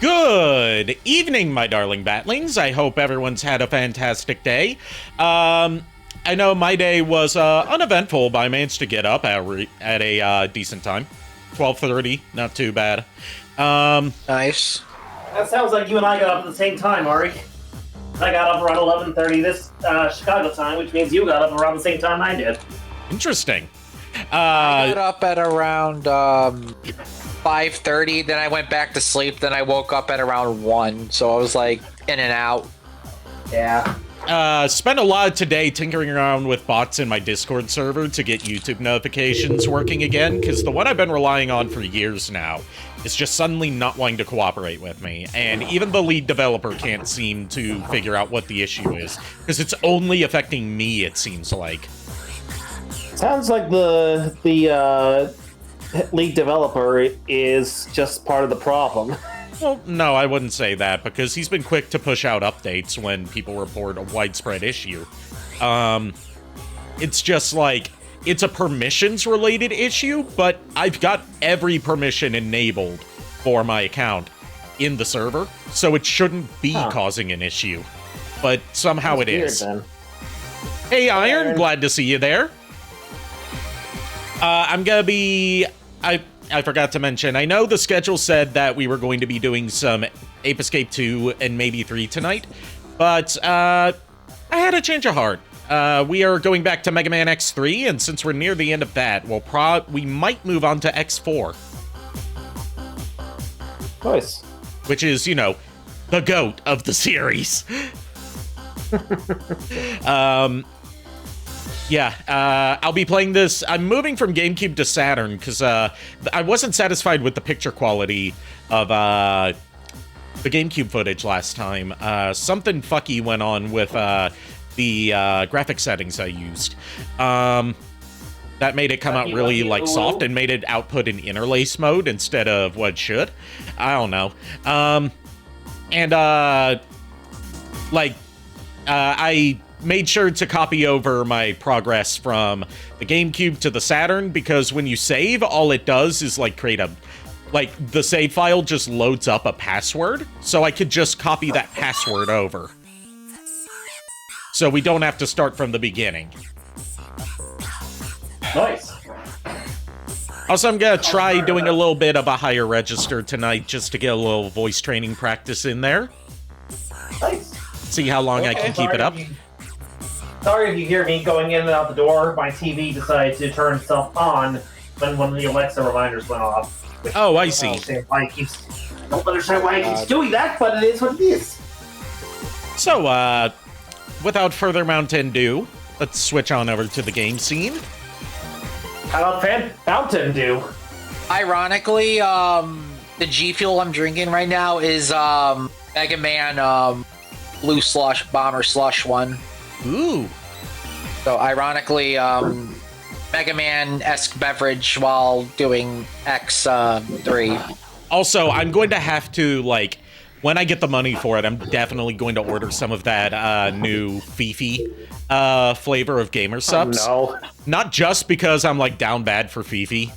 Good evening, my darling batlings. I hope everyone's had a fantastic day. I know my day was uneventful, but I managed to get up at a decent time. 12:30, not too bad. Nice. That sounds like you and I got up at the same time, Ari. I got up around 11:30 this Chicago time, which means you got up around the same time I did. Interesting. I got up at around 5:30, then I went back to sleep, then I woke up at around 1, so I was like in and out. Yeah. Spent a lot of today tinkering around with bots in my Discord server to get YouTube notifications working again, because the one I've been relying on for years now is just suddenly not wanting to cooperate with me, and even the lead developer can't seem to figure out what the issue is, because it's only affecting me, it seems like. Sounds like the lead developer is just part of the problem. Well, no, I wouldn't say that, because he's been quick to push out updates when people report a widespread issue. It's just like, it's a permissions-related issue, but I've got every permission enabled for my account in the server, so it shouldn't be causing an issue. But somehow That's it weird, is. then. Hey, Iron, glad to see you there. I'm gonna be... I forgot to mention, I know the schedule said that we were going to be doing some Ape Escape 2 and maybe 3 tonight, but I had a change of heart. We are going back to Mega Man X3, and since we're near the end of that, we might move on to X4. Nice. Which is, you know, the GOAT of the series. Yeah, I'll be playing this. I'm moving from GameCube to Saturn because I wasn't satisfied with the picture quality of the GameCube footage last time. Something fucky went on with the graphic settings I used. That made it come out really, like, soft and made it output in interlace mode instead of what it should. I don't know. I made sure to copy over my progress from the GameCube to the Saturn, because when you save, all it does is, like, create a... Like, the save file just loads up a password, so I could just copy that password over. So we don't have to start from the beginning. Nice. Also, I'm gonna try doing a little bit of a higher register tonight, just to get a little voice training practice in there. Nice. See how long I can keep it up. Sorry if you hear me going in and out the door. My TV decided to turn itself on when one of the Alexa reminders went off. Oh, I see. Don't understand why it keeps doing that, but it is what it is. So, without further mountain ado, let's switch on over to the game scene. How about Fountain Dew? Ironically, the G Fuel I'm drinking right now is Mega Man Blue Slush Bomber Slush one. Ooh. So ironically, Mega Man-esque beverage while doing X3. Also, I'm going to have to, like, when I get the money for it, I'm definitely going to order some of that new Fifi flavor of Gamer Subs. Oh, no. Not just because I'm, like, down bad for Fifi,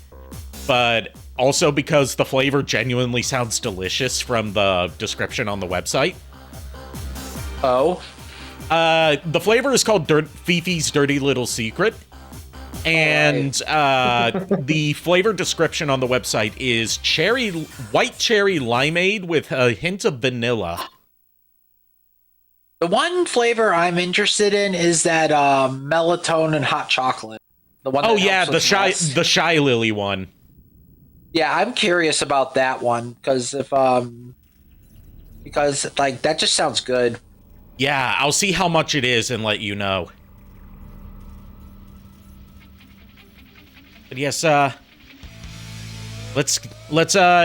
but also because the flavor genuinely sounds delicious from the description on the website. Oh? The flavor is called Fifi's Dirty Little Secret. And the flavor description on the website is white cherry limeade with a hint of vanilla. The one flavor I'm interested in is that melatonin hot chocolate. The one. Oh yeah, the shy lily one. Yeah, I'm curious about that one because like that just sounds good. Yeah, I'll see how much it is and let you know. But yes, let's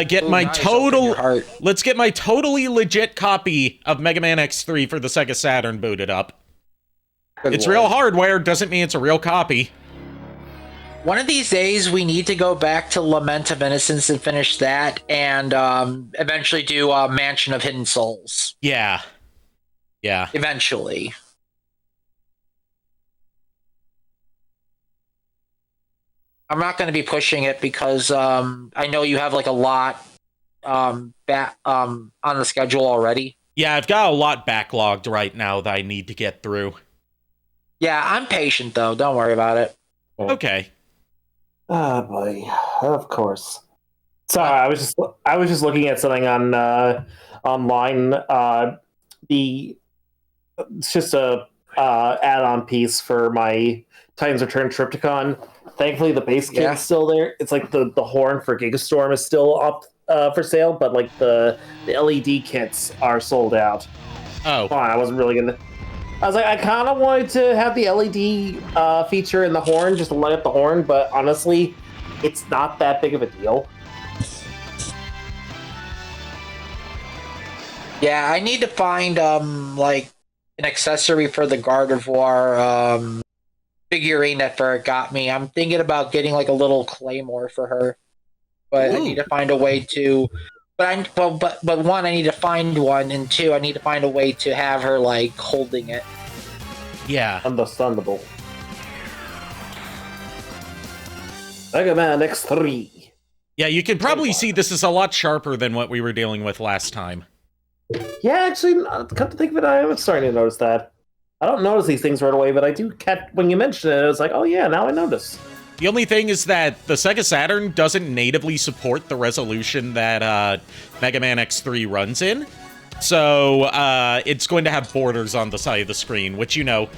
get my totally legit copy of Mega Man X3 for the Sega Saturn booted up. It's real hardware, doesn't mean it's a real copy. One of these days, we need to go back to Lament of Innocence and finish that, and eventually do Mansion of Hidden Souls. Yeah. Yeah. Eventually. I'm not going to be pushing it because I know you have like a lot on the schedule already. Yeah, I've got a lot backlogged right now that I need to get through. Yeah, I'm patient though. Don't worry about it. Okay. Ah, buddy. Of course. Sorry, I was just looking at something on online. It's just a add-on piece for my Titans Return Triptychon. Thankfully, the base kit's still there. It's like the horn for Gigastorm is still up for sale, but like the LED kits are sold out. Oh. Fine, I wasn't really gonna. I was like, I kind of wanted to have the LED feature in the horn, just to light up the horn, but honestly, it's not that big of a deal. Yeah, I need to find like an accessory for the Gardevoir figurine that Ferret got me. I'm thinking about getting like a little claymore for her, but I need to find a way to. But one, I need to find one, and two, I need to find a way to have her like holding it. Yeah. Understandable. Mega Man X3. Yeah, you can probably see this is a lot sharper than what we were dealing with last time. Yeah, actually, come to think of it, I am starting to notice that. I don't notice these things right away, but I do catch when you mention it. I was like, oh yeah, now I notice. The only thing is that the Sega Saturn doesn't natively support the resolution that Mega Man X3 runs in. So it's going to have borders on the side of the screen, which, you know,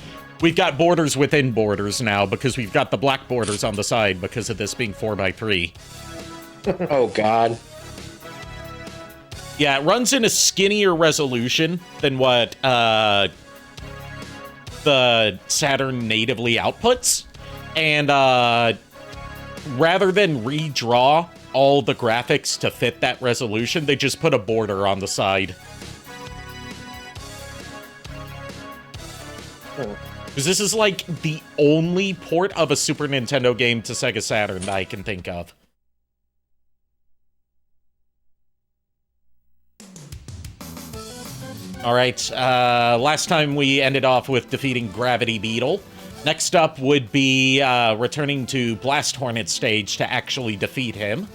we've got borders within borders now because we've got the black borders on the side because of this being 4x3. Oh, God. Yeah, it runs in a skinnier resolution than what the Saturn natively outputs. And rather than redraw all the graphics to fit that resolution, they just put a border on the side. Because this is like the only port of a Super Nintendo game to Sega Saturn that I can think of. Alright, last time we ended off with defeating Gravity Beetle. Next up would be returning to Blast Hornet stage to actually defeat him.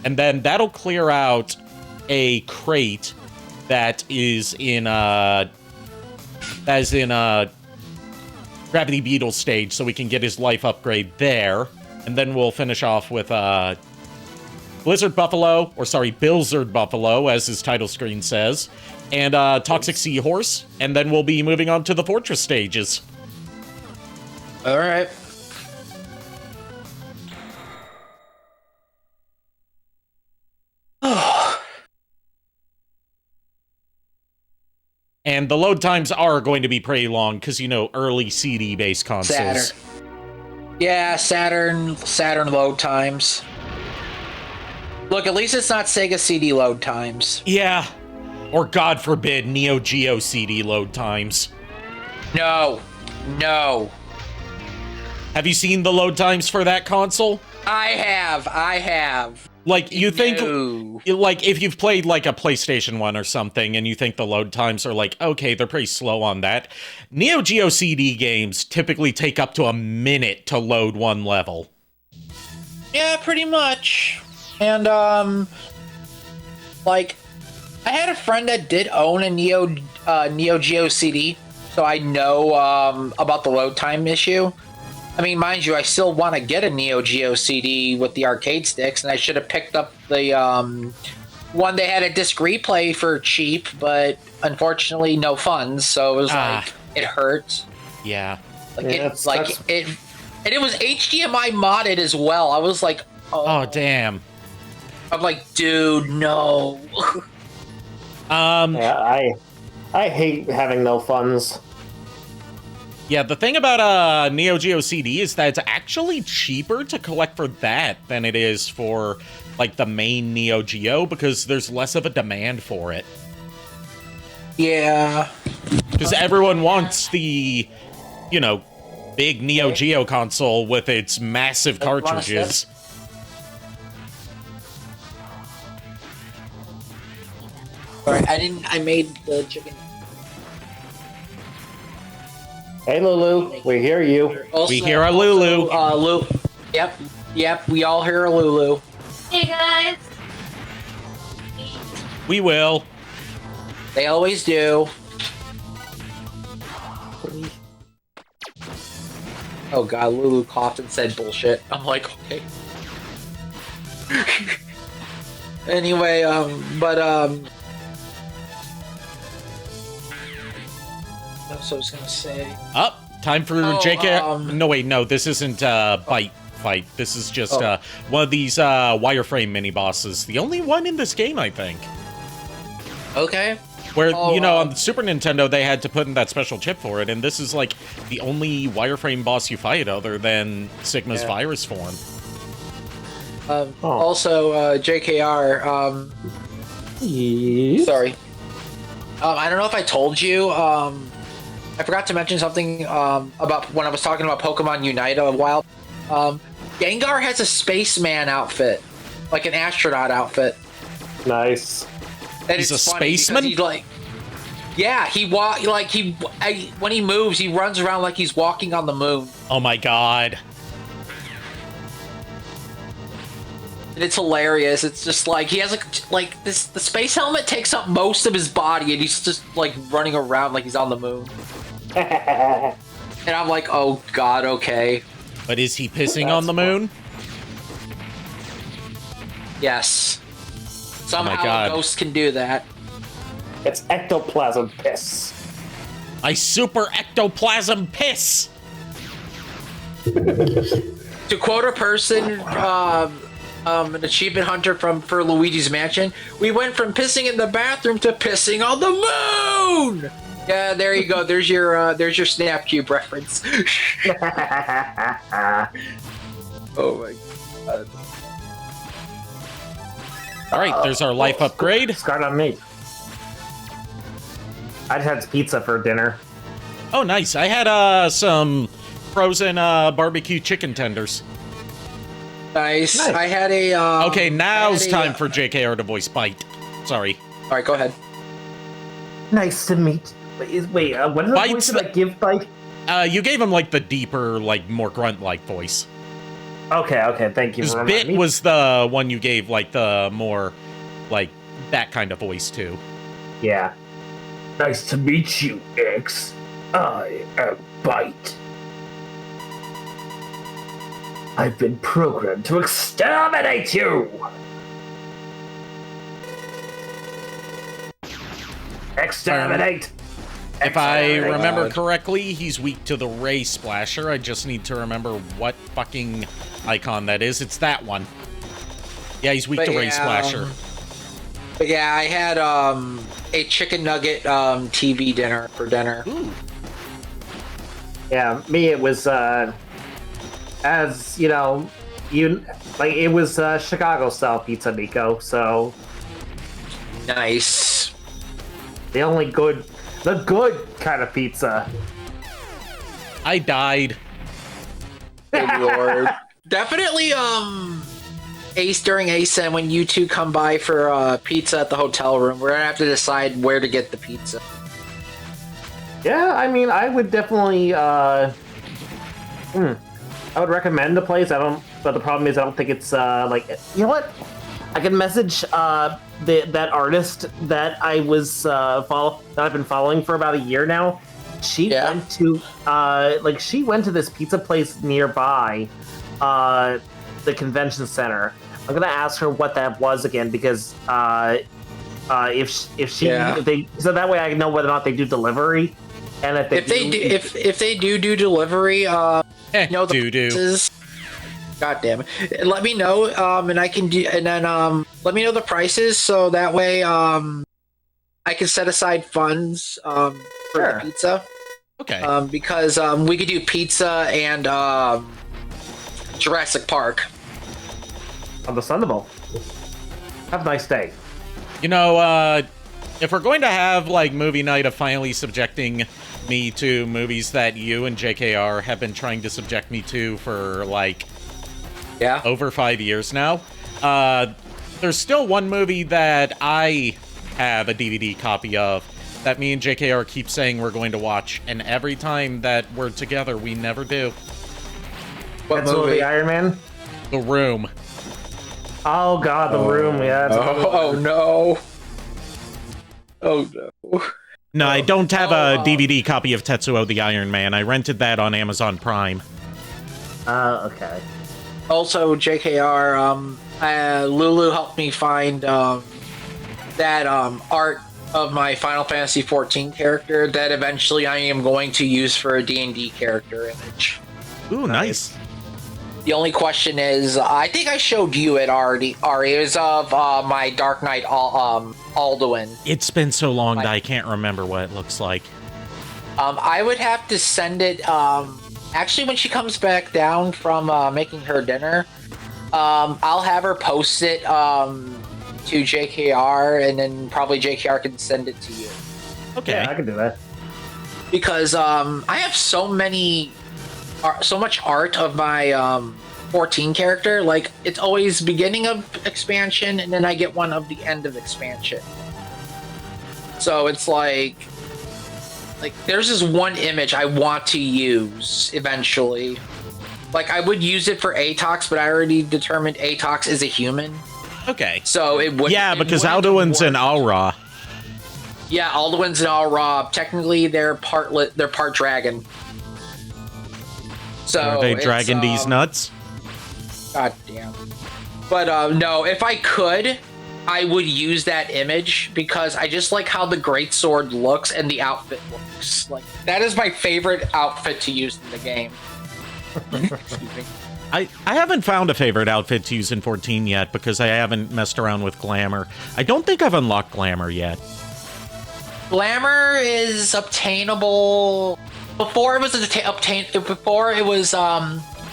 And then that'll clear out a crate that is in Gravity Beetle stage, so we can get his life upgrade there. And then we'll finish off with Blizzard Buffalo, or sorry, Bilzard Buffalo, as his title screen says, and Toxic Seahorse, and then we'll be moving on to the Fortress stages. All right. And the load times are going to be pretty long, because, you know, early CD-based consoles. Saturn. Yeah, Saturn load times. Look, at least it's not Sega CD load times. Yeah. Or, God forbid, Neo Geo CD load times. No. Have you seen the load times for that console? I have. Like, you think, No. like, if you've played, like, a PlayStation 1 or something, and you think the load times are, like, okay, they're pretty slow on that, Neo Geo CD games typically take up to a minute to load one level. Yeah, pretty much. And, like, I had a friend that did own a Neo Geo CD, so I know, about the load time issue. I mean, mind you, I still want to get a Neo Geo CD with the arcade sticks, and I should have picked up the one they had a disc replay for cheap, but unfortunately no funds, so it was like, it hurt. Yeah. Like, Yeah, and it was HDMI modded as well. I was like, Oh, damn. I'm like, dude, no. Yeah, I hate having no funds. Yeah, the thing about Neo Geo CD is that it's actually cheaper to collect for that than it is for, like, the main Neo Geo, because there's less of a demand for it. Yeah. Because everyone wants the, you know, big Neo Geo console with its massive cartridges. Alright, I made the chicken. Hey, Lulu, we hear you. We hear a Lulu. Yep, we all hear a Lulu. Hey guys. We will. They always do. Oh god, Lulu coughed and said bullshit. I'm like, okay. Anyway, what else I was gonna say? Up. Time for JK. No, wait, no, this isn't Bite Fight. This is just one of these wireframe mini bosses. The only one in this game, I think. Okay. Where, you know, on the Super Nintendo, they had to put in that special chip for it, and this is, like, the only wireframe boss you fight other than Sigma's virus form. Also, JKR, sorry. I don't know if I told you, I forgot to mention something, about when I was talking about Pokemon Unite a while. Gengar has a spaceman outfit, like an astronaut outfit. Nice. And He's it's a funny spaceman? he's like, yeah, when he moves, he runs around like he's walking on the moon. Oh my god. And it's hilarious. It's just like he has like this. The space helmet takes up most of his body, and he's just like running around like he's on the moon. And I'm like, oh god, okay. But is he pissing on the moon? Yes. Somehow God. a ghost can do that. It's ectoplasm piss. I super ectoplasm piss! To quote a person, an achievement hunter for Luigi's Mansion, we went from pissing in the bathroom to pissing on the moon. Yeah, there you go. There's your Snapcube reference. Oh my god. Alright, there's our life upgrade. Start on me. I just had pizza for dinner. Oh, nice. I had some frozen barbecue chicken tenders. Nice. I had a. Okay, now's time for JKR to voice Bite. Sorry. All right, go ahead. Nice to meet. Wait, what is the voice that I give Bite? You gave him like the deeper, like more grunt-like voice. Okay, thank you. His Bit was the one you gave like the more, like that kind of voice too. Yeah. Nice to meet you, X. I am Bite. I've been programmed to exterminate you! Exterminate! If I remember correctly, he's weak to the Ray Splasher. I just need to remember what fucking icon that is. It's that one. Yeah, he's weak to Ray Splasher. But yeah, I had a chicken nugget TV dinner for dinner. Ooh. Yeah, me it was as you know, it was Chicago style pizza, Nico. So nice. The good kind of pizza. I died. Good lord. Definitely Ace during ASEN when you two come by for pizza at the hotel room. We're gonna have to decide where to get the pizza. Yeah, I mean, I would definitely I would recommend the place. But the problem is I don't think it's like, you know what? I can message that artist that I was that I've been following for about a year now. She went to she went to this pizza place nearby the convention center. I'm gonna ask her what that was again because if they so that way I know whether or not they do delivery. And if they do delivery, the prices. God damn it! Let me know, and I can do, and then let me know the prices so that way I can set aside funds for the pizza. Okay. Because we could do pizza and Jurassic Park. Understandable. Have a nice day. You know, if we're going to have like movie night of finally subjecting me to movies that you and JKR have been trying to subject me to for like over 5 years now, there's still one movie that I have a DVD copy of that me and JKR keep saying we're going to watch, and every time that we're together, we never do. What movie? Iron Man? The Room. Oh god, the room, yeah. Oh no. Oh no. No, I don't have a DVD copy of Tetsuo the Iron Man. I rented that on Amazon Prime. Okay. Also, JKR, Lulu helped me find that art of my Final Fantasy XIV character that eventually I am going to use for a D&D character image. Ooh, nice. The only question is, I think I showed you it already. It was of my Dark Knight Alduin. It's been so long that I can't remember what it looks like. I would have to send it. Actually, when she comes back down from making her dinner, I'll have her post it to JKR, and then probably JKR can send it to you. Okay, yeah, I can do that. Because I have so much art of my 14 character. Like, it's always beginning of expansion, and then I get one of the end of expansion. So it's like there's this one image I want to use eventually. Like, I would use it for Atox, but I already determined Atox is a human. Okay. So it would. Yeah, because Alduin's an Alra. Yeah, Alduin's an Alra. Technically, they're part dragon. So are they dragging these nuts? God damn. But no, if I could, I would use that image because I just like how the greatsword looks and the outfit looks. Like, that is my favorite outfit to use in the game. Excuse me. I haven't found a favorite outfit to use in 14 yet because I haven't messed around with Glamour. I don't think I've unlocked Glamour yet. Glamour is obtainable before it was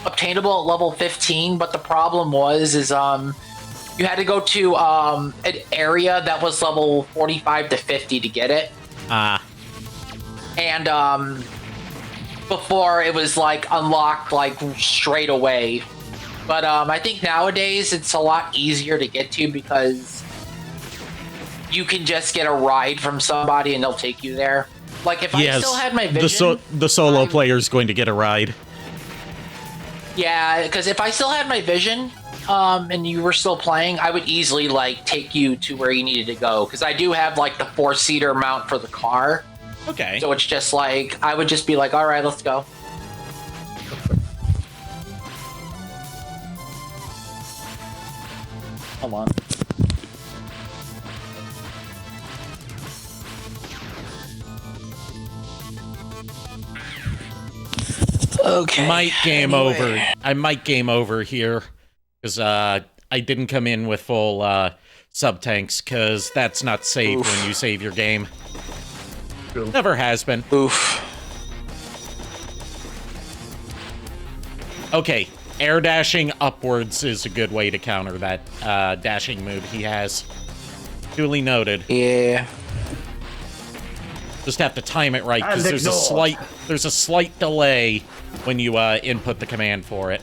obtainable at level 15, but the problem was you had to go to an area that was level 45 to 50 to get it. And before it was like unlocked like straight away. But I think nowadays it's a lot easier to get to because you can just get a ride from somebody and they'll take you there. Like, if I still had my vision, the solo player's going to get a ride. Yeah, because if I still had my vision, and you were still playing, I would easily like take you to where you needed to go. Because I do have like the 4-seater mount for the car. Okay. So it's just like I would just be like, all right, let's go. Hold on. Okay. I might game over here because I didn't come in with full sub tanks because that's not safe when you save your game. True. Never has been. Oof. Okay, air dashing upwards is a good way to counter that dashing move he has. Duly noted. Yeah. Just have to time it right because there's a slight delay when you input the command for it.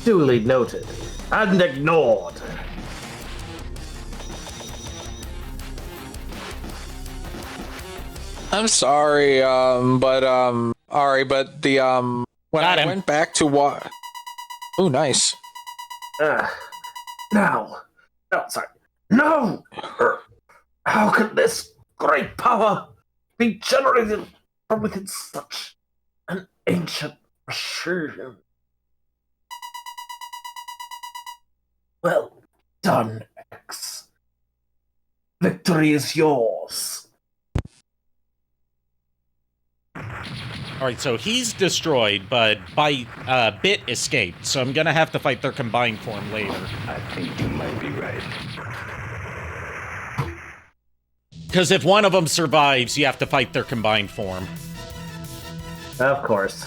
Duly noted and ignored. I'm sorry, but the when I went back to what? Oh, nice. No, sorry. No! How can this great power be generated from within such an ancient machine? Well done, X. Victory is yours. Alright, so he's destroyed, but Bit escaped, so I'm gonna have to fight their combined form later. I think you might be right. Because if one of them survives, you have to fight their combined form. Of course.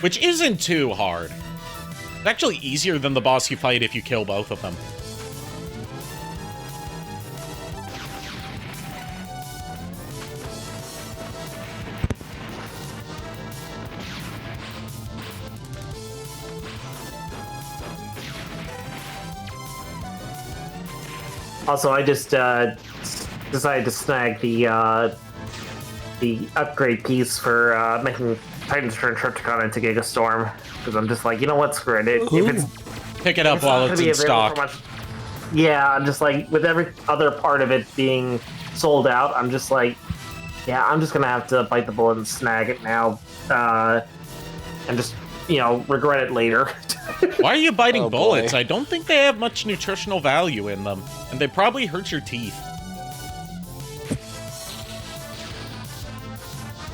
Which isn't too hard. It's actually easier than the boss you fight if you kill both of them. Also, I just decided to snag the upgrade piece for making Titans turn Tripticon into Gigastorm, because I'm just like, you know what, screw it. Pick it up while it's in stock. Yeah, I'm just like, with every other part of it being sold out, I'm just like, yeah, I'm just gonna have to bite the bullet and snag it now, and just, regret it later. Why are you biting bullets? Boy. I don't think they have much nutritional value in them, and they probably hurt your teeth.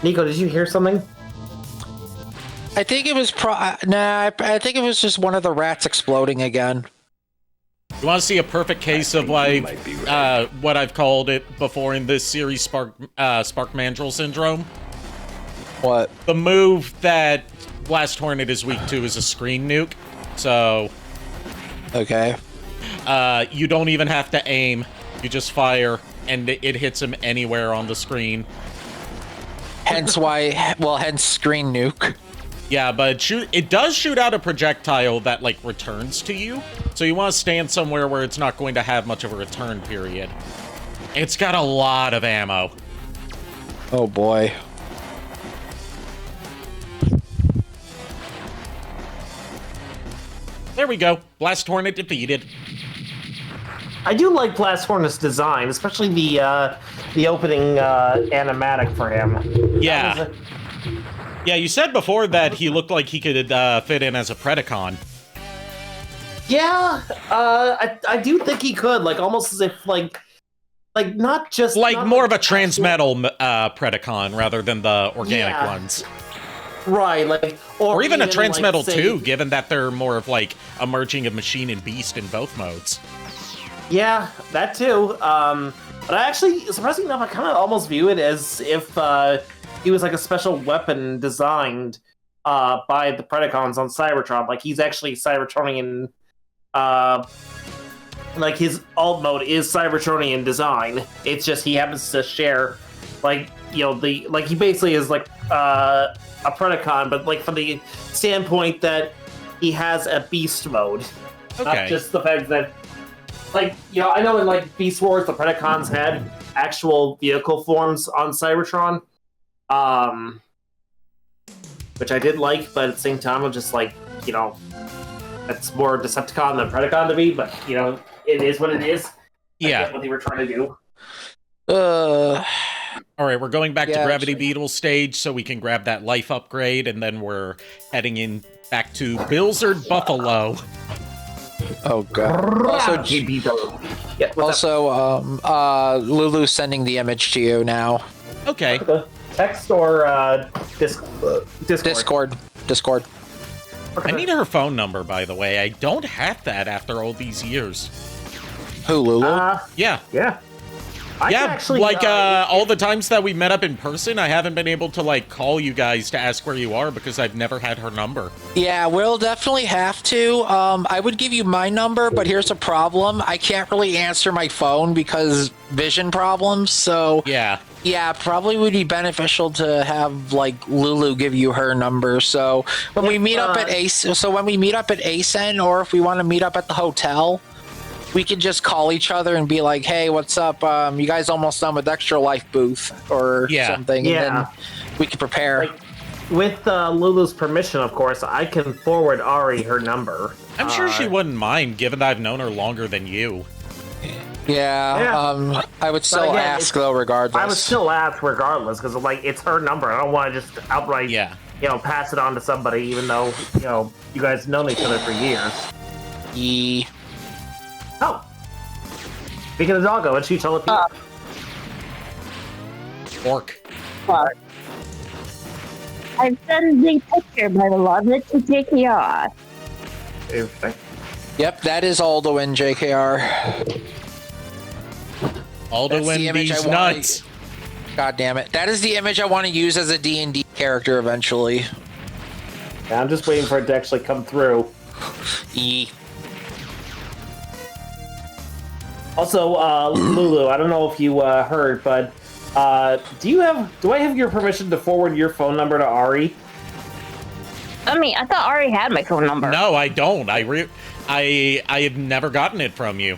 Nico, did you hear something? I think it was I think it was just one of the rats exploding again. You want to see a perfect case of why, might be right. what I've called it before in this series, Spark Mandrill Syndrome? What? The move that Blast Hornet is weak to is a screen nuke. So, Okay. you don't even have to aim. You just fire, and it hits him anywhere on the screen. Hence screen nuke. Yeah, but it does shoot out a projectile that, like, returns to you. So you want to stand somewhere where it's not going to have much of a return period. It's got a lot of ammo. Oh boy. There we go. Blast Hornet defeated. I do like Blast Hornet's design, especially the opening animatic for him. Yeah. Yeah, you said before that he looked like he could fit in as a Predacon. Yeah, I do think he could, like, almost as if, like not just... Like, not more like of a transmetal Predacon rather than the organic Yeah. ones. Right, like... Or even a transmetal like, say, too, given that they're more of, like, a merging of machine and beast in both modes. Yeah, that too. But I actually, surprisingly enough, I kind of almost view it as if he was like a special weapon designed by the Predacons on Cybertron. Like, he's actually Cybertronian. Like, his alt mode is Cybertronian design. It's just he happens to share, like, like, he basically is like a Predacon, but like from the standpoint that he has a beast mode. Okay. Not just the fact that, like, I know in, like, Beast Wars, the Predacons had actual vehicle forms on Cybertron, which I did like, but at the same time, I'm just like, that's more Decepticon than Predacon to me, but, it is what it is. Yeah. I get what they were trying to do. Alright, we're going back to Yeah, Gravity actually. Beetle stage so we can grab that life upgrade, and then we're heading in back to Bilzard Buffalo. Oh god. Also, Lulu's sending the image to you now. Okay. Text or Discord? Discord. I need her phone number, by the way. I don't have that after all these years. Who, Lulu? Yeah. Yeah. I can Yeah, actually, like, all the times that we met up in person, I haven't been able to, like, call you guys to ask where you are because I've never had her number. Yeah, we'll definitely have to. I would give you my number, but here's a problem. I can't really answer my phone because vision problems, so... Yeah. Yeah, probably would be beneficial to have, like, Lulu give you her number. So when we meet up at ASEN, or if we want to meet up at the hotel, we could just call each other and be like, "Hey, what's up? You guys almost done with Extra Life booth or something?" Yeah. And then we can prepare. Like, with Lulu's permission, of course, I can forward Ari her number. I'm sure she wouldn't mind, given that I've known her longer than you. Yeah. I would still again, ask though, regardless. I would still ask regardless, because, like, it's her number. I don't want to just outright, pass it on to somebody, even though, you guys have known each other for years. Oh. Speaking of doggo, what'd she tell the people? Orc. I'm sending picture, my beloved, to JKR. Yep, that is Aldo in JKR. Aldo That's the and image these I wanna- nuts. God damn it. That is the image I want to use as a D&D character eventually. Yeah, I'm just waiting for it to actually come through. Also, Lulu, I don't know if you heard, but do I have your permission to forward your phone number to Ari? I mean, I thought Ari had my phone number. No, I don't. I have never gotten it from you.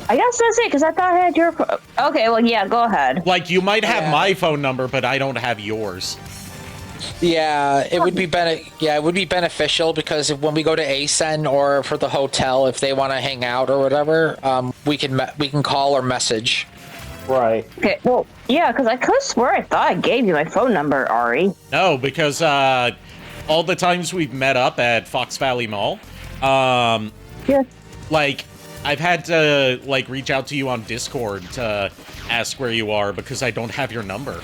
I guess that's it, because I thought I had your... Okay, well, yeah, go ahead. Like, you might have my phone number, but I don't have yours. Yeah, it would be it would be beneficial because when we go to ASEN or for the hotel, if they want to hang out or whatever, we can call or message. Right. Okay, well, yeah, because I could have swore I thought I gave you my phone number, Ari. No, because all the times we've met up at Fox Valley Mall, Yeah. like, I've had to, like, reach out to you on Discord to ask where you are because I don't have your number.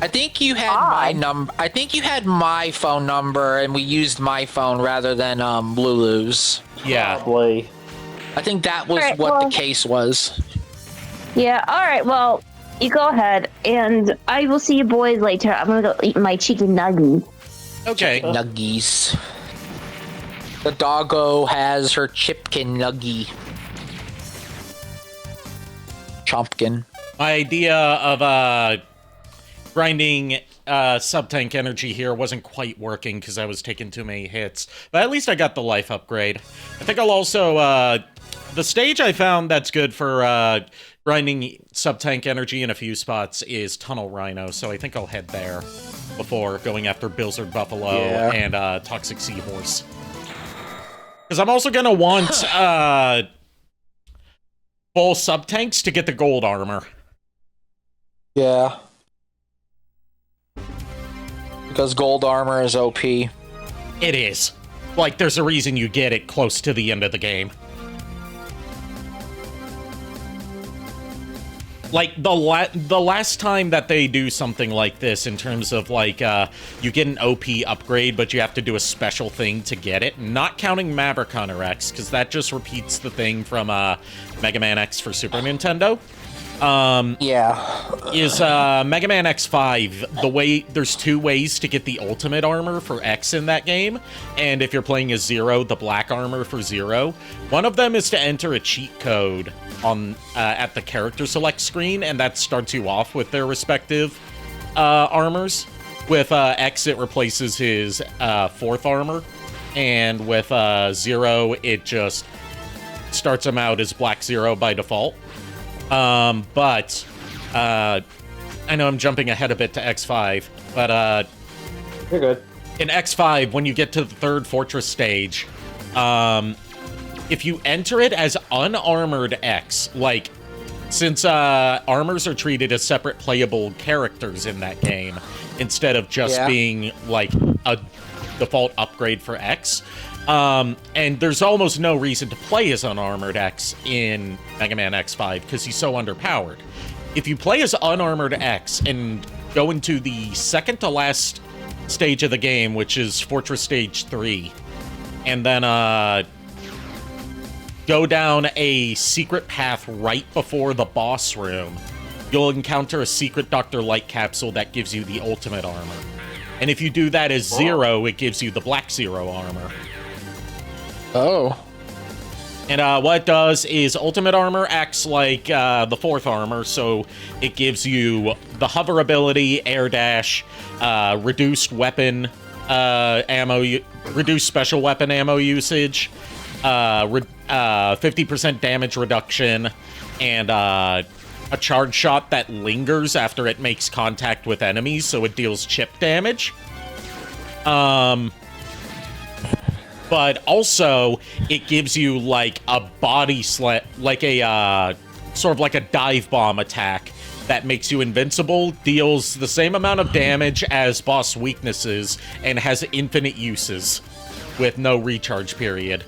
I think you had my number. I think you had my phone number, and we used my phone rather than Lulu's. Yeah. Probably. I think that was Alright, what well- the case was. Yeah, alright, well, you go ahead, and I will see you boys later. I'm gonna go eat my chicken nugget. Okay. Nuggies. The doggo has her chipkin nuggie. Chompkin. My idea of grinding sub-tank energy here wasn't quite working because I was taking too many hits. But at least I got the life upgrade. I think I'll also... the stage I found that's good for grinding sub-tank energy in a few spots is Tunnel Rhino, so I think I'll head there before going after Blizzard Buffalo and Toxic Seahorse. Because I'm also going to want full sub-tanks to get the gold armor. Yeah. Because gold armor is OP. It is. Like, there's a reason you get it close to the end of the game. Like, the last time that they do something like this in terms of, like, you get an OP upgrade, but you have to do a special thing to get it, not counting Maverick Hunter X, because that just repeats the thing from Mega Man X for Super Nintendo. Is Mega Man X5, there's two ways to get the ultimate armor for X in that game, and if you're playing as Zero, the black armor for Zero. One of them is to enter a cheat code on at the character select screen, and that starts you off with their respective armors. With X, it replaces his fourth armor, and with Zero, it just starts him out as Black Zero by default. But I know I'm jumping ahead a bit to X5, but You're good. in X5, when you get to the third fortress stage, if you enter it as unarmored X, like, since armors are treated as separate playable characters in that game, instead of just being, like, a default upgrade for X, and there's almost no reason to play as unarmored X in Mega Man X5, because he's so underpowered. If you play as unarmored X and go into the second to last stage of the game, which is Fortress Stage 3, and then, go down a secret path right before the boss room, you'll encounter a secret Dr. Light capsule that gives you the ultimate armor. And if you do that as Zero, it gives you the Black Zero armor. Oh. And what it does is ultimate armor acts like the fourth armor, so it gives you the hover ability, air dash, reduced weapon ammo, reduced special weapon ammo usage, 50% damage reduction, and a charge shot that lingers after it makes contact with enemies, so it deals chip damage. But also, it gives you, like, a body slam, like a, sort of like a dive bomb attack that makes you invincible, deals the same amount of damage as boss weaknesses, and has infinite uses with no recharge period.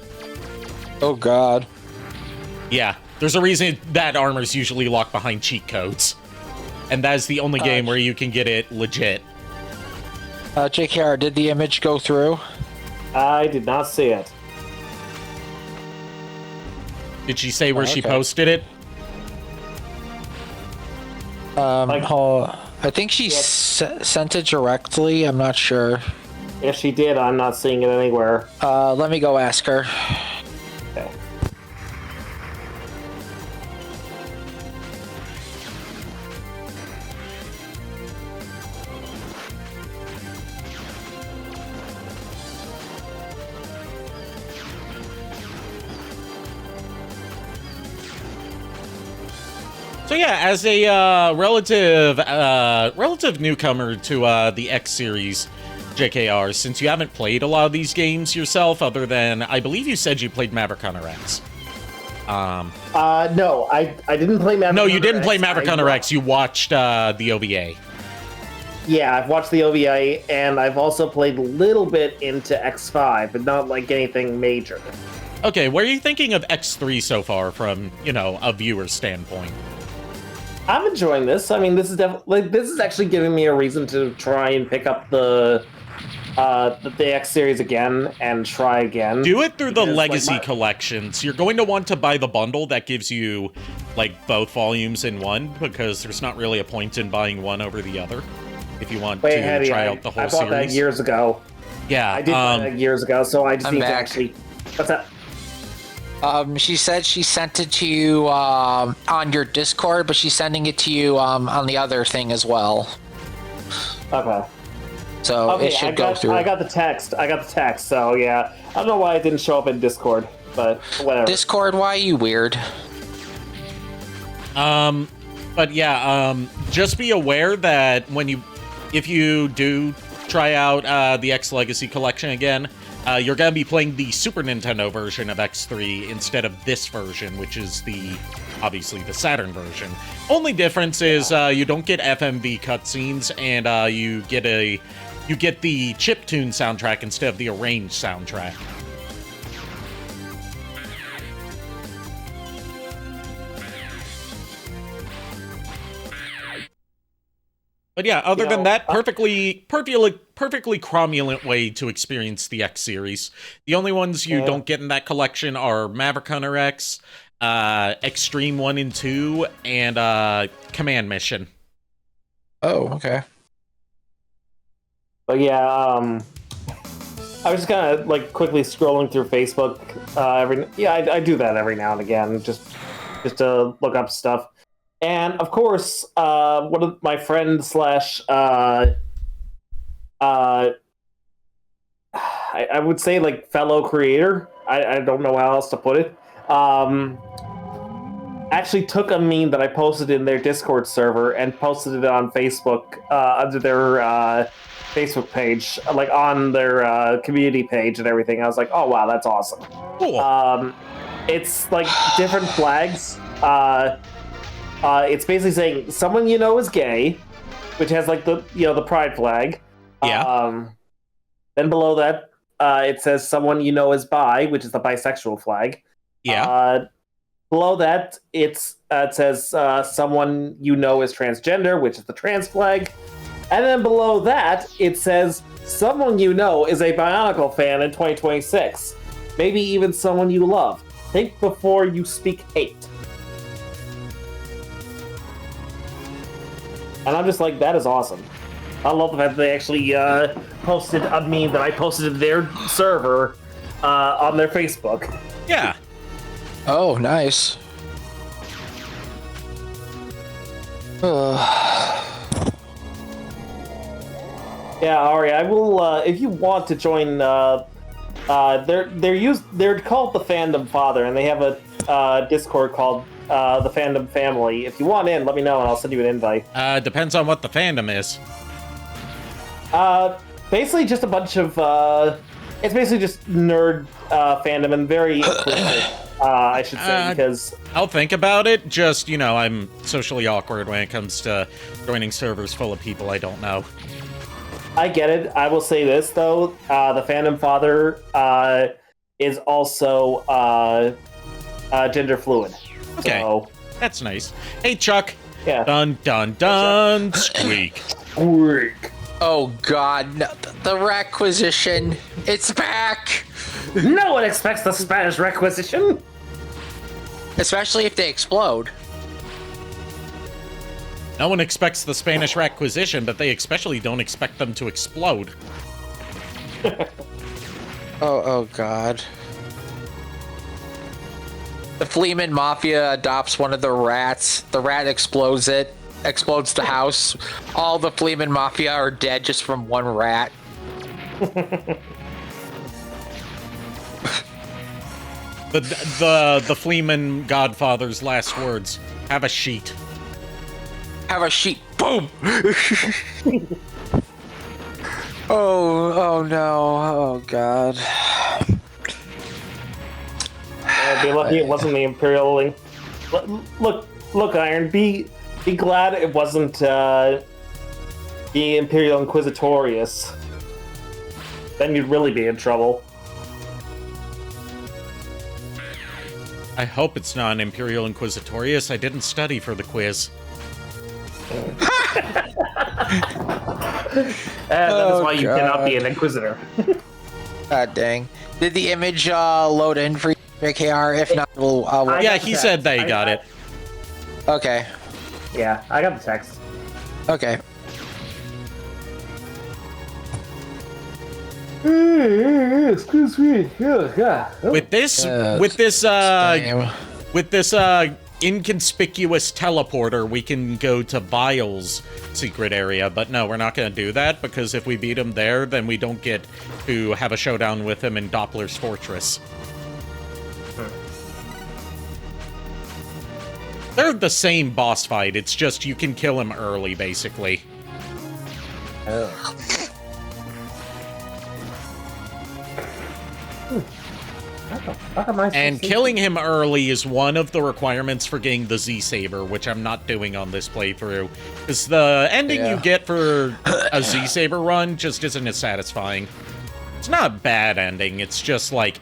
Oh, God. Yeah, there's a reason that armor's usually locked behind cheat codes. And that is the only game where you can get it legit. JKR, did the image go through? I did not see it. Did she say where she posted it? I think she sent it directly. I'm not sure. If she did, I'm not seeing it anywhere. Let me go ask her. Okay. So yeah, as a relative newcomer to the X series, JKR, since you haven't played a lot of these games yourself, other than I believe you said you played Maverick Hunter X. No, I didn't play Maverick. No, you Hunter didn't play X. Maverick Hunter X. You watched the OVA. Yeah, I've watched the OVA, and I've also played a little bit into X5, but not like anything major. Okay, what are you thinking of X3 so far from, a viewer's standpoint? I'm enjoying this. I mean, this is actually giving me a reason to try and pick up the X series again and try again. Do it through the Legacy collections. You're going to want to buy the bundle that gives you both volumes in one, because there's not really a point in buying one over the other if you want to try out the whole series. I bought that years ago. Yeah, I did buy that years ago, so I just need to actually. What's that? She said she sent it to you on your Discord, but she's sending it to you on the other thing as well. Okay. So it should go through. I got the text. So yeah, I don't know why it didn't show up in Discord, but whatever. Discord, why are you weird? But yeah, just be aware that if you do try out the X Legacy Collection again, you're going to be playing the Super Nintendo version of X3 instead of this version, which is obviously the Saturn version. Only difference is you don't get FMV cutscenes, and you get the chiptune soundtrack instead of the arranged soundtrack. But yeah, other than that, perfectly cromulent way to experience the X series. The only ones you don't get in that collection are Maverick Hunter X, Extreme 1 and 2, and Command Mission. Oh, okay. But yeah, I was just kind of quickly scrolling through Facebook. I do that every now and again, just to look up stuff. And of course, one of my friends / I would say fellow creator. I don't know how else to put it. Actually took a meme that I posted in their Discord server and posted it on Facebook under their Facebook page, on their community page and everything. I was like, oh wow, that's awesome. Cool. It's different flags. It's basically saying someone you know is gay, which has the pride flag. Yeah. Then below that, it says someone you know is bi, which is the bisexual flag. Yeah. Below that, it says someone you know is transgender, which is the trans flag. And then below that, it says someone you know is a Bionicle fan in 2026. Maybe even someone you love. Think before you speak hate. And I'm just like, that is awesome. I love the fact that they actually posted a meme that I posted in their server on their Facebook. Yeah. Oh, nice. Yeah, Ari, I will. If you want to join, they're called the Fandom Father, and they have a Discord called the Fandom Family. If you want in, let me know, and I'll send you an invite. Depends on what the fandom is. Basically, just a bunch of. It's basically just nerd fandom and very inclusive. I should say, because I'll think about it. Just I'm socially awkward when it comes to joining servers full of people I don't know. I get it. I will say this though: the Fandom Father is also gender fluid. Okay, so, that's nice. Hey, Chuck. Yeah. Dun dun dun. Squeak. Squeak. Oh God, no, the Requisition! It's back! No one expects the Spanish Requisition! Especially if they explode. No one expects the Spanish Requisition, but they especially don't expect them to explode. Oh God. The Fleeman Mafia adopts one of the rats. The rat explodes the house. All the Fleeman Mafia are dead just from one rat. The Fleeman Godfather's last words: "Have a sheet." Have a sheet. Boom. Oh no. Oh god. Be lucky it wasn't the Imperial Link. Look, Iron. Be glad it wasn't the Imperial Inquisitorius. Then you'd really be in trouble. I hope it's not an Imperial Inquisitorius. I didn't study for the quiz. That is why you cannot be an Inquisitor. God dang. Did the image load in for JKR? If not, we'll... Yeah, he said they got it. Okay. Yeah, I got the text. Okay. Excuse me. With this inconspicuous teleporter, we can go to Vile's secret area, but no, we're not going to do that, because if we beat him there, then we don't get to have a showdown with him in Doppler's fortress. They're the same boss fight, it's just you can kill him early, basically. And killing him early is one of the requirements for getting the Z-Saber, which I'm not doing on this playthrough. Because the ending you get for a Z-Saber run just isn't as satisfying. It's not a bad ending, it's just like,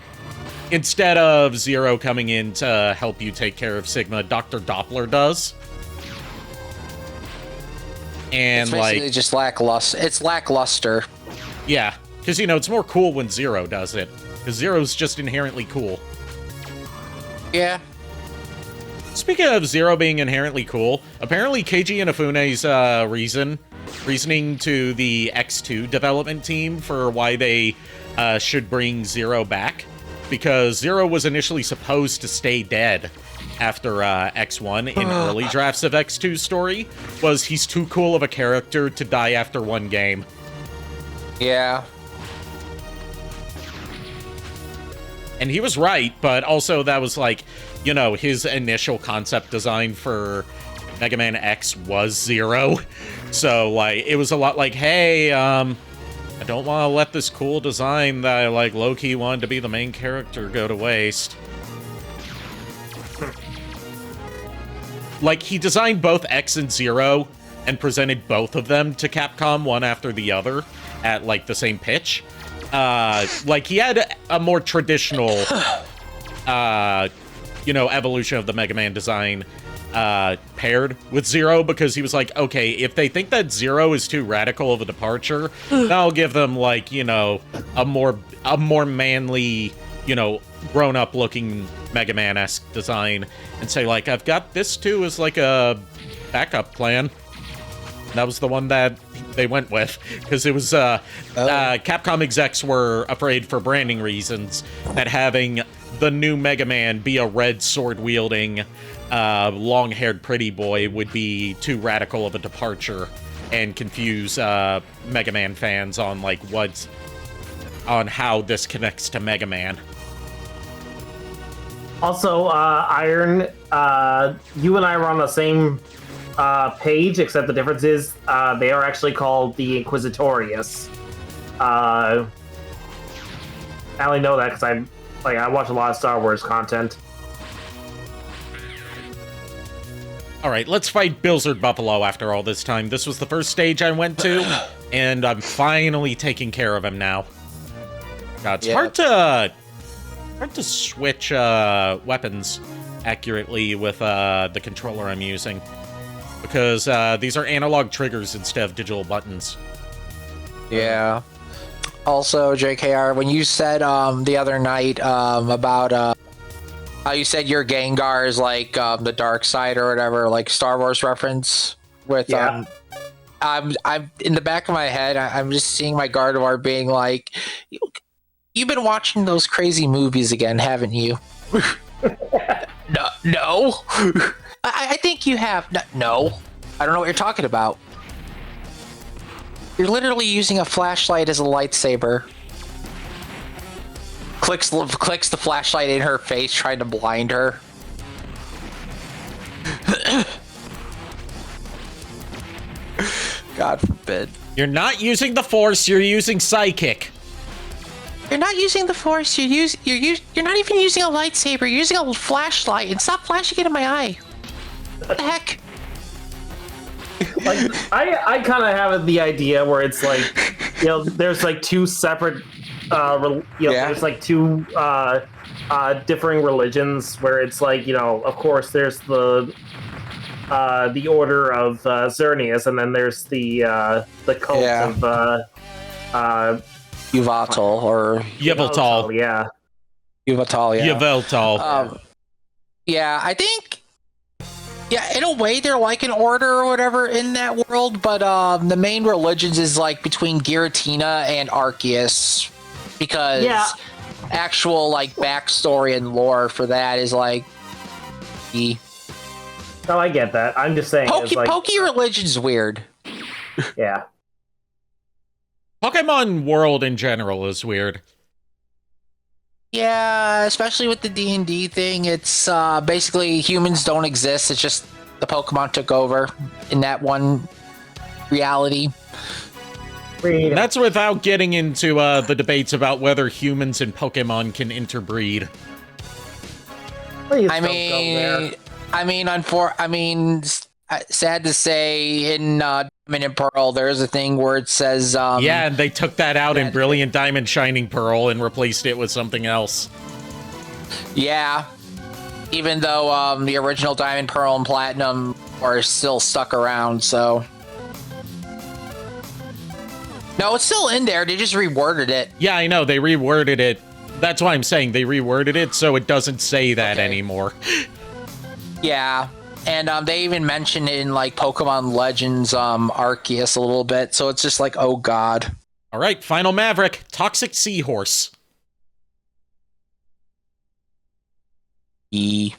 instead of Zero coming in to help you take care of Sigma, Dr. Doppler does. And it's basically just lackluster. It's lackluster. Yeah, because, you know, it's more cool when Zero does it. Because Zero's just inherently cool. Yeah. Speaking of Zero being inherently cool, apparently Keiji Inafune's reasoning to the X2 development team for why they should bring Zero back, because Zero was initially supposed to stay dead after X1 in early drafts of X2's story, was he's too cool of a character to die after one game. Yeah. And he was right, but also that was like, you know, his initial concept design for Mega Man X was Zero. So, like, it was a lot like, hey, I don't want to let this cool design that I, like, low-key wanted to be the main character go to waste. Like, he designed both X and Zero and presented both of them to Capcom one after the other at, like, the same pitch. Like, he had a more traditional, you know, evolution of the Mega Man design, paired with Zero, because he was like, okay, if they think that Zero is too radical of a departure, then I'll give them, like, you know, a more manly, you know, grown-up looking Mega Man-esque design, and say, like, I've got this too as, like, a backup plan. That was the one that they went with, because it was, Capcom execs were afraid for branding reasons that having the new Mega Man be a red sword-wielding, long-haired pretty boy would be too radical of a departure and confuse, Mega Man fans on, like, on how this connects to Mega Man. Also, Iron, you and I were on the same page, except the difference is they are actually called the Inquisitorius. I only know that because I watch a lot of Star Wars content. Alright, let's fight Bilzard Buffalo after all this time. This was the first stage I went to, and I'm finally taking care of him now. God, it's hard to switch weapons accurately with the controller I'm using, because these are analog triggers instead of digital buttons. Yeah. Also, JKR, when you said the other night about how you said your Gengar is like the dark side or whatever, like Star Wars reference with I'm in the back of my head, I'm just seeing my Gardevoir being like, you've been watching those crazy movies again, haven't you? No. I think you have. No. I don't know what you're talking about. You're literally using a flashlight as a lightsaber. Clicks the flashlight in her face, trying to blind her. God forbid. You're not using the Force, you're using Psychic. You're not using the Force. You're not even using a lightsaber. You're using a flashlight, and stop flashing it in my eye. What the heck? Like, I kind of have the idea where it's like, there's like two separate, there's like two differing religions where it's like, of course there's the Order of Xerneas, and then there's the cult of Yveltal or Yveltal. Yeah. Yveltal, yeah. Yveltal. Yeah, I think. Yeah, in a way, they're like an order or whatever in that world, but the main religions is like between Giratina and Arceus, because actual like backstory and lore for that is like. No, I get that. I'm just saying. Pokey religion's weird. Yeah. Pokemon world in general is weird. Yeah, especially with the D&D thing. It's basically humans don't exist. It's just the Pokemon took over in that one reality. And that's without getting into the debates about whether humans and Pokemon can interbreed. Please I don't go there. Sad to say, in Diamond and Pearl, there's a thing where it says... yeah, and they took that out in Brilliant Diamond Shining Pearl and replaced it with something else. Yeah. Even though the original Diamond, Pearl, and Platinum are still stuck around, so... No, it's still in there. They just reworded it. Yeah, I know. They reworded it. That's why I'm saying they reworded it so it doesn't say that anymore. Yeah. And they even mention it in like Pokemon Legends Arceus a little bit, so it's just like, oh god. All right, final Maverick, Toxic Seahorse. E.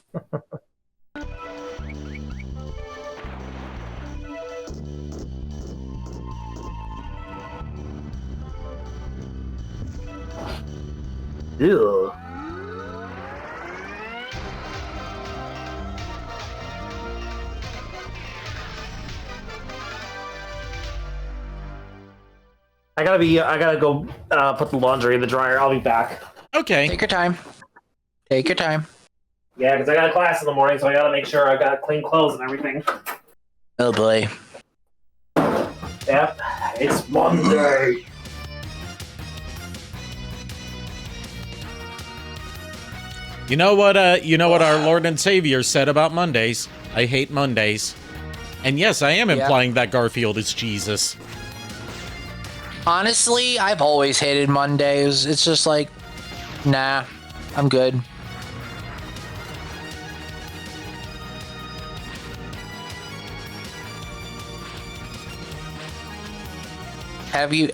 Ew. I gotta go put the laundry in the dryer. I'll be back. Okay. Take your time. Take your time. Yeah, because I got a class in the morning, so I gotta make sure I got clean clothes and everything. Oh boy. Yep, it's Monday. You know what our Lord and Savior said about Mondays? I hate Mondays. And yes, I am implying that Garfield is Jesus. Honestly, I've always hated Mondays. It's just like, nah, I'm good. Have you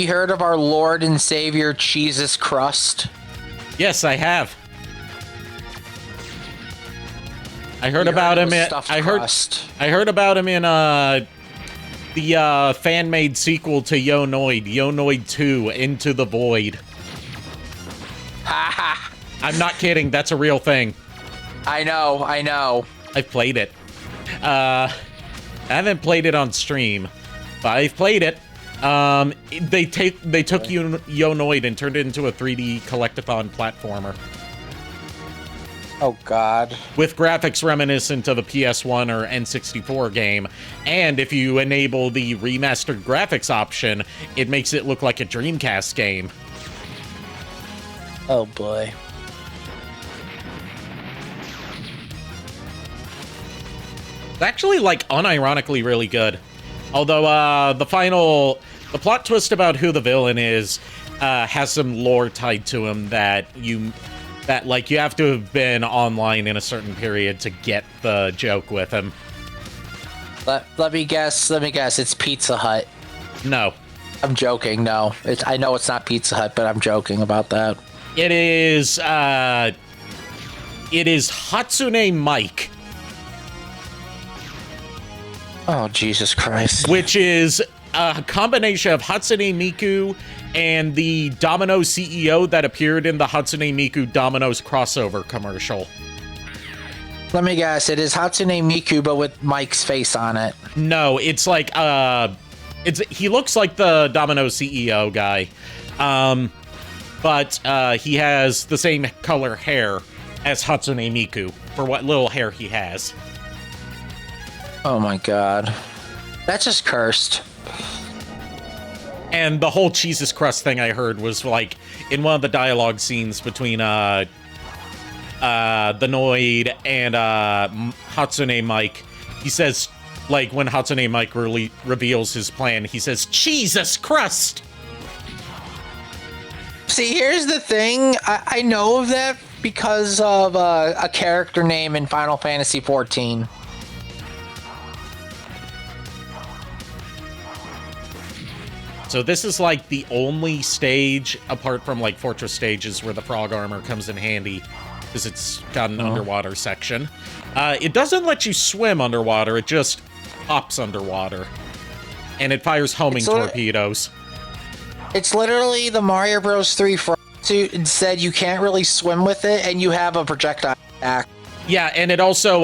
heard of our Lord and Savior Jesus Crust? Yes, I have. I heard about him. I heard about him in the fan-made sequel to Yonoid, Yonoid 2, Into the Void. Haha. I'm not kidding. That's a real thing. I know. I've played it. I haven't played it on stream, but I've played it. They took Yonoid and turned it into a 3D collectathon platformer. Oh god. With graphics reminiscent of a PS1 or N64 game, and if you enable the remastered graphics option, it makes it look like a Dreamcast game. Oh boy. It's actually, like, unironically really good. Although, the plot twist about who the villain is, has some lore tied to him that you have to have been online in a certain period to get the joke with him. Let me guess, it's Pizza Hut. No. I'm joking, no. I know it's not Pizza Hut, but I'm joking about that. It is Hatsune Mike. Oh, Jesus Christ. Which is a combination of Hatsune Miku and the Domino's CEO that appeared in the Hatsune Miku Domino's crossover commercial. Let me guess. It is Hatsune Miku, but with Mike's face on it. No, it's like he looks like the Domino CEO guy, but he has the same color hair as Hatsune Miku for what little hair he has. Oh my god, that's just cursed. And the whole Jesus crust thing I heard was like in one of the dialogue scenes between the Noid and Hatsune Mike. He says, like, when Hatsune Mike really reveals his plan, he says, Jesus crust! See, here's the thing. I know of that because of a character name in Final Fantasy XIV. So this is like the only stage, apart from like Fortress stages, where the frog armor comes in handy, because it's got an underwater section. It doesn't let you swim underwater, it just pops underwater. And it fires homing torpedoes. It's literally the Mario Bros. 3 frog suit. Instead, you can't really swim with it, and you have a projectile attack. Yeah, and it also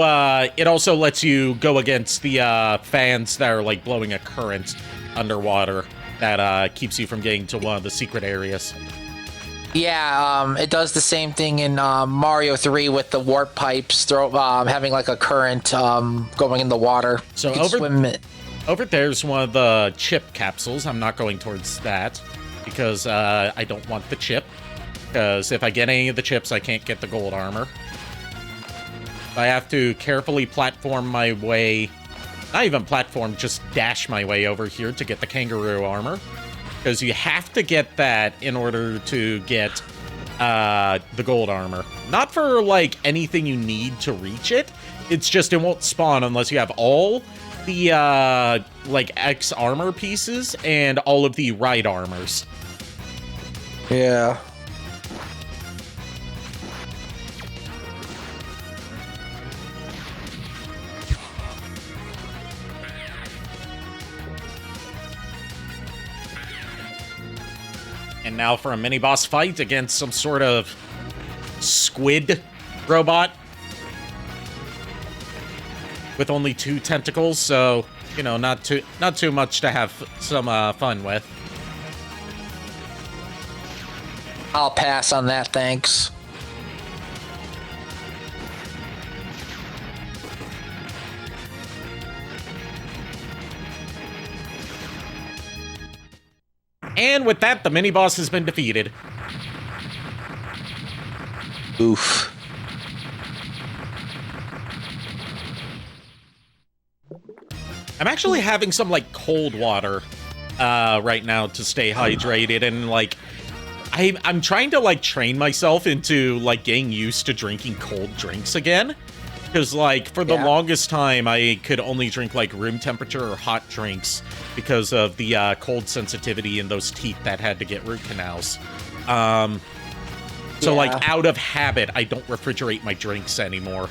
lets you go against the fans that are like blowing a current underwater that keeps you from getting to one of the secret areas. Yeah, it does the same thing in Mario 3 with the warp pipes having like a current going in the water. So over there's one of the chip capsules. I'm not going towards that because I don't want the chip. Because if I get any of the chips, I can't get the gold armor. I have to carefully platform my way. Not even platform, just dash my way over here to get the kangaroo armor. Because you have to get that in order to get the gold armor. Not for, like, anything you need to reach it. It's just it won't spawn unless you have all the, like, X armor pieces and all of the right armors. Yeah. And now for a mini-boss fight against some sort of squid robot with only 2 tentacles, so, you know, not too much to have some fun with. I'll pass on that, thanks. And with that, the mini-boss has been defeated. Oof. I'm actually having some, like, cold water right now to stay hydrated, and, like, I'm trying to, like, train myself into, like, getting used to drinking cold drinks again. Because, like, for the longest time, I could only drink, like, room temperature or hot drinks because of the cold sensitivity in those teeth that had to get root canals. So, like, out of habit, I don't refrigerate my drinks anymore.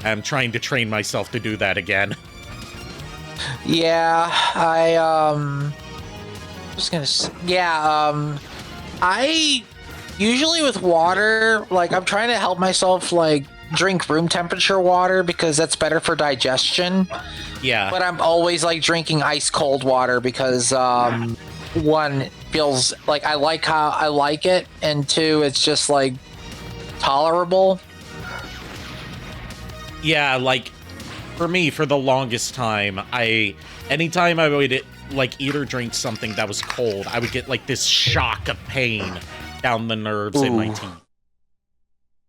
I'm trying to train myself to do that again. Yeah, I usually with water, like, I'm trying to help myself, like, drink room temperature water because that's better for digestion. Yeah. But I'm always, like, drinking ice cold water because, one, feels like I like how I like it, and 2, it's just, like, tolerable. Yeah, like, for me, for the longest time, anytime I would, like, eat or drink something that was cold, I would get, like, this shock of pain down the nerves in my teeth.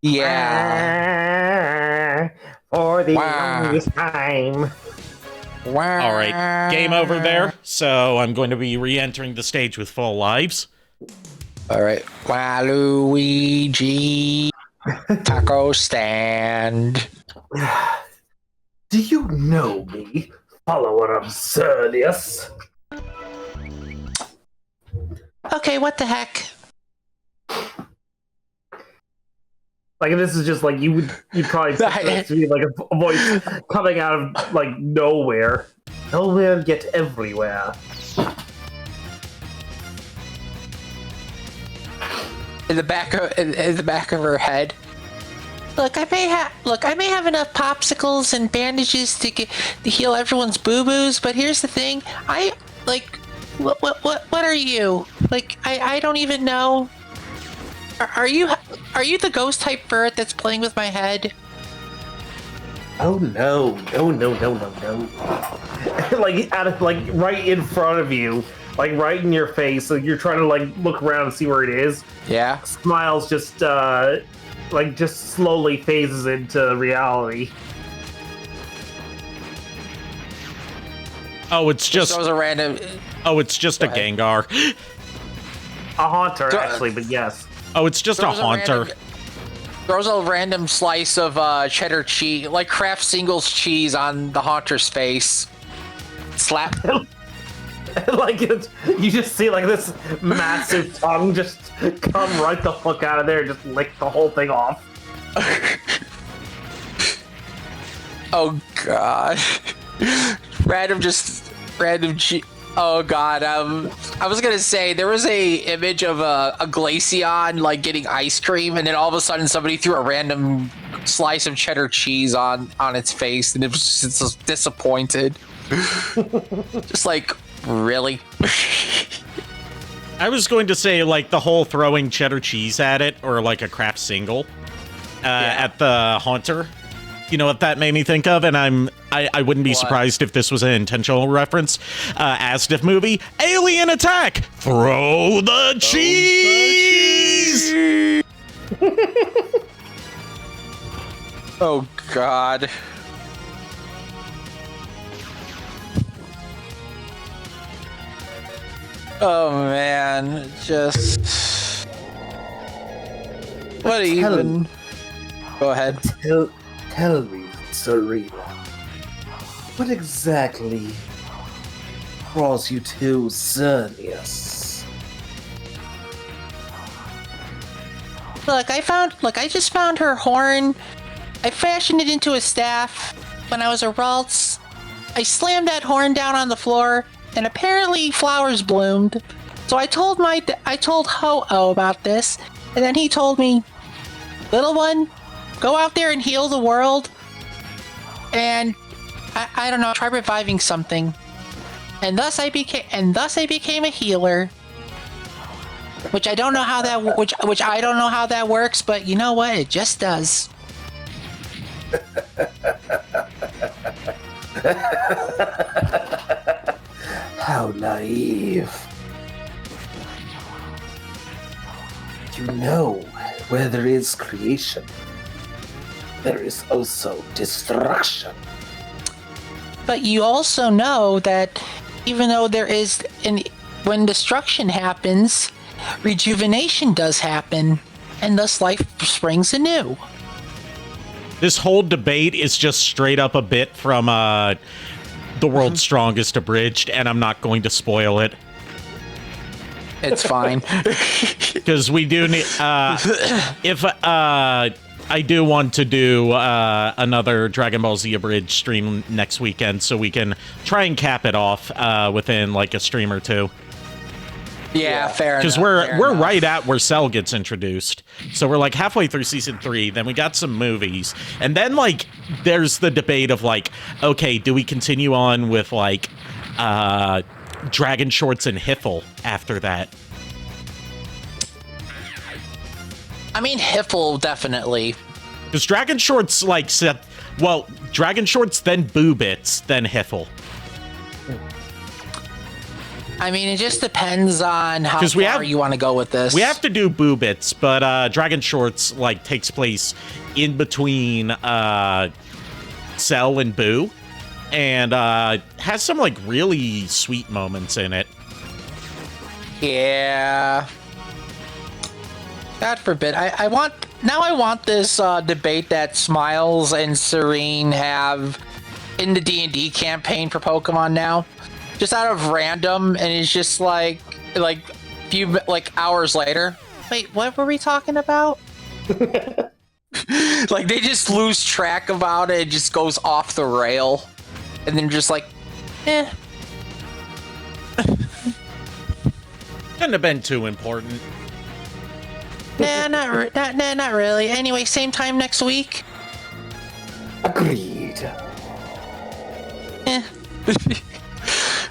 Yeah. For the longest time. All right, game over there. So I'm going to be re-entering the stage with full lives. All right. Waluigi taco stand. Do you know me, follower of Absurdius? Okay, what the heck? Like, this is just like you'd probably expect to be like a voice coming out of like nowhere, yet everywhere. In the back of her head. Look, I may have enough popsicles and bandages to heal everyone's boo-boos, but here's the thing. What are you? Like, I don't even know. Are you the ghost type bird that's playing with my head? Oh no. like right in front of you, like right in your face. So you're trying to like look around and see where it is. Yeah. Smiles just slowly phases into reality. Oh, it's just. That was a random. Oh, it's just a Gengar. A haunter, actually, but yes. Oh, it's just a haunter. Throws a random slice of cheddar cheese, like Kraft Singles cheese, on the haunter's face. Slap. Like you just see like this massive tongue just come right the fuck out of there and just lick the whole thing off. Oh god. Random cheese. Oh god, I was gonna say there was a image of a Glaceon like getting ice cream, and then all of a sudden somebody threw a random slice of cheddar cheese on its face, and it was just disappointed. Just like, really? I was going to say like the whole throwing cheddar cheese at it, or like a Kraft single at the haunter. You know what that made me think of, and I wouldn't be surprised if this was an intentional reference. Astif movie, Alien Attack, throw the cheese! Oh god. Oh man, just what even? Go ahead. Tell me, Serena, what exactly draws you to Xerneas? Look, I just found her horn. I fashioned it into a staff when I was a Ralts. I slammed that horn down on the floor, and apparently flowers bloomed. So I told Ho-Oh about this, and then he told me, little one, go out there and heal the world, and I don't know, try reviving something. And thus I became a healer. Which I don't know how that works, but you know what? It just does. How naive. You know, where there is creation, there is also destruction. But you also know that even though when destruction happens, rejuvenation does happen, and thus life springs anew. This whole debate is just straight up a bit from The World's Strongest Abridged, and I'm not going to spoil it. It's fine. Because we do need... I do want to do another Dragon Ball Z Abridged stream next weekend, so we can try and cap it off within like a stream or two. Yeah, fair enough. Because we're right at where Cell gets introduced. So we're like halfway through season 3, then we got some movies. And then like there's the debate of like, okay, do we continue on with like Dragon Shorts and Hiffle after that? I mean, Hiffle, definitely. Because Dragon Shorts like said, well, Dragon Shorts, then Boo Bits, then Hiffle. I mean, it just depends on how far you want to go with this. We have to do Boo Bits, but Dragon Shorts like takes place in between Cell and Boo, and has some like really sweet moments in it. Yeah. God forbid. I want this debate that Smiles and Serene have in the D&D campaign for Pokemon now. Just out of random, and it's just like few hours later. Wait, what were we talking about? Like they just lose track about it. It just goes off the rail, and then just like, eh. Couldn't have been too important. Nah, not really. Anyway, same time next week. Agreed. Eh.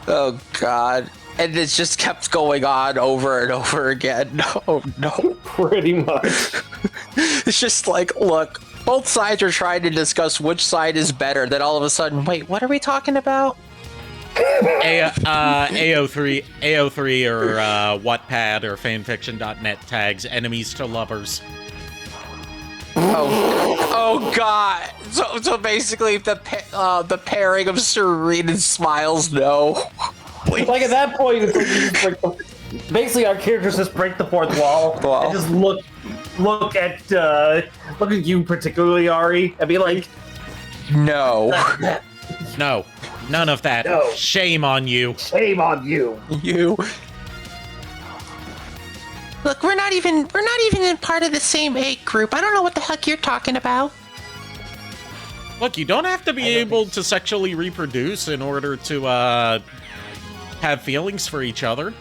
Oh God. And it just kept going on over and over again. No. Pretty much. It's just like, look, both sides are trying to discuss which side is better. Then all of a sudden, wait, what are we talking about? AO3 or Wattpad or fanfiction.net tags enemies to lovers. Oh God. So basically, the pairing of Serene and Smiles, no. Please. Like at that point, it's like you just basically our characters just break the fourth wall and just look at you particularly, Ari, and be like, no. No, none of that. No. Shame on you. Shame on you. You. Look, we're not even in part of the same age group. I don't know what the heck you're talking about. Look, you don't have to be able to sexually reproduce in order to have feelings for each other.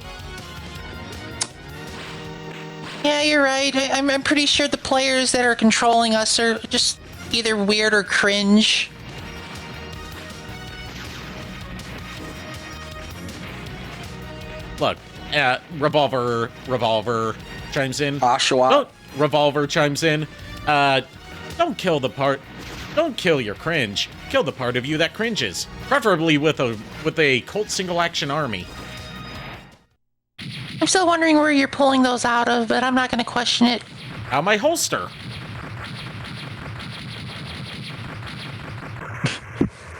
Yeah, you're right. I'm pretty sure the players that are controlling us are just either weird or cringe. Look, Revolver chimes in. Oshawa. Revolver chimes in. Don't kill your cringe. Kill the part of you that cringes. Preferably with a cult single action army. I'm still wondering where you're pulling those out of, but I'm not going to question it. Out my holster.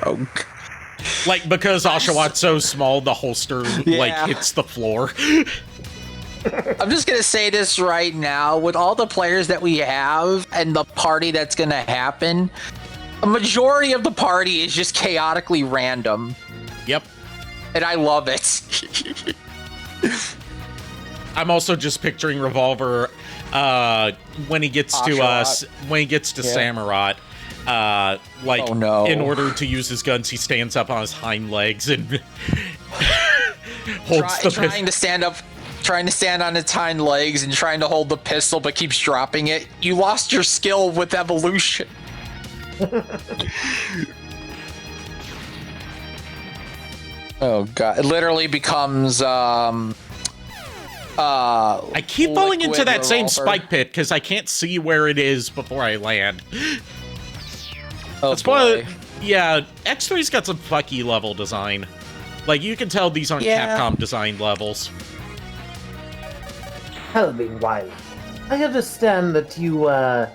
Oh. Like, because Oshawat's so small, the holster, hits the floor. I'm just going to say this right now. With all the players that we have and the party that's going to happen, a majority of the party is just chaotically random. Yep. And I love it. I'm also just picturing Revolver when he gets to Samurott. In order to use his guns, he stands up on his hind legs and holds trying to stand on his hind legs and trying to hold the pistol, but keeps dropping it. You lost your skill with evolution. Oh God! It literally becomes. I keep falling into that same Revolver. spike pit because I can't see where it is before I land. Oh, That's why, yeah, X3's got some fucky level design. Like, you can tell these aren't Capcom designed levels. Tell me, Wiley. I understand that you are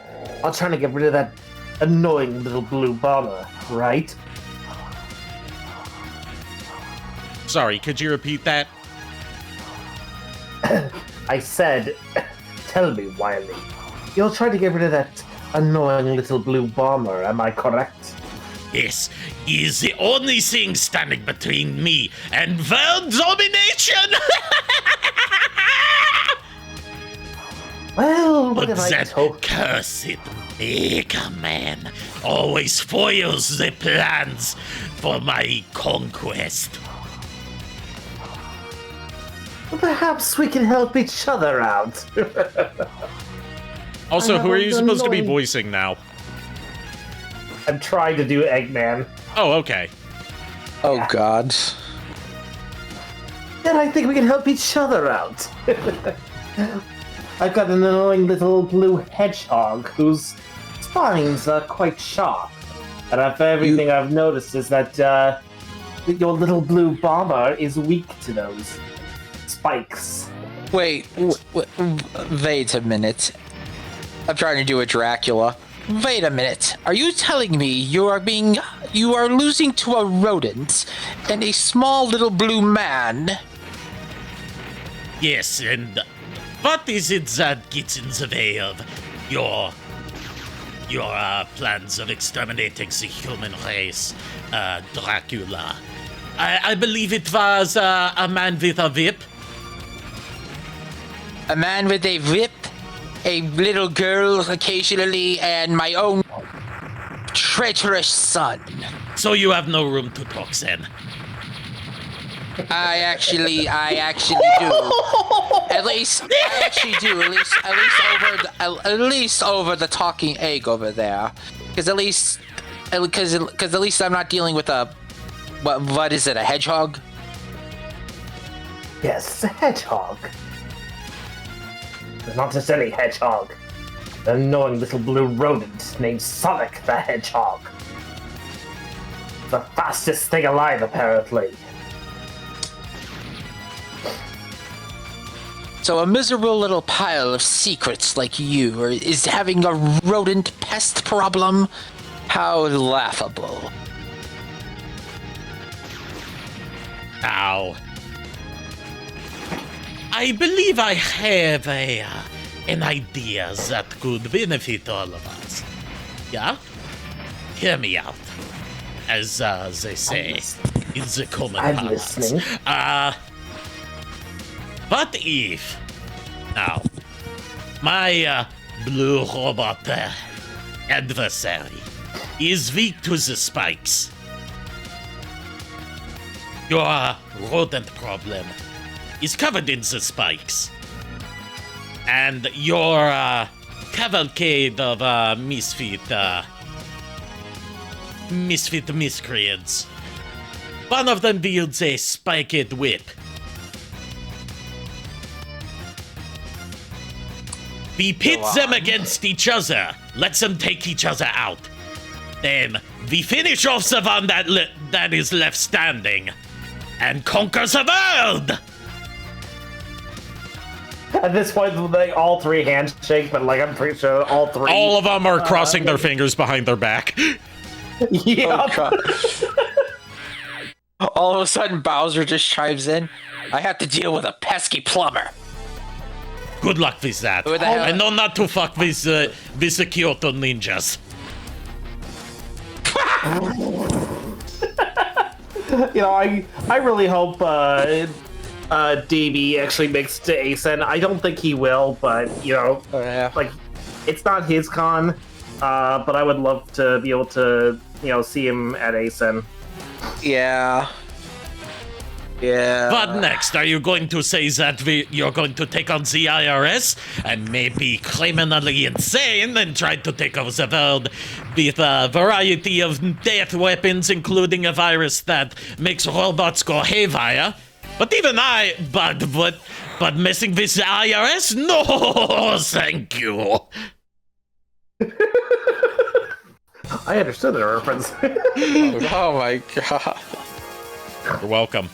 trying to get rid of that annoying little blue bomber, right? Sorry, could you repeat that? I said, tell me, Wiley. You're trying to get rid of that annoying little blue bomber, am I correct? Yes, he is the only thing standing between me and world domination! Well, what But have I that told? cursed Mega Man always foils the plans for my conquest. Well, perhaps we can help each other out. Also, who are you supposed to be voicing now? I'm trying to do Eggman. Oh, okay. Oh God. Then I think we can help each other out. I've got an annoying little blue hedgehog whose spines are quite sharp. And everything I've noticed is that your little blue bomber is weak to those spikes. Wait a minute. I'm trying to do a Dracula. Wait a minute. Are you telling me you are losing to a rodent and a small little blue man? Yes, and what is it that gets in the way of your plans of exterminating the human race, Dracula? I believe it was a man with a whip. A man with a whip, a little girl occasionally, and my own traitorous son. So you have no room to talk then. I actually do. At least I actually do. At least over the talking egg over there, because at least I'm not dealing with a what is it? A hedgehog? Yes, it's a hedgehog. It's not just any hedgehog. An annoying little blue rodent named Sonic the Hedgehog. The fastest thing alive, apparently. So a miserable little pile of secrets like you is having a rodent pest problem? How laughable. Ow. I believe I have an idea that could benefit all of us. Yeah? Hear me out. As they say, in the common I'm parlance. listening. What if... Now, my blue robot adversary is weak to the spikes. Your rodent problem is covered in the spikes. And your cavalcade of miscreants. One of them wields a spiked whip. We pit them against each other. Let them take each other out. Then we finish off the one that is left standing and conquer the world. At this point, they all three handshake, but like I'm pretty sure all three. All of them are crossing their fingers behind their back. Yeah. All of a sudden, Bowser just chimes in. I have to deal with a pesky plumber. Good luck with that. Who the hell- I know not to fuck with the Kyoto ninjas. You know, I really hope DB actually makes it to ASEN. I don't think he will, but you know, like it's not his con. But I would love to be able to, you know, see him at ASEN. Yeah. Yeah. What next? Are you going to say that you're going to take on the IRS and maybe criminally insane and try to take over the world with a variety of death weapons, including a virus that makes robots go haywire? But but messing with the IRS? No, thank you. I understood the reference. Oh my god. You're welcome.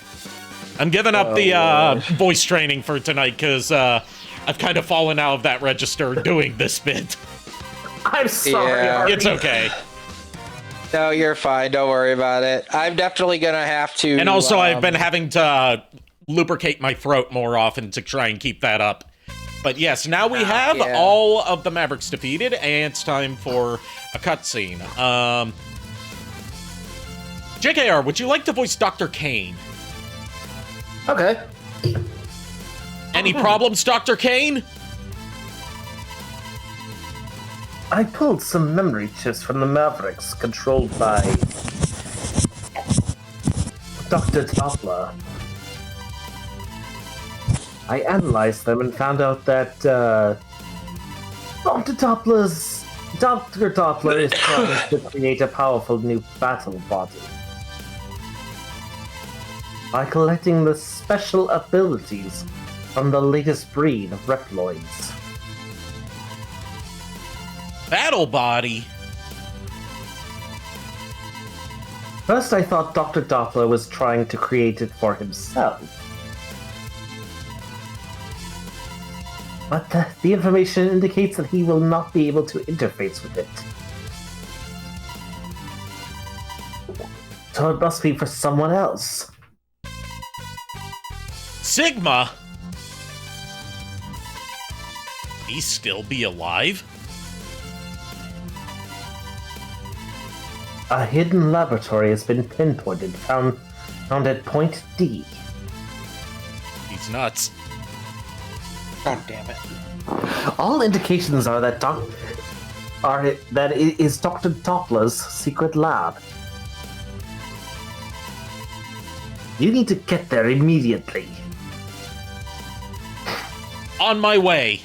I'm giving up the voice training for tonight because I've kind of fallen out of that register doing this bit. I'm sorry. Yeah. It's okay. No, you're fine. Don't worry about it. I'm definitely gonna have to. And also, I've been having to lubricate my throat more often to try and keep that up. But yes, now we have all of the Mavericks defeated, and it's time for a cutscene. JKR, would you like to voice Dr. Kane? Okay. Any problems, Dr. Kane? I pulled some memory chips from the Mavericks, controlled by Dr. Doppler. I analyzed them and found out that Dr. Doppler is trying to create a powerful new battle body by collecting the special abilities from the latest breed of Reploids. Battle body? First, I thought Dr. Doppler was trying to create it for himself. But the information indicates that he will not be able to interface with it. So it must be for someone else. Sigma? He still be alive? A hidden laboratory has been pinpointed, found at Point D. He's nuts. God damn it. All indications are that it is Dr. Doppler's secret lab. You need to get there immediately. On my way.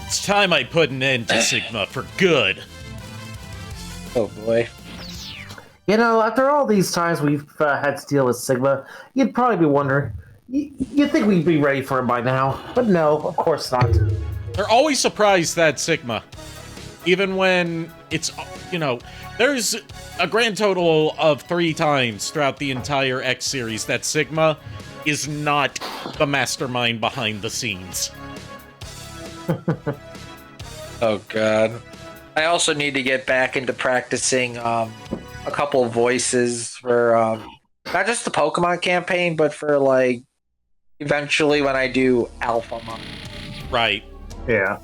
It's time I put an end to Sigma for good. Oh boy. You know, after all these times we've had to deal with Sigma, you'd probably be wondering, you'd think we'd be ready for him by now. But no, of course not. They're always surprised that Sigma. Even when it's, you know, there's a grand total of 3 times throughout the entire X series that Sigma is not the mastermind behind the scenes. Oh god. I also need to get back into practicing a couple of voices for not just the Pokemon campaign, but for like eventually when I do Alpha Month. Right. Yeah.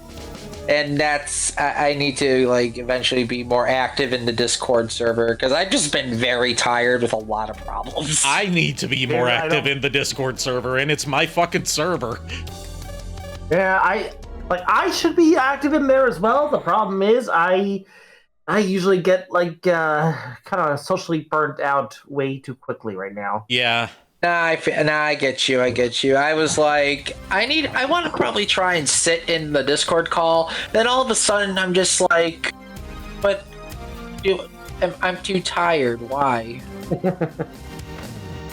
And that's I need to like eventually be more active in the Discord server because I've just been very tired with a lot of problems. I need to be more active in the Discord server, and it's my fucking server. Yeah, I should be active in there as well. The problem is I usually get like kind of socially burnt out way too quickly right now. Yeah. Nah, I get you. I was like, I want to probably try and sit in the Discord call. Then all of a sudden, I'm just like, but I'm too tired. Why?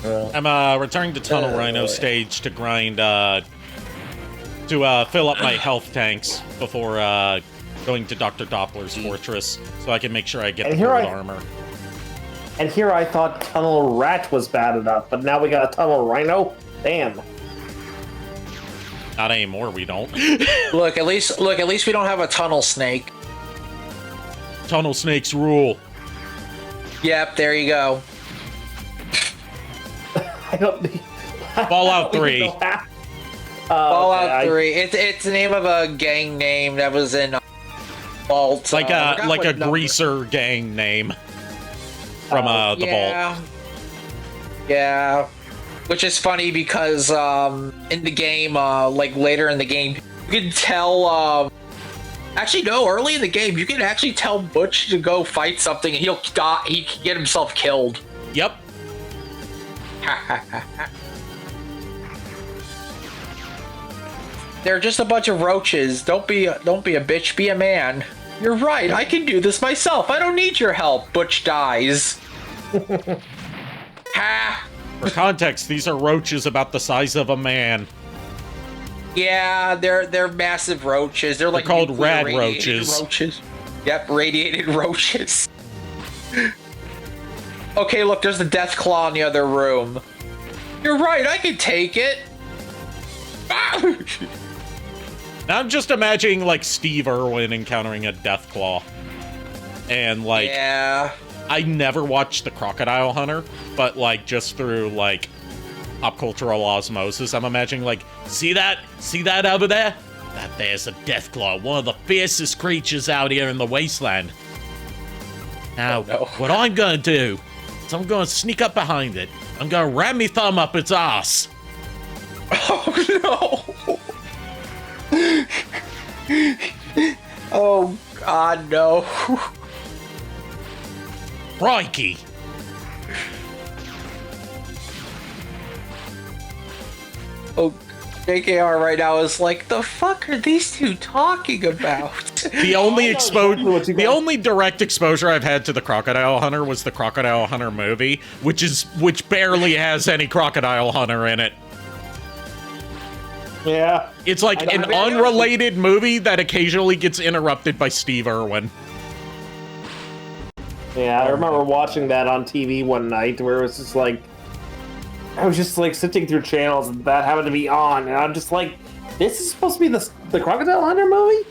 I'm returning to Tunnel Rhino stage to grind, to fill up my health tanks before going to Dr. Doppler's fortress, so I can make sure I get the gold armor. And here I thought Tunnel Rat was bad enough, but now we got a Tunnel Rhino? Damn. Not anymore, we don't. Look, at least we don't have a Tunnel Snake. Tunnel Snakes rule. Yep, there you go. I don't... Fallout 3. Fallout 3. It's the name of a gang name that was in Vault. Like a greaser gang name. From the vault. Yeah. Which is funny because in the game, like later in the game, you can tell. Actually, no. Early in the game, you can actually tell Butch to go fight something, and he'll die. He can get himself killed. Yep. They're just a bunch of roaches. Don't be a bitch. Be a man. You're right, I can do this myself. I don't need your help. Butch dies. Ha! For context, these are roaches about the size of a man. Yeah, they're massive roaches. They're like called rad roaches. Yep, radiated roaches. Okay, look, there's the death claw in the other room. You're right, I can take it. Now I'm just imagining, like, Steve Irwin encountering a Deathclaw. And, like... Yeah. I never watched The Crocodile Hunter, but, like, just through, like, pop cultural osmosis, I'm imagining, like, see that? See that over there? That there's a Deathclaw, one of the fiercest creatures out here in the wasteland. Now, what I'm gonna do is I'm gonna sneak up behind it. I'm gonna ram me thumb up its ass. Oh, no. Oh, God, no. Crikey. Oh, JKR right now is like, the fuck are these two talking about? The only direct exposure I've had to the Crocodile Hunter was the Crocodile Hunter movie, which barely has any Crocodile Hunter in it. Yeah. It's like an unrelated movie that occasionally gets interrupted by Steve Irwin. Yeah, I remember watching that on TV one night where it was just like, I was just like sifting through channels and that happened to be on, and I'm just like, this is supposed to be the Crocodile Hunter movie?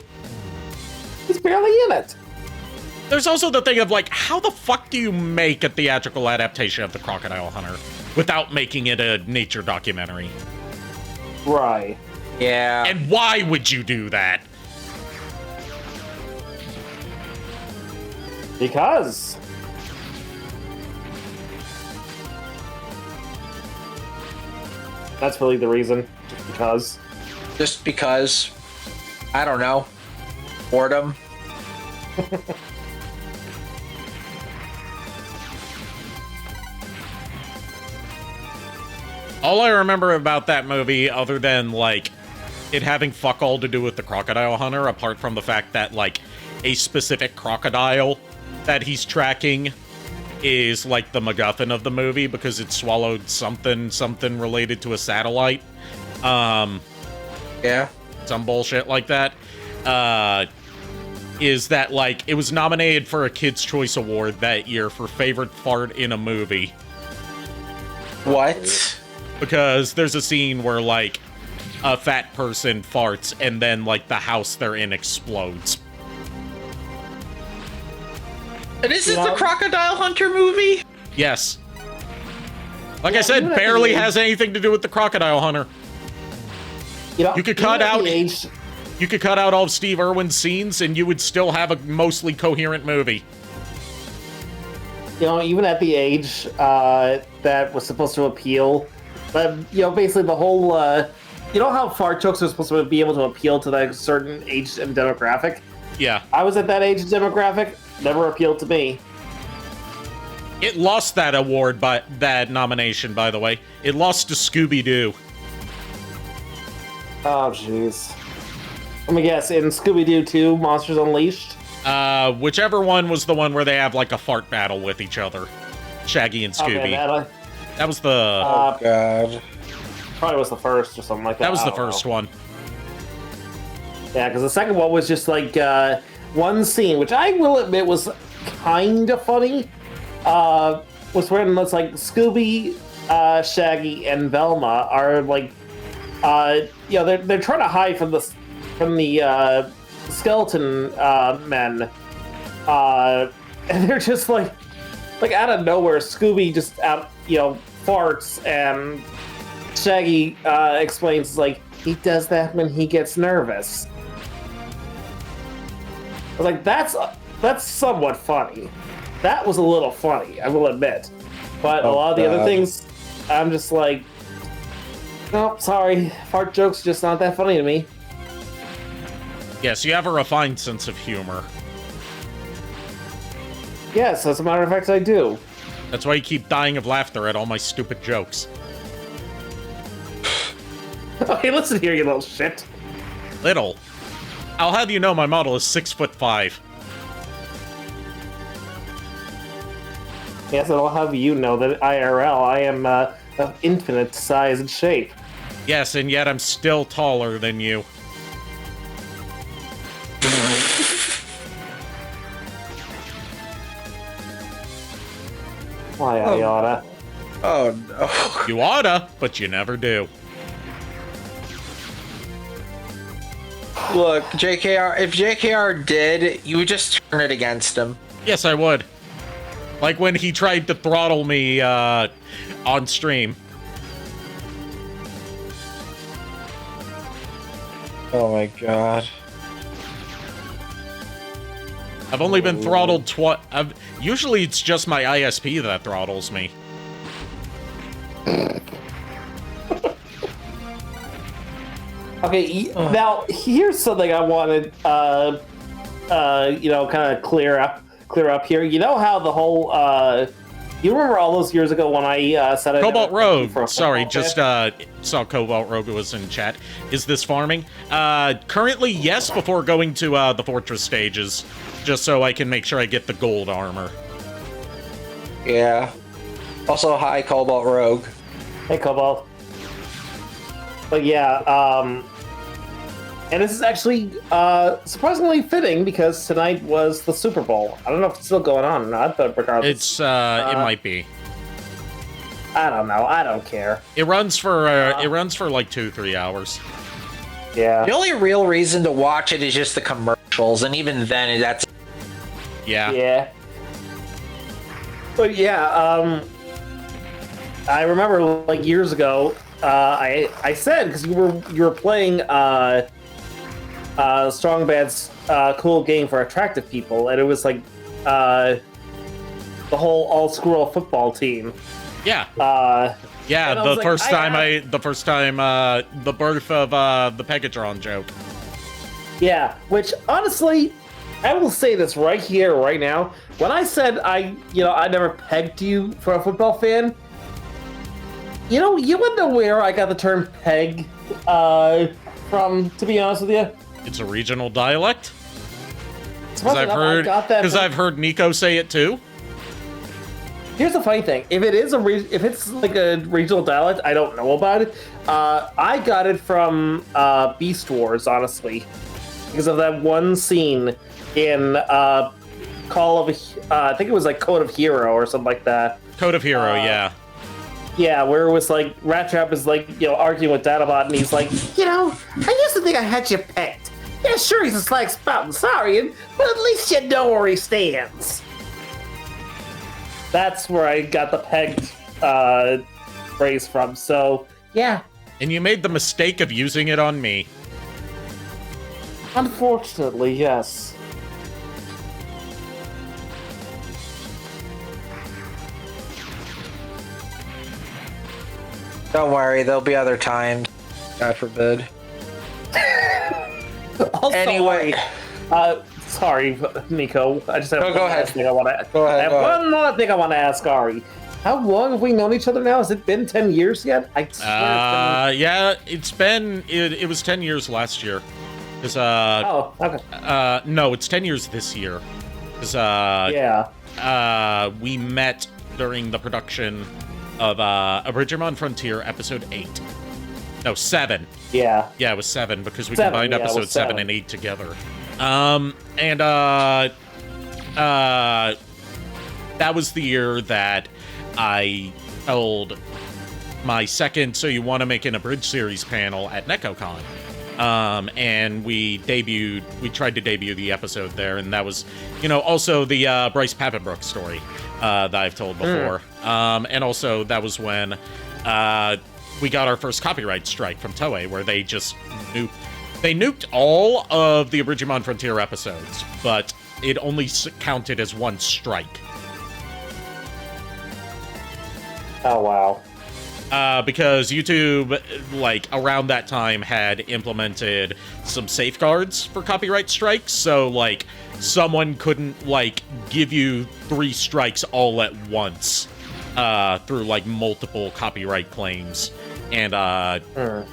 He's barely in it. There's also the thing of like, how the fuck do you make a theatrical adaptation of the Crocodile Hunter without making it a nature documentary? Right. Yeah. And why would you do that? Because. That's really the reason. Just because. Just because. I don't know. Boredom. All I remember about that movie, other than, like, it having fuck all to do with the crocodile hunter, apart from the fact that, like, a specific crocodile that he's tracking is, like, the MacGuffin of the movie because it swallowed something related to a satellite. Yeah. Some bullshit like that. Is that, like, it was nominated for a Kids' Choice Award that year for favorite fart in a movie. What? Because there's a scene where, like, a fat person farts and then, like, the house they're in explodes. And is this the Crocodile Hunter movie? Yes. Like I said, barely has anything to do with the crocodile hunter. You could cut out all of Steve Irwin's scenes and you would still have a mostly coherent movie. You know, even at the age that was supposed to appeal, but you know, basically the whole, you know how fart jokes are supposed to be able to appeal to that certain age and demographic? Yeah. I was at that age and demographic, never appealed to me. It lost that award, that nomination, by the way. It lost to Scooby-Doo. Oh, jeez. Let me guess, in Scooby-Doo 2, Monsters Unleashed? Whichever one was the one where they have, like, a fart battle with each other. Shaggy and Scooby. Okay, that was the... Oh, God. Probably was the first or something like that. That was the first one. Yeah, because the second one was just, like, one scene, which I will admit was kind of funny. Was when it's like Scooby, Shaggy, and Velma are like, you know, they're trying to hide from the skeleton men, and they're just like out of nowhere, Scooby just farts, and Shaggy explains like he does that when he gets nervous. I was like, that's somewhat funny. That was a little funny, I will admit. But a lot of the other things, I'm just like, no, sorry, fart jokes are just not that funny to me. Yes, you have a refined sense of humor. Yes, as a matter of fact, I do. That's why you keep dying of laughter at all my stupid jokes. Hey, listen here, you little shit. Little. I'll have you know my model is 6'5". Yes, and I'll have you know that IRL, I am of infinite size and shape. Yes, and yet I'm still taller than you. Why I oughta. Oh, no. You oughta, but you never do. Look, JKR, if JKR did, you would just turn it against him. Yes, I would. Like when he tried to throttle me on stream. Oh my god. I've only been throttled twice. Usually it's just my ISP that throttles me. Okay, now here's something I wanted, kind of clear up here. You know how the whole, you remember all those years ago when I said I Cobalt Rogue. Sorry, fan? just saw Cobalt Rogue was in chat. Is this farming? Currently, yes. Before going to the fortress stages, just so I can make sure I get the gold armor. Yeah. Also, hi, Cobalt Rogue. Hey, Cobalt. But yeah, and this is actually surprisingly fitting because tonight was the Super Bowl. I don't know if it's still going on or not, but regardless, It's it might be. I don't know. I don't care. It runs for like 2-3 hours. Yeah. The only real reason to watch it is just the commercials, and even then, that's... Yeah. Yeah. But yeah, I remember like years ago, I said because you were playing Strong Bad's cool game for attractive people, and it was like the whole all squirrel football team. Yeah. Yeah, the first time the birth of the Pegatron joke. Yeah, which honestly, I will say this right here, right now. When I said I never pegged you for a football fan, You know, you would know where I got the term peg from, to be honest with you. It's a regional dialect. Because I've heard Nico say it too. Here's the funny thing: if it's like a regional dialect, I don't know about it. I got it from Beast Wars, honestly, because of that one scene in I think it was like Code of Hero or something like that. Code of Hero, yeah. Yeah, where it was like Rat Trap is like, arguing with Dinobot, and he's like, I used to think I had you pegged. Yeah, sure, he's a slag spout Saurian, but at least you know where he stands. That's where I got the pegged phrase from. So yeah. And you made the mistake of using it on me. Unfortunately, yes. Don't worry, there'll be other times. God forbid. Also, Anyway. Sorry, Nico. I just have No, go ahead. thing I want to. Go ahead, I have go ahead. one more thing I want to ask Ari. How long have we known each other now? Has it been 10 years yet? I swear Yeah, it was 10 years last year. Oh, okay. No, it's 10 years this year. Yeah. We met during the production of A Bridgermon Frontier episode 8. No, 7. Yeah. Yeah, it was 7 because we 7, combined yeah, it was episodes 7 7. and 8 together. That was the year that I held my second So You Want to Make an Abridged Series panel at NecoCon. And we tried to debut the episode there, and that was, also the Bryce Papenbrook story that I've told before. And also that was when we got our first copyright strike from Toei, where they just nuked all of the Abridgimon Frontier episodes, but it only counted as one strike. Oh, wow. Because YouTube, around that time, had implemented some safeguards for copyright strikes, so, someone couldn't, give you 3 strikes all at once, through, multiple copyright claims, and,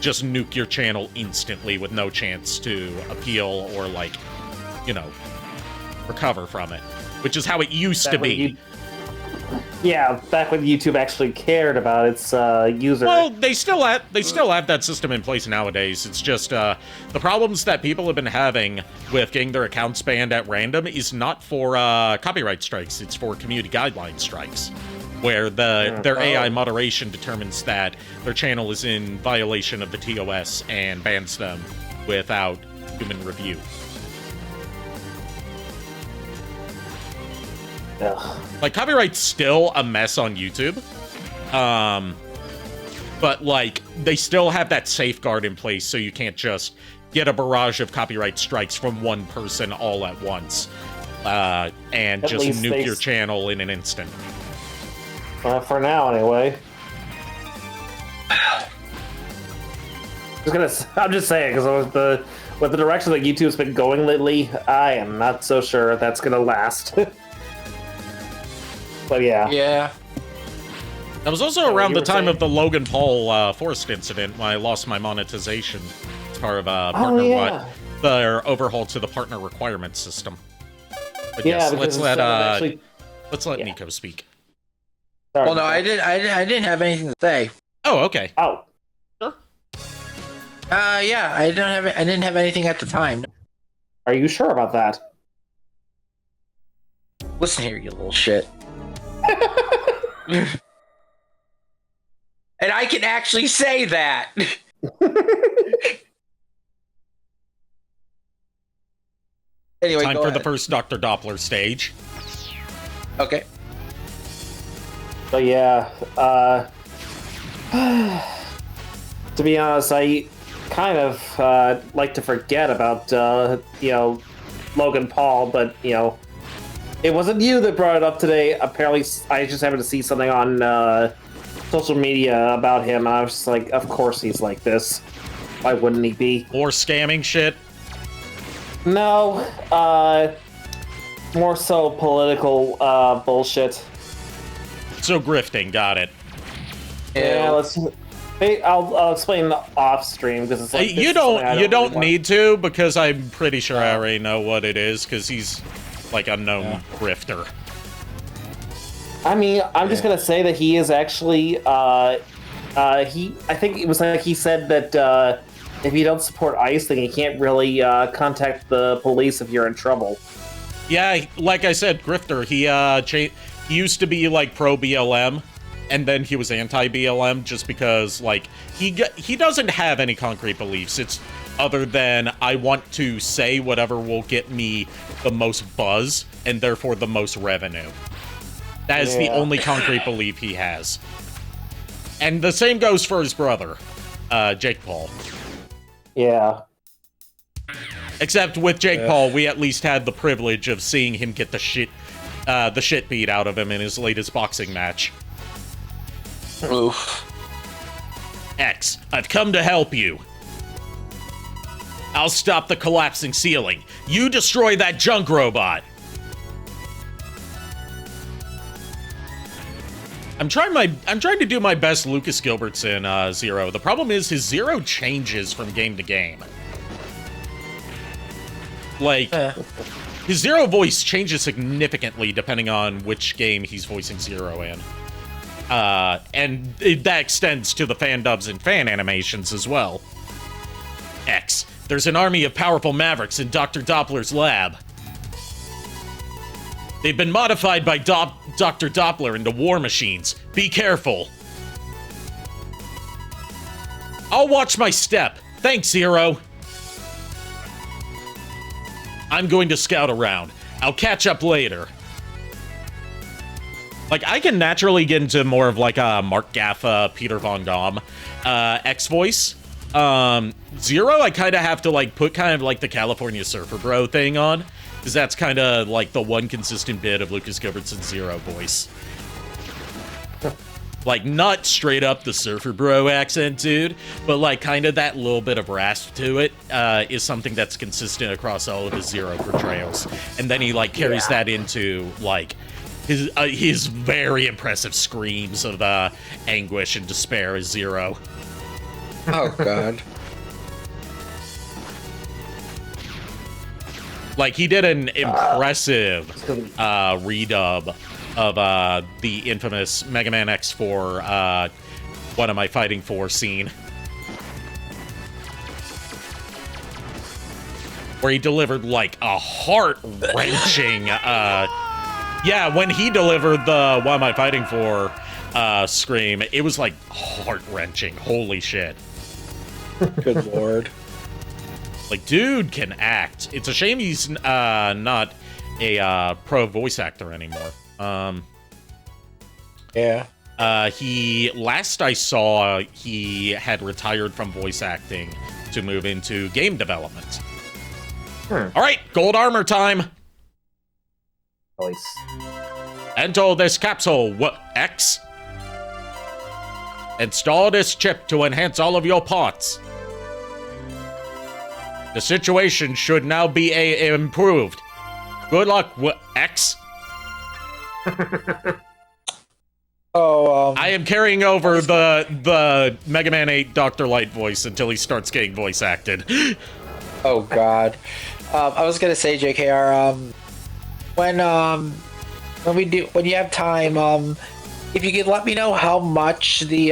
just nuke your channel instantly with no chance to appeal or, recover from it. Which is how it used to be. Yeah, back when YouTube actually cared about its user. Well, they still have that system in place nowadays. It's just the problems that people have been having with getting their accounts banned at random is not for copyright strikes. It's for community guideline strikes, where their AI moderation determines that their channel is in violation of the TOS and bans them without human review. Ugh. Copyright's still a mess on YouTube. But, they still have that safeguard in place, so you can't just get a barrage of copyright strikes from one person all at once, and At just least nuke your channel in an instant. For now, anyway. I'm just saying, because with the direction that YouTube's been going lately, I am not so sure that's gonna last. But yeah. Yeah. That was also around you the were time saying? of the Logan Paul Forest incident when I lost my monetization as part of partner their overhaul to the partner requirement system. But Yeah, yes, because let's let Nico speak. Sorry, Well, no, I didn't have anything to say. Oh, okay. Oh. Yeah, I didn't have anything at the time. Are you sure about that? Listen here, you little shit. And I can actually say that. Anyway, Time go for ahead. the first Dr. Doppler stage. Okay. So yeah, to be honest, I kind of like to forget about Logan Paul, but it wasn't you that brought it up today. Apparently, I just happened to see something on social media about him, and I was just like, of course he's like this. Why wouldn't he be? More scamming shit. No, more so political bullshit. So grifting, got it. Yeah, let's. Hey, I'll explain off stream because it's like you don't need to, because I'm pretty sure I already know what it is, because he's like a known grifter. I mean, I'm just gonna say that he is actually I think it was like he said that if you don't support ICE, then you can't really contact the police if you're in trouble. Yeah, like I said, grifter. He used to be like pro BLM, and then he was anti BLM just because like he doesn't have any concrete beliefs. It's other than I want to say whatever will get me the most buzz and therefore the most revenue. That is the only concrete belief he has. And the same goes for his brother, Jake Paul. Yeah. Except with Jake Paul, we at least had the privilege of seeing him get the shit beat out of him in his latest boxing match. Oof. X, I've come to help you. I'll stop the collapsing ceiling. You destroy that junk robot. I'm trying to do my best Lucas Gilbertson Zero. The problem is his Zero changes from game to game. Like, his Zero voice changes significantly depending on which game he's voicing Zero in. And that extends to the fan dubs and fan animations as well. X, there's an army of powerful Mavericks in Dr. Doppler's lab. They've been modified by Dr. Doppler into war machines. Be careful. I'll watch my step. Thanks, Zero. I'm going to scout around. I'll catch up later. Like, I can naturally get into more of like a Mark Gaffa, Peter Von Damme X voice. Zero, I kind of have to like put kind of like the California Surfer Bro thing on. Because that's kind of like the one consistent bit of Lucas Gilbertson's Zero voice. Like, not straight up the Surfer Bro accent, dude, but like kind of that little bit of rasp to it is something that's consistent across all of his Zero portrayals. And then he like carries that into like his very impressive screams of anguish and despair as Zero. Oh, God. Like, he did an impressive redub of the infamous Mega Man X4 What Am I Fighting For scene. Where he delivered, like, a heart-wrenching... yeah, when he delivered the What Am I Fighting For scream, it was, like, heart-wrenching. Holy shit. Good lord. Like, dude can act. It's a shame he's not a pro voice actor anymore. Last I saw, he had retired from voice acting to move into game development. All right, gold armor time. Nice. Enter this capsule, X. Install this chip to enhance all of your parts. The situation should now be improved. Good luck, X. I am carrying over the Mega Man 8 Dr. Light voice until he starts getting voice acted. Oh, God. I was gonna say, JKR, when you have time, if you could let me know how much the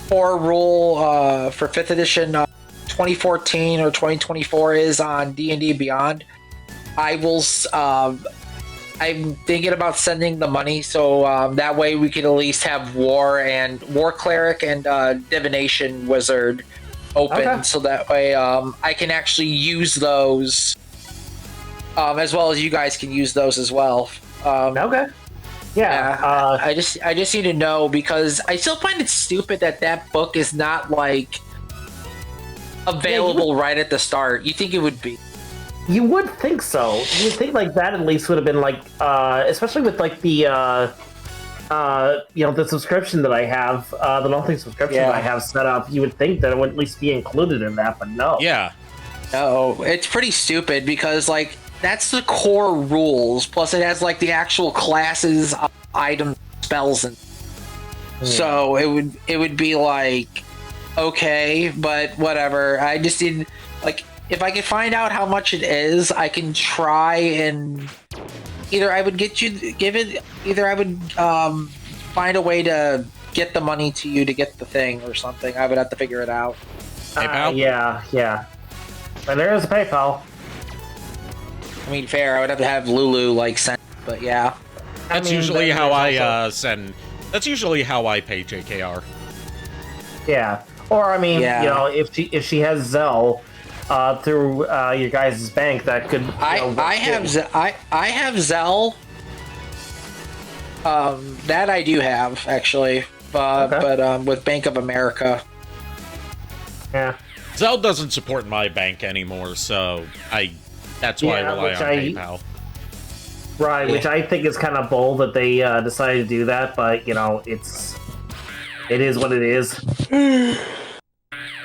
core rule for 5th edition 2014 or 2024 is on D&D Beyond. I will I'm thinking about sending the money so that way we can at least have war cleric and divination wizard open, so that way I can actually use those as well as you guys can use those as well. Okay. Yeah, I just need to know, because I still find it stupid that book is not like available right at the start. You think it would be? You would think so. You would think like that at least would have been like, especially with like the the subscription that I have, the monthly subscription that I have set up. You would think that it would at least be included in that, but no. Yeah. No, it's pretty stupid because like that's the core rules. Plus, it has like the actual classes item spells and so it would be like, okay, but whatever. I just didn't like, if I could find out how much it is, I can try and either I would find a way to get the money to you to get the thing or something. I would have to figure it out. PayPal? Yeah. And there is a PayPal. I mean, fair. I would have to have Lulu like send, but yeah. That's usually how I send. That's usually how I pay JKR. Yeah. Or I mean, Yeah. you know, if she has Zelle through your guys' bank, that could. I have Zelle. That I do have actually, but with Bank of America. Yeah. Zelle doesn't support my bank anymore, so that's why I rely on PayPal. Right, which I think is kind of bold that they decided to do that, but you know, it is what it is.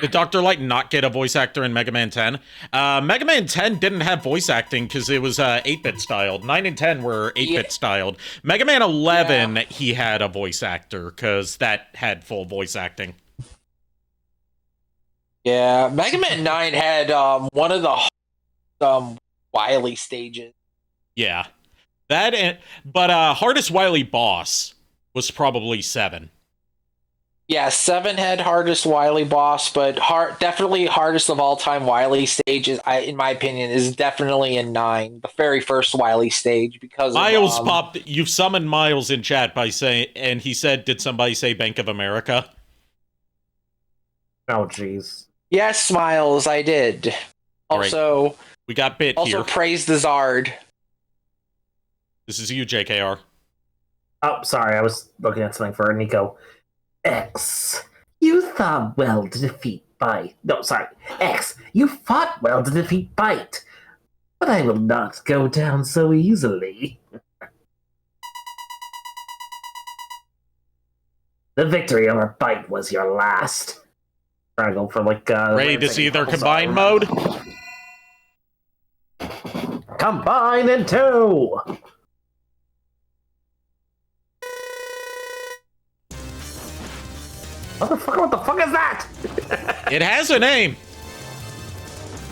Did Dr. Light not get a voice actor in Mega Man 10? Mega Man 10 didn't have voice acting because it was 8-bit styled. 9 and 10 were 8-bit styled. Mega Man 11, he had a voice actor because that had full voice acting. Yeah, Mega Man 9 had one of the Wily stages. Yeah. But hardest Wily boss was probably 7. Yeah, 7 had hardest Wily boss, but definitely hardest of all time Wily stage in my opinion, is definitely in 9, the very first Wily stage, because Miles popped. You've summoned Miles in chat by saying, and he said, "Did somebody say Bank of America?" Oh, jeez. Yes, Miles, I did. Also, right. We got Bit here. Also, praise the Zard. This is you, JKR. Oh, sorry, I was looking at something for Nico. X, you thought well to defeat Bite. No, sorry. X, you fought well to defeat Bite. But I will not go down so easily. The victory over Bite was your last. Trying to go for like ready to see their combined mode? Combine in 2! Motherfucker, what the fuck is that? It has a name.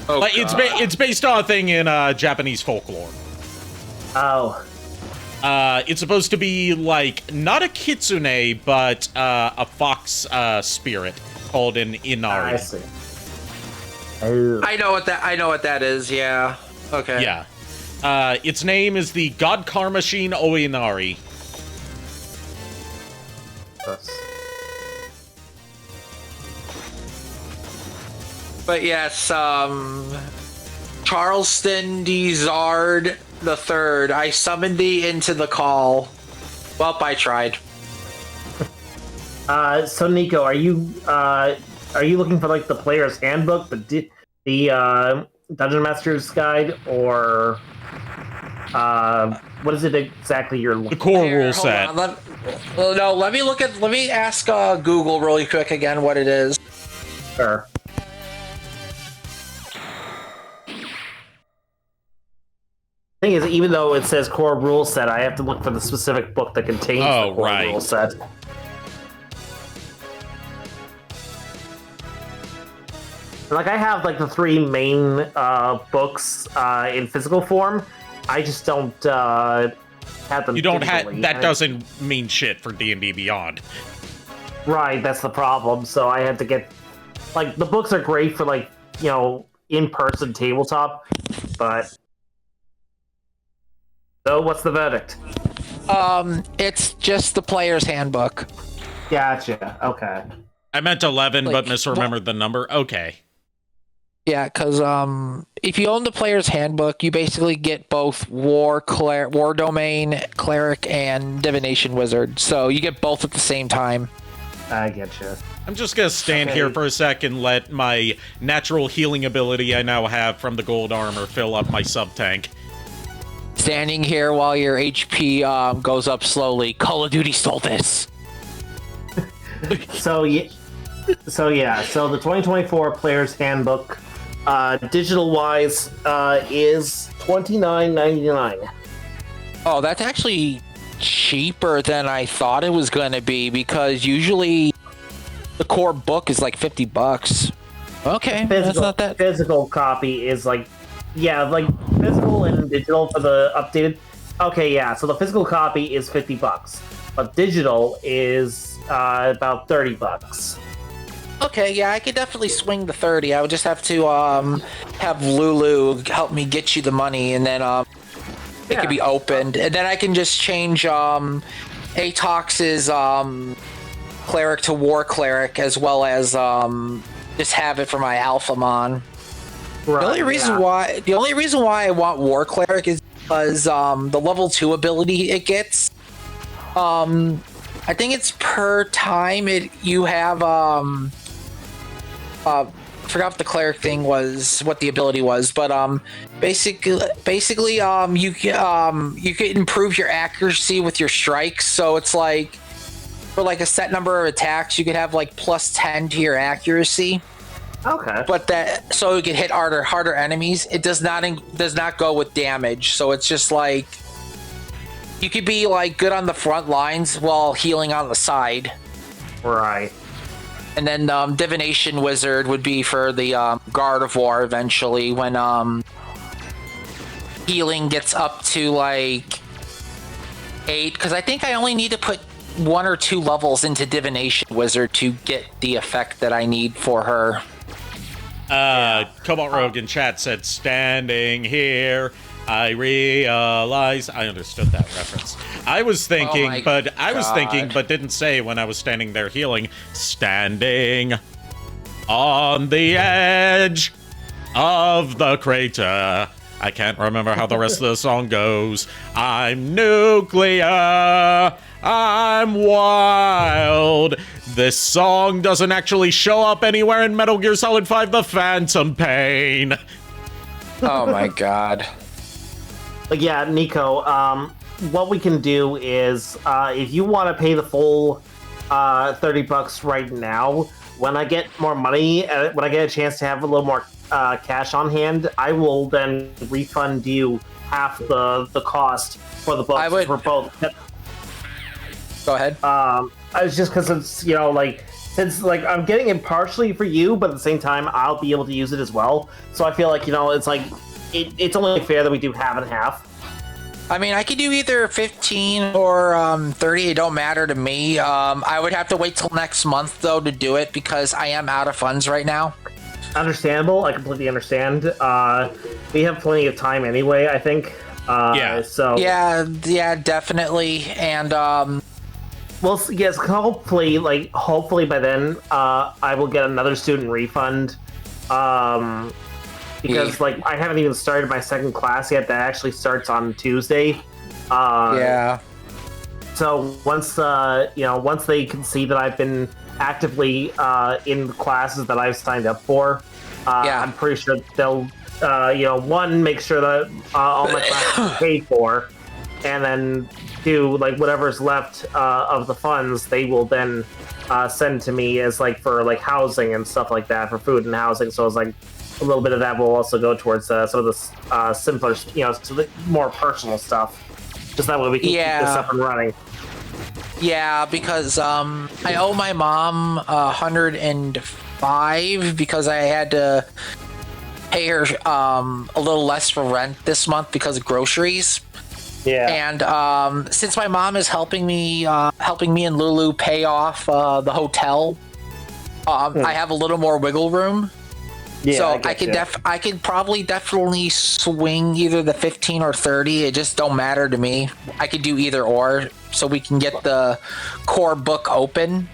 Oh, like it's based on a thing in Japanese folklore. Oh. It's supposed to be like not a kitsune, but a fox spirit called an Inari. I see. Oh. I know what that is. Yeah. Okay. Yeah. Its name is the God Car Machine Oinari. But yes, Charleston D. Zard the Third, I summoned thee into the call. Well, I tried. So Nico, are you looking for like the player's handbook, the Dungeon Master's Guide, or what is it exactly you're looking for? The core Here, rule set. Let me ask Google really quick again what it is. Sure. Thing is, even though it says core rule set, I have to look for the specific book that contains the core rule set. Like, I have like the 3 main books in physical form. I just don't have them. You don't have that. Doesn't mean shit for D&D Beyond. Right, that's the problem. So I had to get like the books are great for like, you know, in-person tabletop, but. So, what's the verdict? It's just the player's handbook. Gotcha. Okay. I meant 11, but misremembered the number. Okay. Yeah, because if you own the player's handbook, you basically get both War Domain Cleric and Divination Wizard. So you get both at the same time. I get you. I'm just gonna stand here for a sec and let my natural healing ability I now have from the gold armor fill up my sub tank. Standing here while your HP goes up slowly. Call of Duty stole this. So the 2024 Player's Handbook, digital wise, is $29.99. Oh, that's actually cheaper than I thought it was going to be, because usually the core book is like $50. Okay, that's not that. Physical copy is like, yeah, like physical and digital for the updated. Okay, yeah. So the physical copy is $50, but digital is about $30. Okay, yeah, I could definitely swing the 30. I would just have to have Lulu help me get you the money, and then it could be opened, and then I can just change Atox's cleric to war cleric, as well as just have it for my Alphamon. Right, The only reason why I want war cleric is because the level 2 ability it gets. I think it's per time you have forgot what the cleric thing was, what the ability was, but basically you can improve your accuracy with your strikes. So it's like for like a set number of attacks, you could have like plus 10 to your accuracy. Okay. But that so you can hit harder enemies. It does not go with damage. So it's just like you could be like good on the front lines while healing on the side. Right. And then Divination Wizard would be for the Guard of War eventually, when healing gets up to like 8, because I think I only need to put 1 or 2 levels into Divination Wizard to get the effect that I need for her. Cobalt Rogue in chat said, standing here, I realize. I understood that reference. I was thinking, but didn't say when I was standing there healing. Standing on the edge of the crater. I can't remember how the rest of the song goes. I'm nuclear. I'm wild. This song doesn't actually show up anywhere in Metal Gear Solid 5: The Phantom Pain. Oh my god. But yeah, Nico, what we can do is, if you want to pay the full $30 right now, when I get more money, when I get a chance to have a little more cash on hand, I will then refund you half the cost for the books for both. Go ahead. It's just because it's, since I'm getting it partially for you, but at the same time I'll be able to use it as well. So I feel like, it's like it's only fair that we do half and half. I mean, I could do either 15 or 30. It don't matter to me. I would have to wait till next month though to do it, because I am out of funds right now. Understandable. I completely understand. We have plenty of time anyway, I think. So yeah, definitely. And well, yes, hopefully by then, I will get another student refund. Because I haven't even started my second class yet. That actually starts on Tuesday. So once once they can see that I've been actively in the classes that I've signed up for, I'm pretty sure they'll make sure that all my classes are paid for, and then 2, whatever's left of the funds, they will then send to me as for housing and stuff like that, for food and housing. So it's a little bit of that will also go towards some of the simpler, more personal stuff. Just that way we can keep this up and running. Yeah, because I owe my mom $105 because I had to pay her a little less for rent this month because of groceries. Yeah. And since my mom is helping me and Lulu pay off the hotel, I have a little more wiggle room. Yeah, so I could probably definitely swing either the 15 or 30. It just don't matter to me. I could do either or, so we can get the core book open.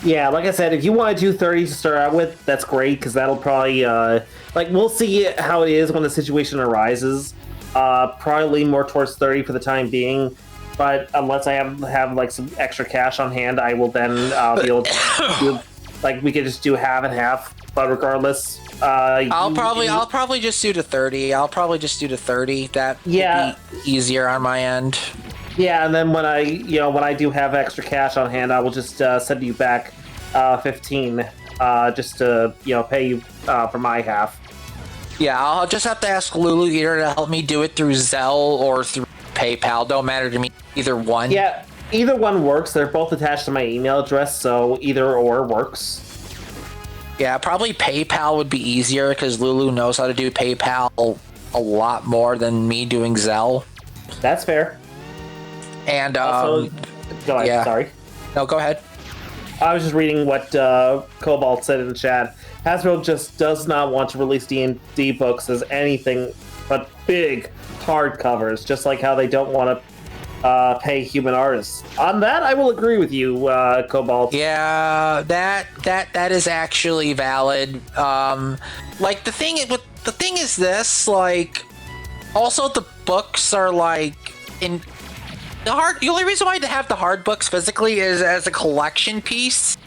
Yeah, like I said, if you want to do 30 to start out with, that's great, because that'll probably we'll see how it is when the situation arises. Probably lean more towards 30 for the time being, but unless I have some extra cash on hand, I will then be able to do, we could just do half and half. But regardless, I'll probably just do the 30. I'll probably just do the 30. That would be easier on my end. Yeah, and then when I do have extra cash on hand, I will just send you back 15, just to pay you for my half. Yeah, I'll just have to ask Lulu either to help me do it through Zelle or through PayPal. Don't matter to me, either one. Yeah, either one works. They're both attached to my email address, so either or works. Yeah, probably PayPal would be easier because Lulu knows how to do PayPal a lot more than me doing Zelle. That's fair. And Also, go ahead, yeah. sorry. No, go ahead. I was just reading what Cobalt said in the chat. Hasbro just does not want to release D&D books as anything but big hardcovers, just like how they don't want to pay human artists. On that, I will agree with you, Cobalt. Yeah, that is actually valid. Like the thing is this, like, also the books are like in the only reason why to have the hard books physically is as a collection piece,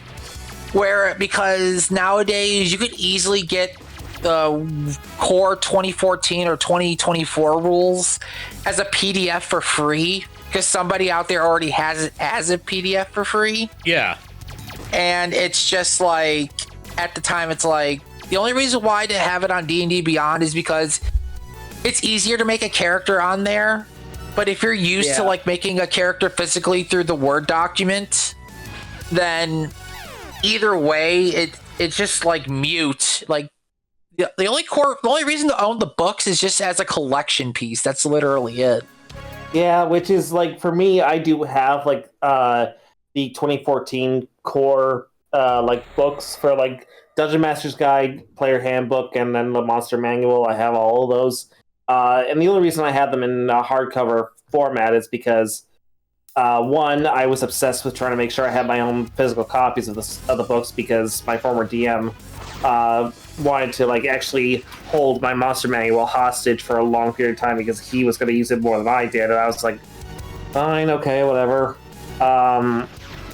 because nowadays you could easily get the core 2014 or 2024 rules as a PDF for free because somebody out there already has it as a PDF for free. Yeah. And it's just like, at the time, it's like, the only reason why to have it on D&D Beyond is because it's easier to make a character on there. But if you're used to like making a character physically through the Word document, then either way, it's just like mute. Like the only reason to own the books is just as a collection piece. That's literally it. Yeah, which is like, for me, I do have like the 2014 core like books for like Dungeon Master's Guide, Player Handbook, and then the Monster Manual. I have all of those. And the only reason I had them in hardcover format is because, one, I was obsessed with trying to make sure I had my own physical copies of the books because my former DM wanted to like actually hold my Monster Manual hostage for a long period of time because he was going to use it more than I did, and I was like, fine, okay, whatever. That's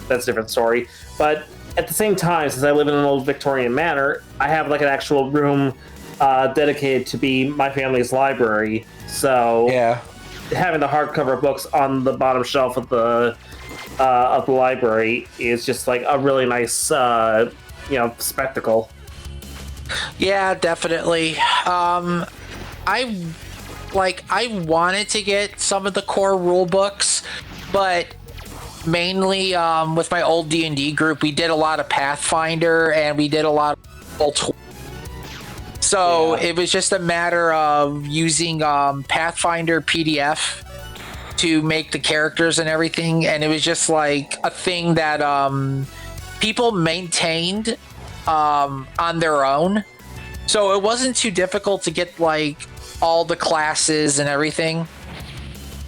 a different story. But at the same time, since I live in an old Victorian manor, I have like an actual room dedicated to be my family's library. So yeah, having the hardcover books on the bottom shelf of the library is just like a really nice spectacle. Yeah, definitely. I wanted to get some of the core rule books, but mainly with my old D&D group, we did a lot of Pathfinder and we did a lot of so it was just a matter of using Pathfinder PDF to make the characters and everything, and it was just like a thing that people maintained on their own, so it wasn't too difficult to get like all the classes and everything.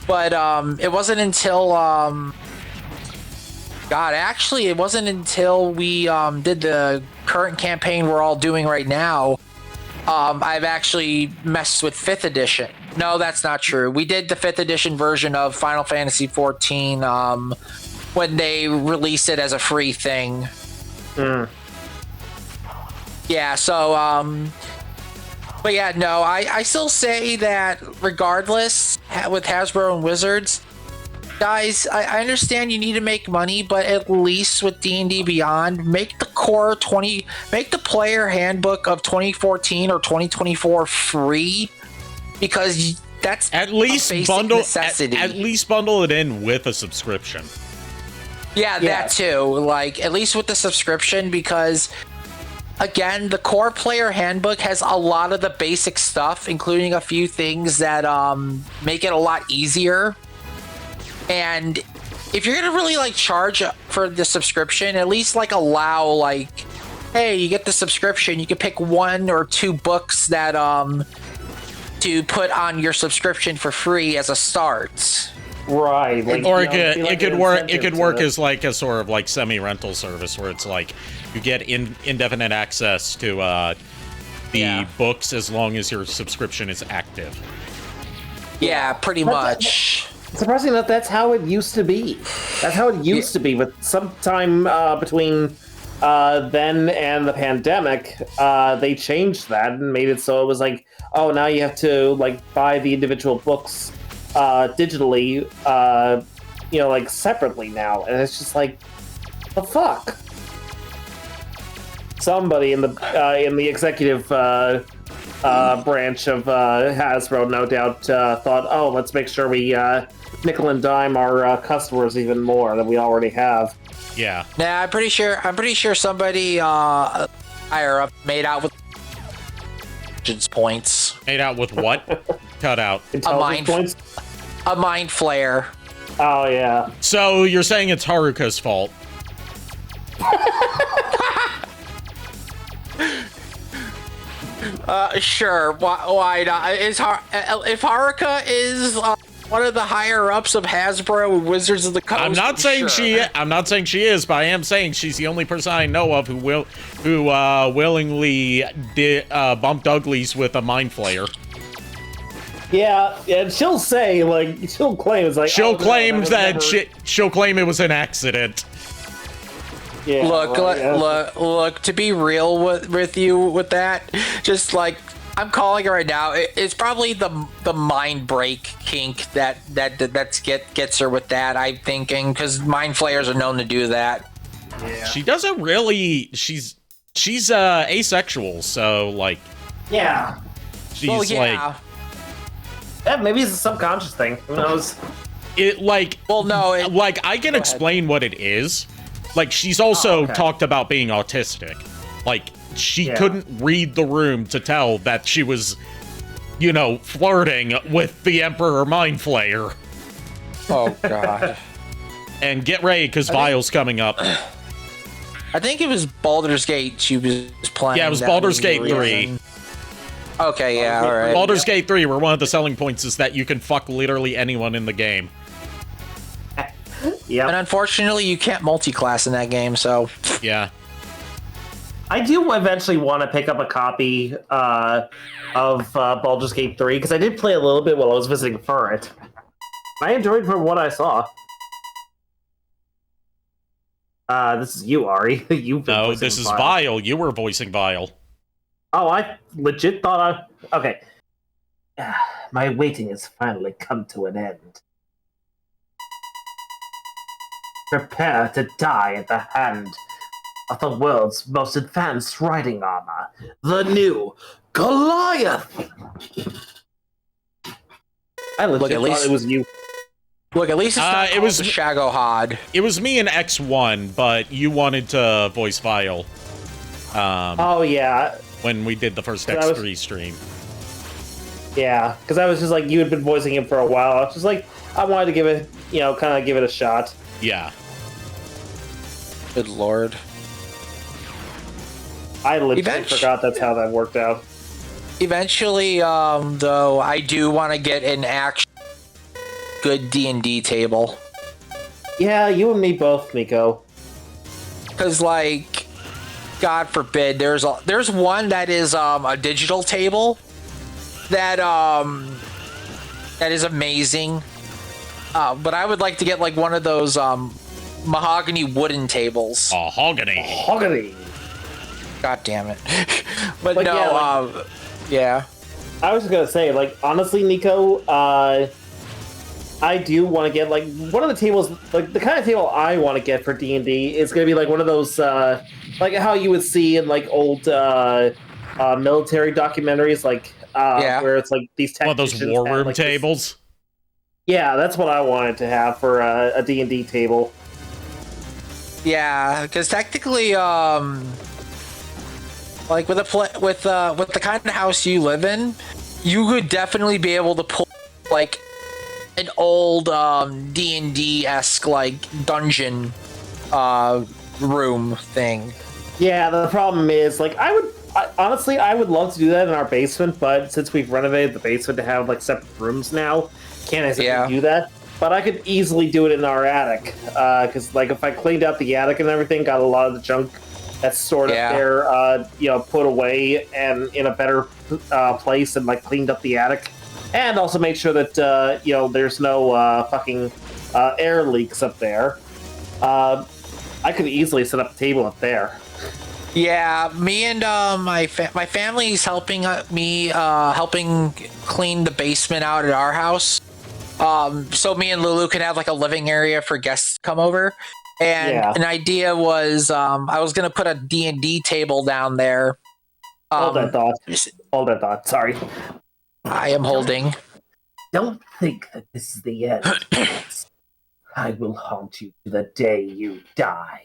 But it wasn't until it wasn't until we did the current campaign we're all doing right now. I've actually messed with 5th edition. No, that's not true. We did the 5th edition version of Final Fantasy XIV when they released it as a free thing. Yeah, so, but yeah, no, I still say that regardless, with Hasbro and Wizards, guys, I understand you need to make money, but at least with D&D Beyond, make the player handbook of 2014 or 2024 free, because that's at least bundle necessity. At least bundle it in with a subscription. Yeah, that too. Like, at least with the subscription, because again, the core player handbook has a lot of the basic stuff, including a few things that make it a lot easier. And if you're gonna really like charge for the subscription, at least like allow like, hey, you get the subscription, you can pick 1 or 2 books that to put on your subscription for free as a start. Right. Like, or it could work as like a sort of like semi-rental service where it's like you get indefinite access to the books as long as your subscription is active. Yeah, pretty much. Surprising that that's how it used to be. That's how it used to be. But sometime between then and the pandemic, they changed that and made it so it was like, oh, now you have to like buy the individual books digitally, like separately now, and it's just like, the fuck. Somebody in the executive branch of Hasbro, no doubt, thought, oh, let's make sure we nickel and dime our customers even more than we already have. Yeah. Nah, I'm pretty sure somebody higher up made out with points. Made out with what? Cut out. Intelligence points? A mind flare. Oh, yeah. So you're saying it's Haruka's fault? Sure. Why not? If Haruka is one of the higher ups of Hasbro and Wizards of the Coast, I'm not saying sure. I'm not saying she is, but I am saying she's the only person I know of who willingly bumped uglies with a mind flayer. Yeah, and she'll say, like, she'll claim it's like... She'll claim that never... she'll claim it was an accident. Yeah, Look. To be real with you with that, just like I'm calling it right now, it's probably the mind break kink that gets her with that. I'm thinking because mind flayers are known to do that. Yeah. She doesn't really. She's asexual, so like. Yeah. She's Well, yeah. like. Yeah, maybe it's a subconscious thing. Who knows? It like. Well, no. Like I can explain what it is. Like she's also talked about being autistic. Like she couldn't read the room to tell that she was, you know, flirting with the Emperor Mind Flayer. Oh God. And get ready because Vile's coming up. I think it was Baldur's Gate she was playing. Yeah, it was that Baldur's was Gate the 3. reason. Okay, yeah, all right. Baldur's Gate 3, where one of the selling points is that you can fuck literally anyone in the game. Yeah. And unfortunately, you can't multi-class in that game, so... Yeah. I do eventually want to pick up a copy of Baldur's Gate 3, because I did play a little bit while I was visiting for it. I enjoyed from what I saw. This is you, Ari. No, this is Vile. You were voicing Vile. Oh, I legit thought I... Okay. My waiting has finally come to an end. Prepare to die at the hand of the world's most advanced riding armor, the new Goliath! I legit thought it was you. Look, at least it's not it was the Shagohod. It was me and X1, but you wanted to voice Vile. Oh, yeah. When we did the first X3 stream. Yeah, because I was just like, you had been voicing him for a while. I was just like, I wanted to give it, kind of give it a shot. Yeah. Good lord. I legit forgot that's how that worked out. Eventually, though, I do want to get an actual good D&D table. Yeah, you and me both, Miko. Because, like, God forbid, there's one that is a digital table that is amazing. But I would like to get like one of those mahogany wooden tables. Mahogany. God damn it. But like, no, yeah. I was just gonna say, like, honestly, Nico, I do want to get like one of the tables, like the kind of table I want to get for D&D is gonna be like one of those, like how you would see in like old military documentaries, like where it's like these one of those war room like, tables. Yeah, that's what I wanted to have for a D&D table. Yeah, because technically, like with the kind of house you live in, you would definitely be able to pull like an old D&D-esque like dungeon room thing. Yeah, the problem is like honestly I would love to do that in our basement, but since we've renovated the basement to have like separate rooms now, can't exactly do that. But I could easily do it in our attic, because like if I cleaned out the attic and everything, got a lot of the junk that's stored up there, put away and in a better place, and like cleaned up the attic, and also make sure that there's no fucking air leaks up there. I could easily set up a table up there. Yeah, me and my family's helping me helping clean the basement out at our house. So me and Lulu can have like a living area for guests to come over. And an idea was I was gonna put a D&D table down there. Hold that thought. Sorry. I am holding. Don't think that this is the end. I will haunt you to the day you die.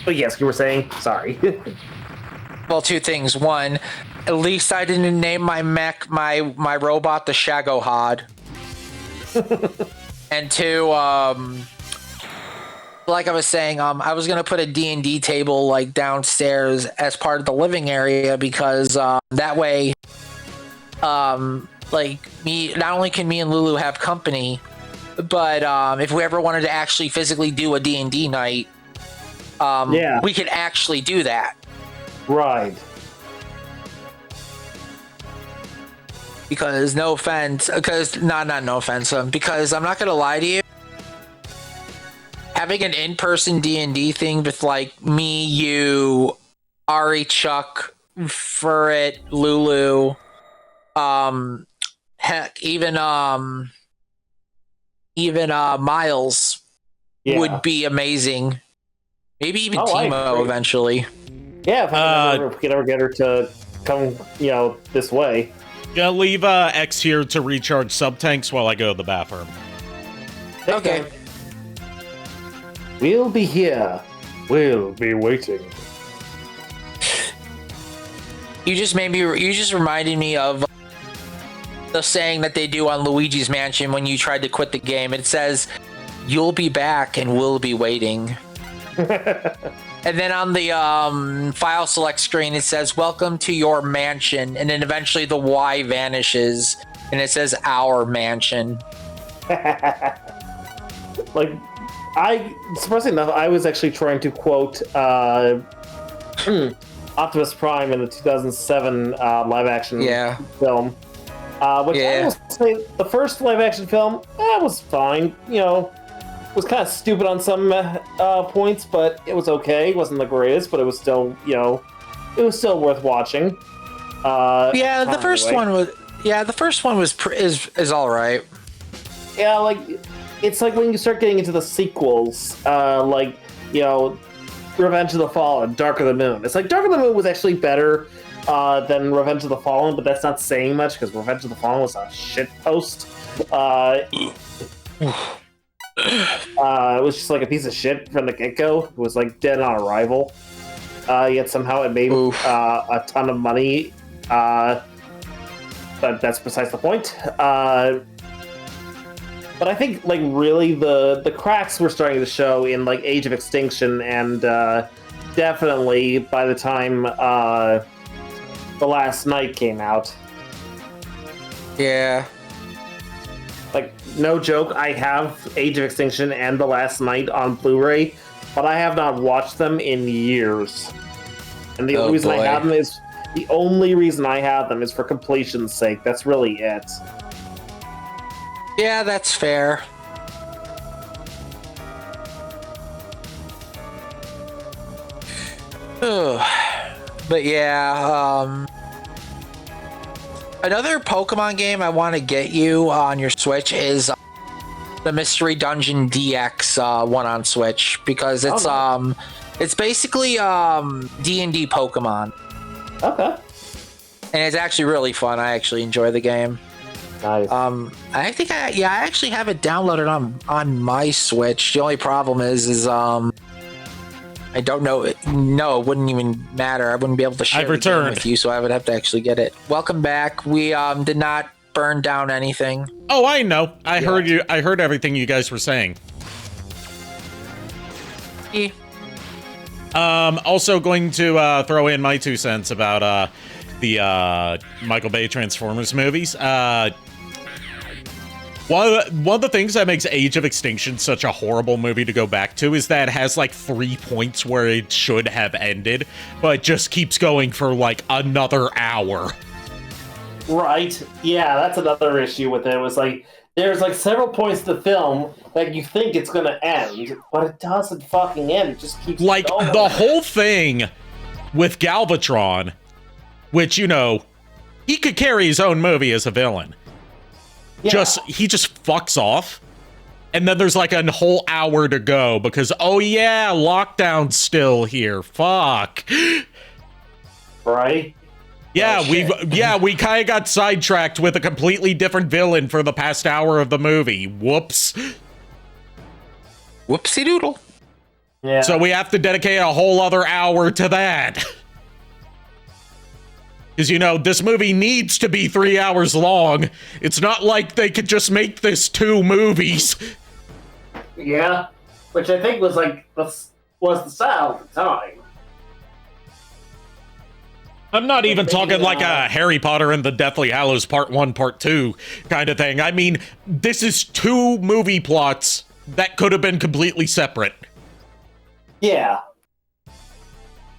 Oh yes, you were saying? Sorry. Well, two things. One, at least I didn't name my mech, my robot, the Shagohod. And two, like I was saying, I was gonna put a D&D table like downstairs as part of the living area because that way, like not only can me and Lulu have company, but if we ever wanted to actually physically do a D&D night, we could actually do that. Right. Because no offense, because not no offense, because I'm not gonna lie to you, having an in-person D&D thing with like me, you, Ari, Chuck, Furret, Lulu, heck, even Miles would be amazing. Maybe even Timo eventually. Yeah, if we could ever get her to come, this way. Gonna leave X here to recharge sub-tanks while I go to the bathroom. Okay. We'll be here. We'll be waiting. You just reminded me of the saying that they do on Luigi's Mansion when you tried to quit the game. It says, "You'll be back and we'll be waiting." And then on the file select screen, it says, "Welcome to your mansion." And then eventually the Y vanishes and it says, "Our mansion." Surprisingly enough, I was actually trying to quote Optimus Prime in the 2007 live action film. Which I will say, the first live action film, was fine. Was kind of stupid on some points, but it was okay. It wasn't the greatest, but it was still, it was still worth watching. The first one is all right. Yeah, it's like when you start getting into the sequels, Revenge of the Fallen, Dark of the Moon. It's like Dark of the Moon was actually better than Revenge of the Fallen, but that's not saying much because Revenge of the Fallen was a shit post. It was just like a piece of shit from the get-go. It was like dead on arrival. Yet somehow it made a ton of money. But that's besides the point. But I think really the cracks were starting to show in Age of Extinction, and definitely by the time The Last Night came out. Yeah. No joke, I have Age of Extinction and The Last Night on Blu-ray, but I have not watched them in years. And the only reason I have them is for completion's sake. That's really it. Yeah, that's fair. But yeah, another Pokemon game I want to get you on your Switch is the Mystery Dungeon DX one on Switch, because it's basically D&D Pokemon. Okay. And it's actually really fun. I actually enjoy the game. Nice. I think I actually have it downloaded on my Switch. The only problem is I don't know. No, it wouldn't even matter. I wouldn't be able to share the game with you, so I would have to actually get it. Welcome back. We did not burn down anything. Oh, I know. I heard you. I heard everything you guys were saying. Yeah. Also going to throw in my 2 cents about the Michael Bay Transformers movies. One of the things that makes Age of Extinction such a horrible movie to go back to is that it has 3 points where it should have ended, but just keeps going for another hour. Right. Yeah, that's another issue with it. It was there's several points to the film that you think it's gonna end, but it doesn't fucking end. It just keeps going. The whole thing with Galvatron, which, he could carry his own movie as a villain. Yeah. He just fucks off, and then there's a whole hour to go because lockdown's still here. Fuck. Right. Yeah, we kind of got sidetracked with a completely different villain for the past hour of the movie. Whoops. Whoopsie doodle. Yeah. So we have to dedicate a whole other hour to that. Because, you know, this movie needs to be 3 hours long. It's not like they could just make this 2 movies. Yeah, which I think was like was the style at the time. I'm not even talking like a Harry Potter and the Deathly Hallows Part 1, Part 2 kind of thing. I mean, this is 2 movie plots that could have been completely separate. Yeah.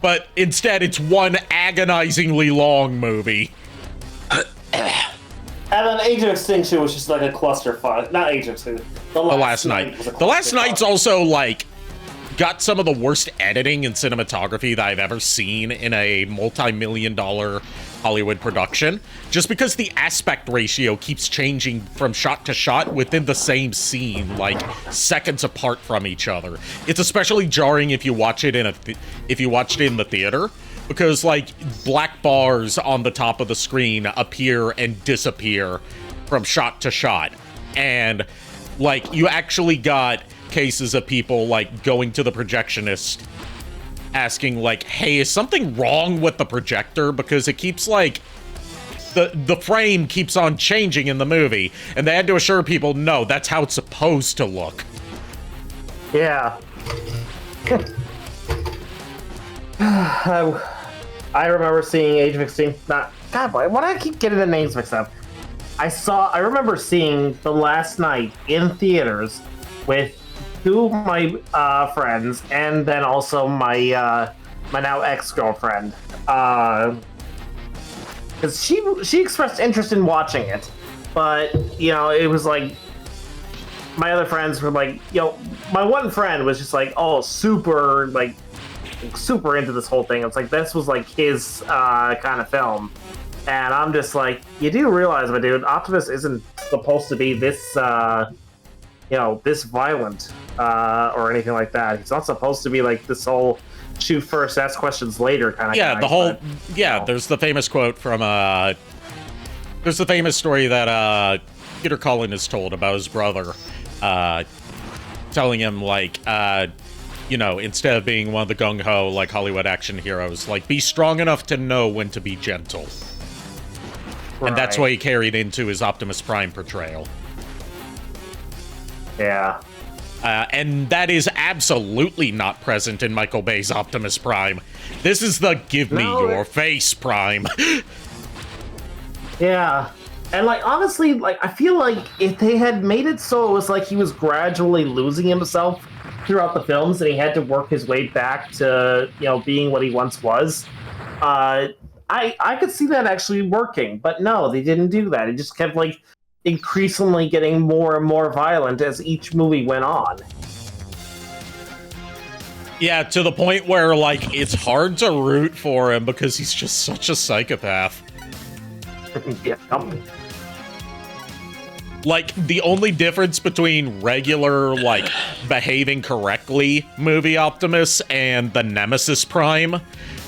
But instead, it's one agonizingly long movie. And then Age of Extinction was just like a clusterfuck. Not Age of Extinction. The Last Night. The Last Night's also, like, got some of the worst editing and cinematography that I've ever seen in a multi-million-dollar Hollywood production. Just because the aspect ratio keeps changing from shot to shot within the same scene, like, seconds apart from each other. It's especially jarring if you watch it in the theater. Because, like, black bars on the top of the screen appear and disappear from shot to shot. And, like, you actually got cases of people, like, going to the projectionist asking, like, hey, is something wrong with the projector? Because it keeps, like, the frame keeps on changing in the movie. And they had to assure people, no, that's how it's supposed to look. Yeah. I remember seeing Age of Extinction. God, why do I keep getting the names mixed up? I remember seeing The Last Night in theaters with 2 of my friends, and then also my my now ex-girlfriend. Because she expressed interest in watching it, but you know, it was like my other friends were like, my one friend was just like, oh, super into this whole thing. It's like this was like his kind of film, and I'm just like, you do realize, my dude, Optimus isn't supposed to be this this violent or anything like that. He's not supposed to be like this whole shoot first, ask questions later kind of guy. There's the famous quote from there's the famous story that Peter Cullen is told about his brother telling him, like, instead of being one of the gung-ho, like, Hollywood action heroes, like, be strong enough to know when to be gentle. Right. And that's what he carried into his Optimus Prime portrayal. Yeah. And that is absolutely not present in Michael Bay's Optimus Prime. This is the give me your face Prime. Yeah. And, like, honestly, like, I feel like if they had made it so it was like he was gradually losing himself throughout the films and he had to work his way back to, being what he once was, I could see that actually working. But no, they didn't do that. It just kept, like, increasingly getting more and more violent as each movie went on. Yeah, to the point where, like, it's hard to root for him because he's just such a psychopath. Yeah. Like, the only difference between regular, like, behaving correctly movie Optimus and the Nemesis Prime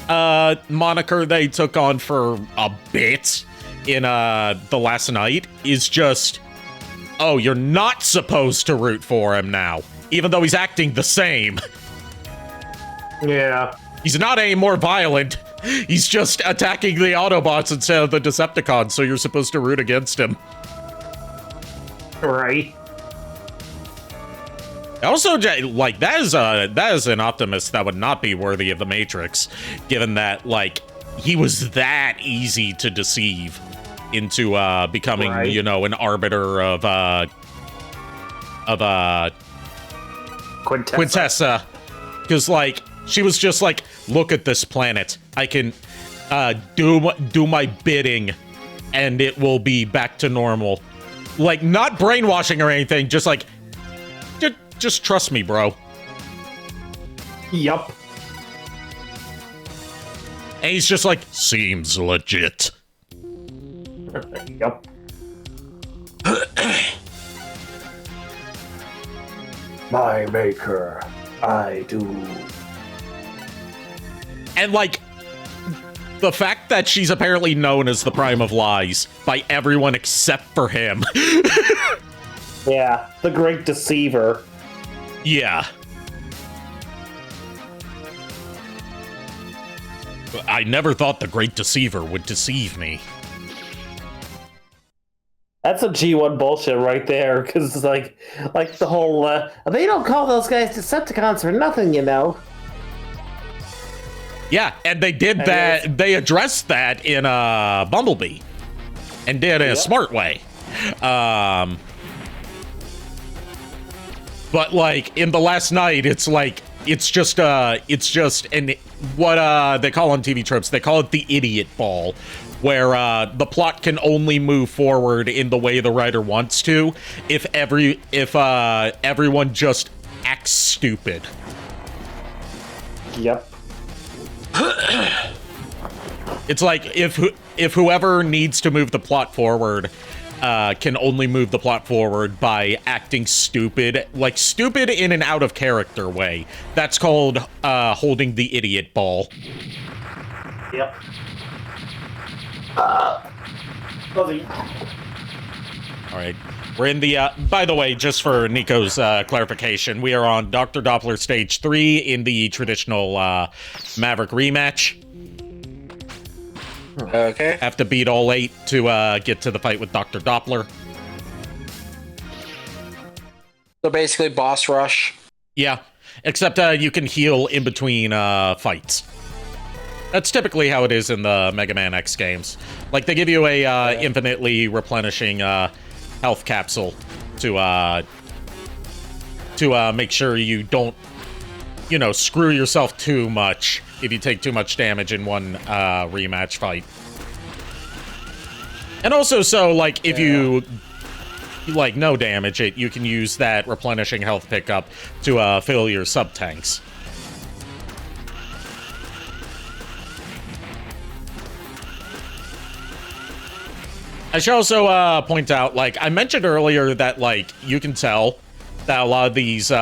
moniker they took on for a bit in The Last Night is just, oh, you're not supposed to root for him now, even though he's acting the same. Yeah. He's not any more violent. He's just attacking the Autobots instead of the Decepticons, so you're supposed to root against him. Right. Also, like, that is an Optimus that would not be worthy of the Matrix, given that, like, he was that easy to deceive into becoming, an arbiter of Quintessa. Because, like, she was just like, look at this planet. I can do my bidding, and it will be back to normal. Like, not brainwashing or anything, just like, just trust me, bro. Yup. And he's just like, seems legit. Yup. My maker, I do. And, like, The fact that she's apparently known as the Prime of Lies by everyone except for him. Yeah, the Great Deceiver. Yeah. I never thought the Great Deceiver would deceive me. That's a G1 bullshit right there, because it's like the whole, they don't call those guys Decepticons for nothing, you know. Yeah, and they did that, they addressed that in Bumblebee, and did it in a smart way. But, like, in The Last Night, it's like, it's just, and what they call on TV tropes, they call it the idiot ball, where the plot can only move forward in the way the writer wants to if everyone just acts stupid. Yep. It's like if whoever needs to move the plot forward can only move the plot forward by acting stupid, like stupid in an out of character way. That's called holding the idiot ball. Yep. All right. We're in the, by the way, just for Nico's clarification, we are on Dr. Doppler Stage 3 in the traditional Maverick rematch. Okay. Have to beat all 8 to get to the fight with Dr. Doppler. So basically, boss rush. Yeah, except you can heal in between fights. That's typically how it is in the Mega Man X games. Like, they give you a infinitely replenishing health capsule to make sure you don't, you know, screw yourself too much if you take too much damage in one rematch fight. And also, so, like, if you, like, no damage it, you can use that replenishing health pickup to fill your sub-tanks. I should also point out, like, I mentioned earlier that, like, you can tell that a lot of these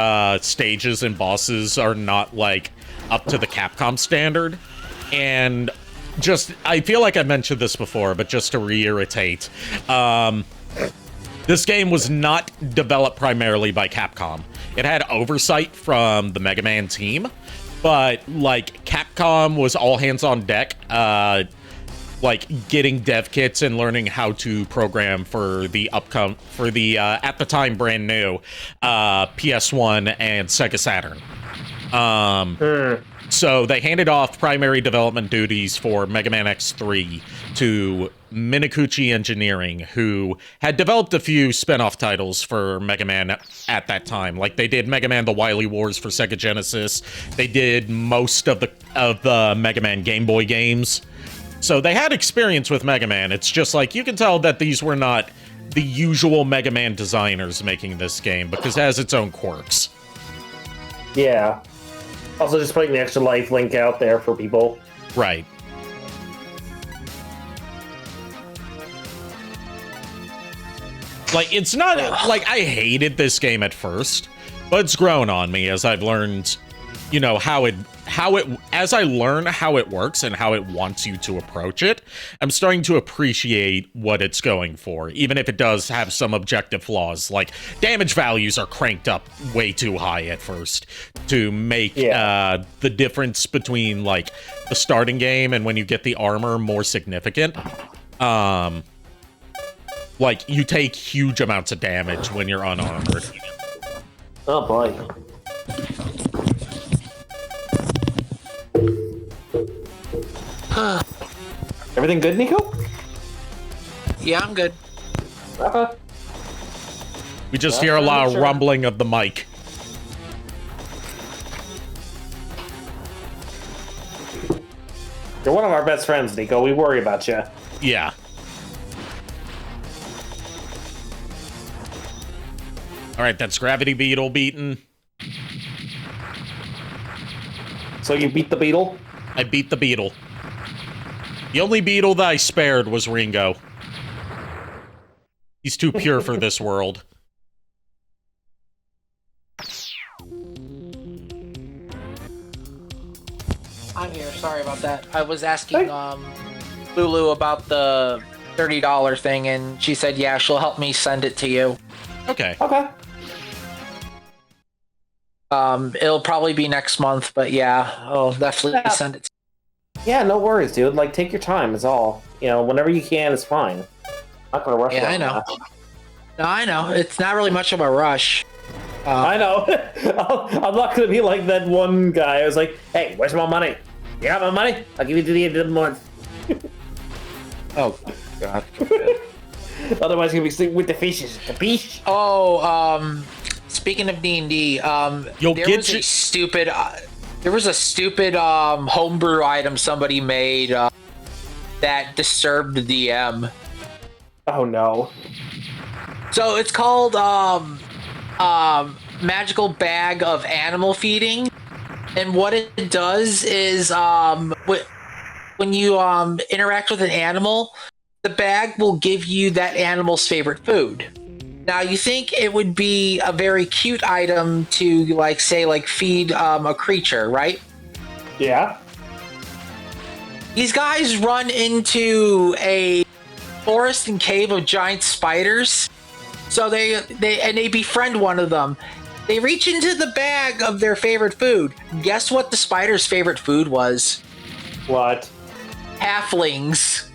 stages and bosses are not, like, up to the Capcom standard. And just, I feel like I mentioned this before, but just to reiterate, this game was not developed primarily by Capcom. It had oversight from the Mega Man team, but, like, Capcom was all hands on deck, like getting dev kits and learning how to program for the at the time brand new PS1 and Sega Saturn. So they handed off primary development duties for Mega Man X3 to Minakuchi Engineering, who had developed a few spin-off titles for Mega Man at that time. Like, they did Mega Man The Wily Wars for Sega Genesis. They did most of the Mega Man Game Boy games. So they had experience with Mega Man. It's just like, you can tell that these were not the usual Mega Man designers making this game, because it has its own quirks. Yeah. Also, just putting the extra life link out there for people. Right. Like, it's not, like, I hated this game at first, but it's grown on me as I've learned, you know, as I learn how it works and how it wants you to approach it, I'm starting to appreciate what it's going for, even if it does have some objective flaws. Like, damage values are cranked up way too high at first to make the difference between, like, the starting game and when you get the armor more significant. Like, you take huge amounts of damage when you're unarmored. Oh boy. Everything good, Nico? Yeah, I'm good. Okay. We just hear a lot of rumbling of the mic. You're one of our best friends, Nico. We worry about you. Yeah. Alright, that's Gravity Beetle beaten. So you beat the beetle? I beat the beetle. The only beetle that I spared was Ringo. He's too pure for this world. I'm here. Sorry about that. I was asking Lulu about the $30 thing, and she said, yeah, she'll help me send it to you. Okay. Okay. It'll probably be next month, but yeah, I'll definitely send it to you. Yeah, no worries, dude. Like, take your time is all. You know, whenever you can is fine. I'm not gonna rush. Yeah, I know. No, I know. It's not really much of a rush. I know. I'm not gonna be like that one guy. I was like, "Hey, where's my money? You got my money? I'll give you to the end of the month." Oh, God. Otherwise, you're gonna be sleeping with the fishes. Capiche? Oh, speaking of D&D, there was a stupid homebrew item somebody made that disturbed the DM. Oh no. So it's called Magical Bag of Animal Feeding, and what it does is when you interact with an animal, the bag will give you that animal's favorite food. Now, you think it would be a very cute item to, like, say, like, feed a creature, right? Yeah. These guys run into a forest and cave of giant spiders. So they befriend one of them. They reach into the bag of their favorite food. Guess what the spider's favorite food was? What? Halflings.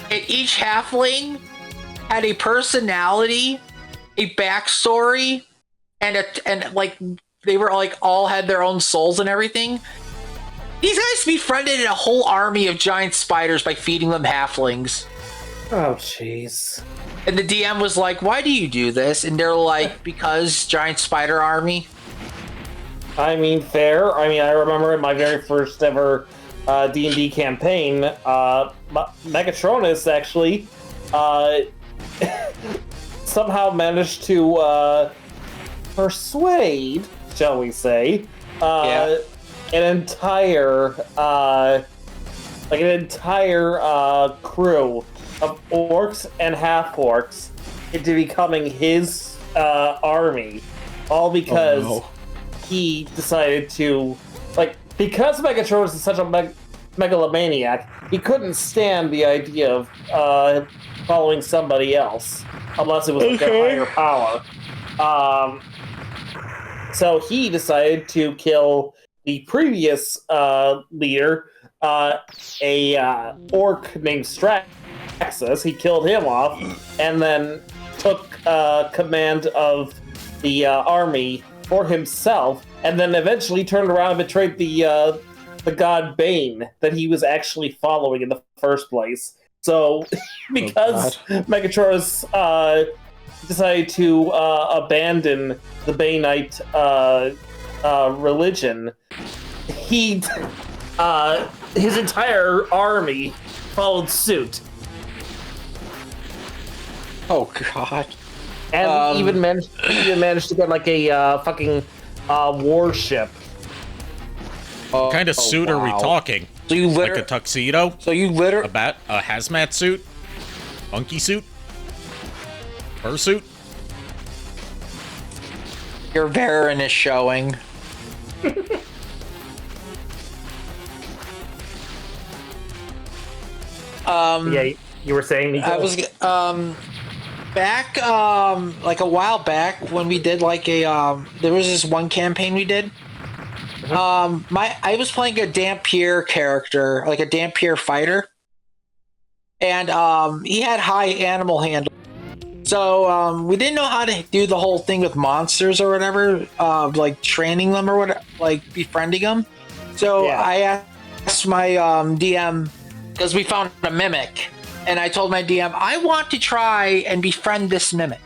And each halfling had a personality, a backstory, and like they were like all had their own souls and everything. These guys befriended a whole army of giant spiders by feeding them halflings. Oh, jeez. And the DM was like, why do you do this? And they're like, because giant spider army. I mean, fair. I mean, I remember in my very first ever D&D campaign, Megatronus actually somehow managed to persuade, shall we say, an entire crew of orcs and half-orcs into becoming his army, all because he decided to, like, because Megatronus is such a megalomaniac, he couldn't stand the idea of following somebody else, unless it was like their higher power. So he decided to kill the previous leader, a orc named Straxus. He killed him off, and then took command of the army for himself, and then eventually turned around and betrayed the god Bane that he was actually following in the first place. So, because Megatronus decided to abandon the Baneite religion, his entire army followed suit. Oh God! And even managed to get like a fucking warship. What kind of suit are we talking? So you Like a tuxedo? So you literally A hazmat suit? Monkey suit? Fursuit? Your Varen is showing. Yeah, you were saying, Nico? I was back like a while back when we did like a there was this one campaign we did. I was playing a Dampier character, like a Dampier fighter, and he had high animal handling. So we didn't know how to do the whole thing with monsters or whatever, like training them or whatever, like befriending them. So I asked my DM, because we found a mimic, and I told my DM, I want to try and befriend this mimic.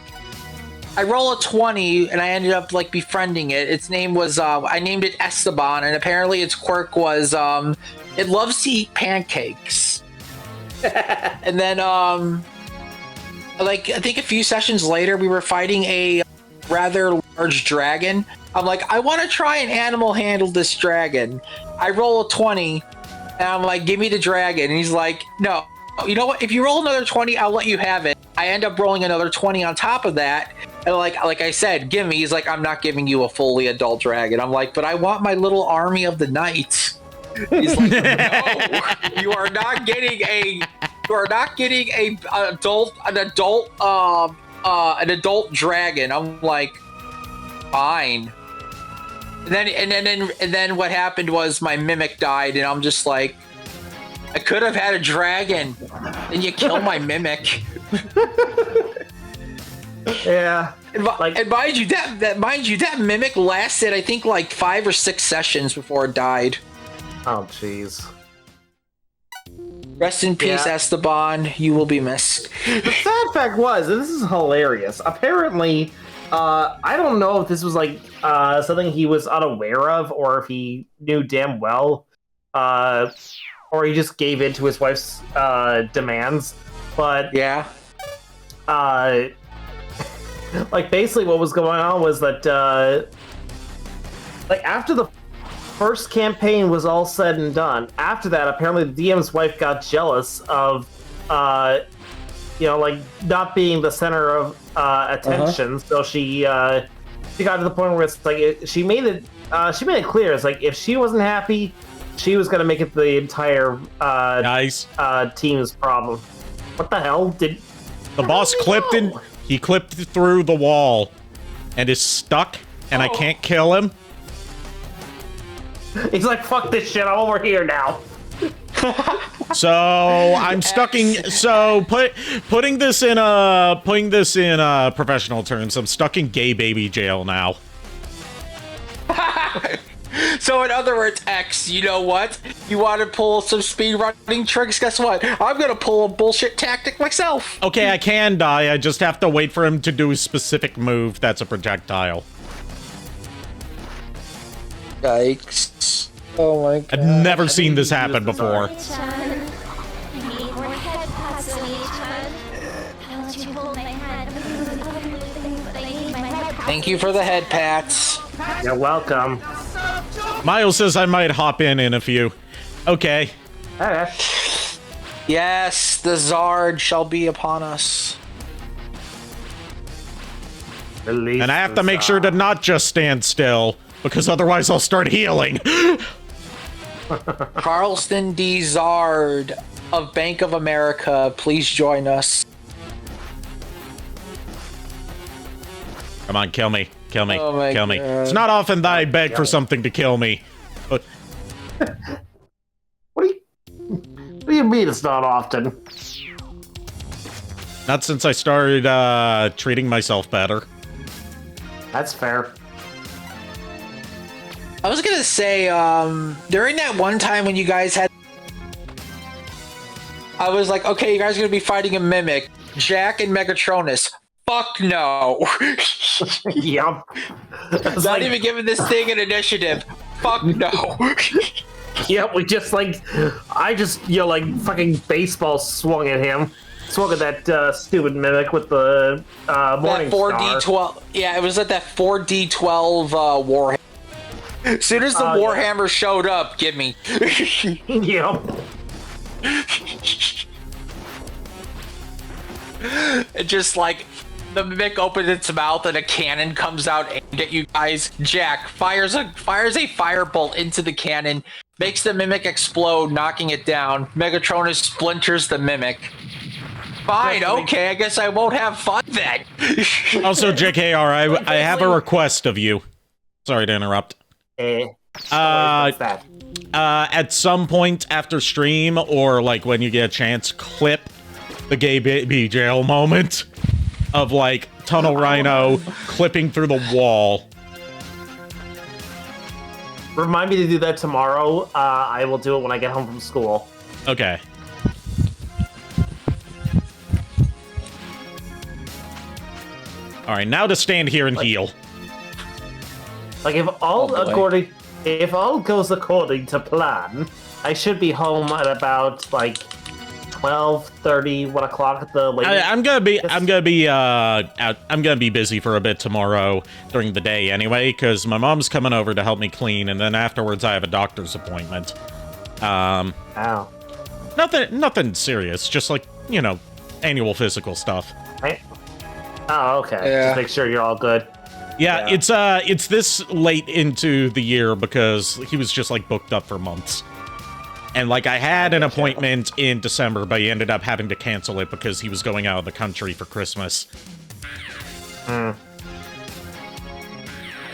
I roll a 20, and I ended up like befriending it. Its name was I named it Esteban, and apparently its quirk was it loves to eat pancakes. And then like I think a few sessions later, we were fighting a rather large dragon. I'm like, I want to try and animal handle this dragon. I roll a 20, and I'm like, give me the dragon. And he's like, no, you know what? If you roll another 20, I'll let you have it. I end up rolling another 20 on top of that. And like I said, give me. He's like, I'm not giving you a fully adult dragon. I'm like, but I want my little army of the knights. He's like, no, you are not getting a an adult dragon. I'm like, fine. And then what happened was my mimic died, and I'm just like, I could have had a dragon. Then you kill my mimic. Yeah. And mind you, that mimic lasted, I think, like 5 or 6 sessions before it died. Oh, jeez. Rest in peace, Esteban. You will be missed. The sad fact was, and this is hilarious, apparently, I don't know if this was like something he was unaware of, or if he knew damn well, or he just gave in to his wife's demands, but yeah. Like, basically what was going on was that, like, after the first campaign was all said and done, after that, apparently the DM's wife got jealous of, like, not being the center of attention, so she got to the point where it's like, she made it clear, it's like, if she wasn't happy, she was going to make it the entire team's problem. What the hell? The boss clipped in. He clipped through the wall and is stuck, and I can't kill him. He's like, fuck this shit, I'm over here now. So I'm putting this in professional terms. I'm stuck in gay baby jail now. So in other words, X, you know what? You want to pull some speed running tricks? Guess what? I'm gonna pull a bullshit tactic myself. Okay, I can die. I just have to wait for him to do a specific move that's a projectile. Yikes. Oh my god. I've never seen this happen before. Thank you for the head pats. You're welcome. Miles says I might hop in a few. Okay. Yes, the Zard shall be upon us. And I have to make sure to not just stand still, because otherwise I'll start healing. Carlston D. Zard of Bank of America, please join us. Come on, kill me. Kill me. Oh Kill me. God. It's not often that I beg for something to kill me. But What do you mean it's not often? not since I started treating myself better. That's fair. I was gonna say, during that one time when you guys had, I was like, okay, you guys are gonna be fighting a mimic, Jack and Megatronus. Fuck no. Yep. Not even giving this thing an initiative. Fuck no. Yep, we just like, like fucking baseball swung at him. Swung at that stupid mimic with the morning that 4D12. Yeah, it was at that 4D12 Warhammer. As soon as the Warhammer showed up, give me. Yep. It just like the mimic opens its mouth and a cannon comes out aimed at you guys. Jack fires a firebolt into the cannon, makes the mimic explode, knocking it down. Megatronus splinters the mimic. Fine, okay, I guess I won't have fun then. Also, JKR, I have a request of you. Sorry to interrupt. At some point after stream, or like when you get a chance, clip the gay baby jail moment of like Tunnel Rhino clipping through the wall. Remind me to do that tomorrow. I will do it when I get home from school. Okay. Alright, now to stand here and heal. Like, if all goes according to plan, I should be home at about like 12:30, 1 o'clock at the latest. I'm gonna be busy for a bit tomorrow during the day anyway, because my mom's coming over to help me clean, and then afterwards I have a doctor's appointment. Ow. Nothing serious, just like, you know, annual physical stuff. Oh, okay. Yeah. Just make sure you're all good. Yeah, it's this late into the year because he was just like booked up for months. And like I had an appointment in December, but he ended up having to cancel it because he was going out of the country for Christmas.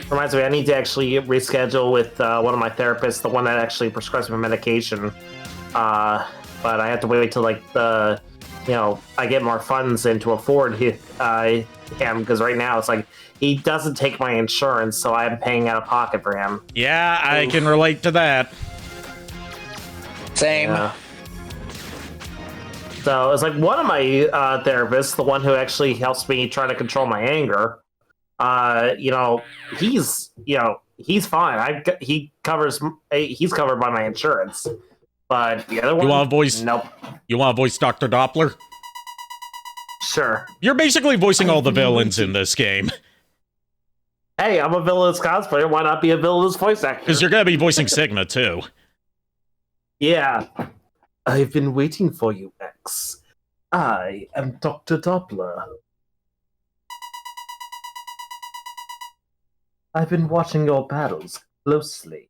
Reminds me, I need to actually reschedule with one of my therapists, the one that actually prescribes my medication. But I have to wait till like I get more funds in to afford him, because right now it's like he doesn't take my insurance, so I'm paying out of pocket for him. Yeah, I can relate to that. Same. Yeah. So it's like one of my therapists, the one who actually helps me try to control my anger. He's fine. He's covered by my insurance. But the other one, You want to voice? Nope. You want to voice Dr. Doppler? Sure. You're basically voicing all the villains in this game. Hey, I'm a villainous cosplayer. Why not be a villainous voice actor? Because you're going to be voicing Sigma, too. Yeah. I've been waiting for you, X. I am Dr. Doppler. I've been watching your battles closely.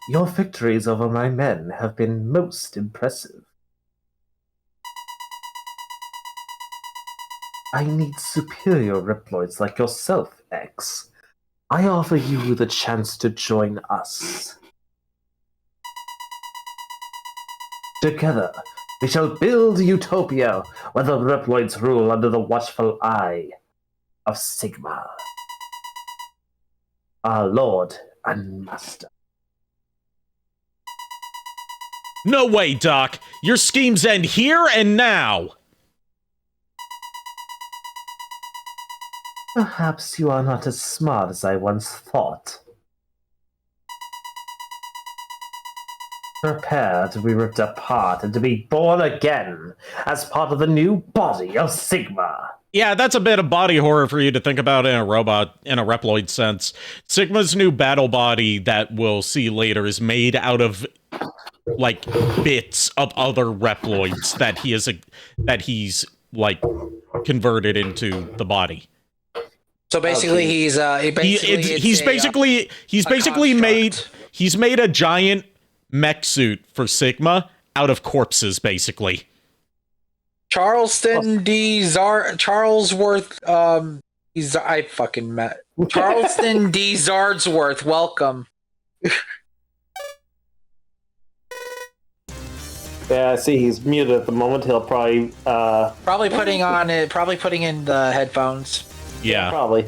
Your victories over my men have been most impressive. I need superior Reploids like yourself, X. I offer you the chance to join us. Together, we shall build a utopia where the Reploids rule under the watchful eye of Sigma, our lord and master. No way, Doc. Your schemes end here and now. Perhaps you are not as smart as I once thought. Prepare to be ripped apart and to be born again as part of the new body of Sigma. Yeah, that's a bit of body horror for you to think about in a robot, in a Reploid sense. Sigma's new battle body that we'll see later is made out of, like, bits of other Reploids that he's, like, converted into the body. So basically, he's made a giant mech suit for Sigma out of corpses, basically. Charleston D. Charlesworth. I fucking met Charleston D. Zardsworth. Welcome. Yeah, I see he's muted at the moment. He'll probably Probably putting in the headphones. Yeah. Probably.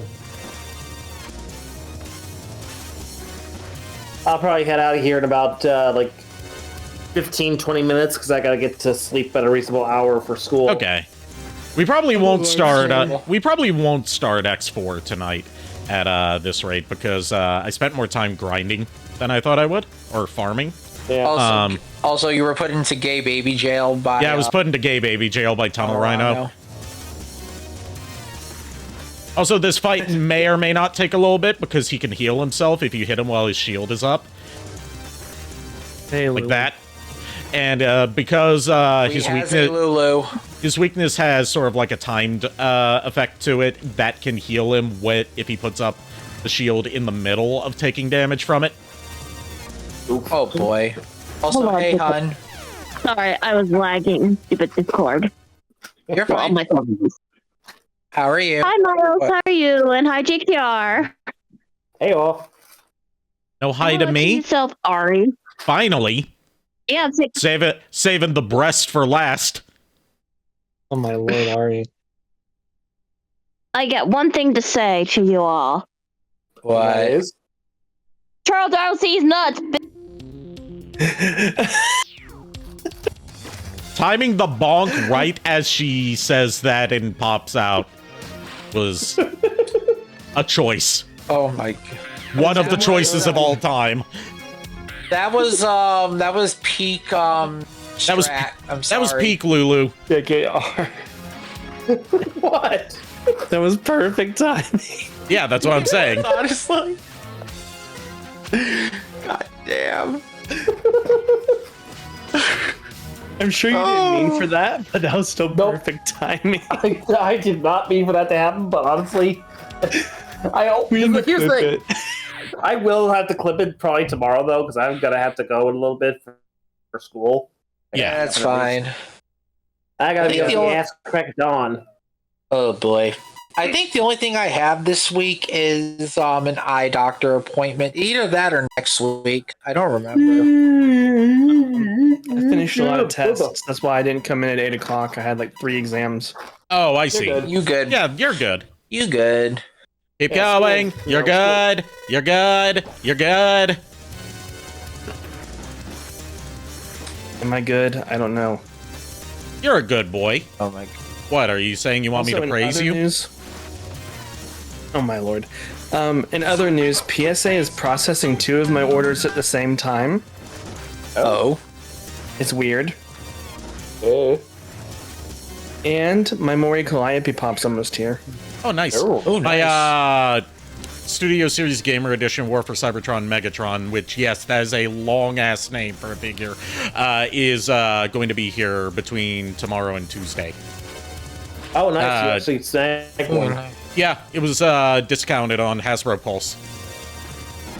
I'll probably head out of here in about 15-20 minutes because I gotta get to sleep at a reasonable hour for school. Okay. We probably won't start X4 tonight at this rate because I spent more time grinding than I thought I would, or farming. Yeah. Also, you were put into gay baby jail by. Yeah, I was put into gay baby jail by Tunnel Rhino. Also, this fight may or may not take a little bit because he can heal himself if you hit him while his shield is up. Hey, like that. And because his weakness has sort of like a timed effect to it that can heal him if he puts up the shield in the middle of taking damage from it. Oh boy. Also, hey, hon. Sorry, I was lagging. Stupid Discord. You're fine. How are you? Hi, Miles. How are you? And hi, JKR. Hey, all. No hi to me. Yourself, Ari. Finally. Yeah, saving the breast for last. Oh my lord, Ari. I get one thing to say to you all. What? Charles Darcy's nuts. Timing the bonk right as she says that and pops out was a choice. Oh my god. One of the choices of all time. That was peak I'm sorry. That was peak Lulu. JKR. What? That was perfect timing. Yeah, that's what I'm saying. Honestly. God damn. I'm sure you didn't mean for that, but that was still Nope. perfect timing. I did not mean for that to happen, but honestly, We need to here's the clip thing. it. I will have to clip it probably tomorrow though, because I'm gonna have to go in a little bit for school. Yeah. That's fine. I gotta be I on think the the ass crack of dawn. Oh boy. I think the only thing I have this week is an eye doctor appointment. Either that or next week. I don't remember. I finished a lot of tests. That's why I didn't come in at 8 o'clock. I had like 3 exams. Oh, I see. good. You good? Yeah, you're good. You good? Keep Yeah, going. school. You're Yeah, good. You're good. You're good. Am I good? I don't know. You're a good boy. Oh my god. What, are you saying you want me Also, to in praise other you? news- oh my lord. In other news, PSA is processing 2 of my orders at the same time. Oh. It's weird. And my Mori Calliope Pop's almost here. Oh, nice. Oh, My Studio Series Gamer Edition War for Cybertron Megatron, which, yes, that is a long-ass name for a figure, is going to be here between tomorrow and Tuesday. Oh, nice. You actually snagged one. Yeah, it was discounted on Hasbro Pulse.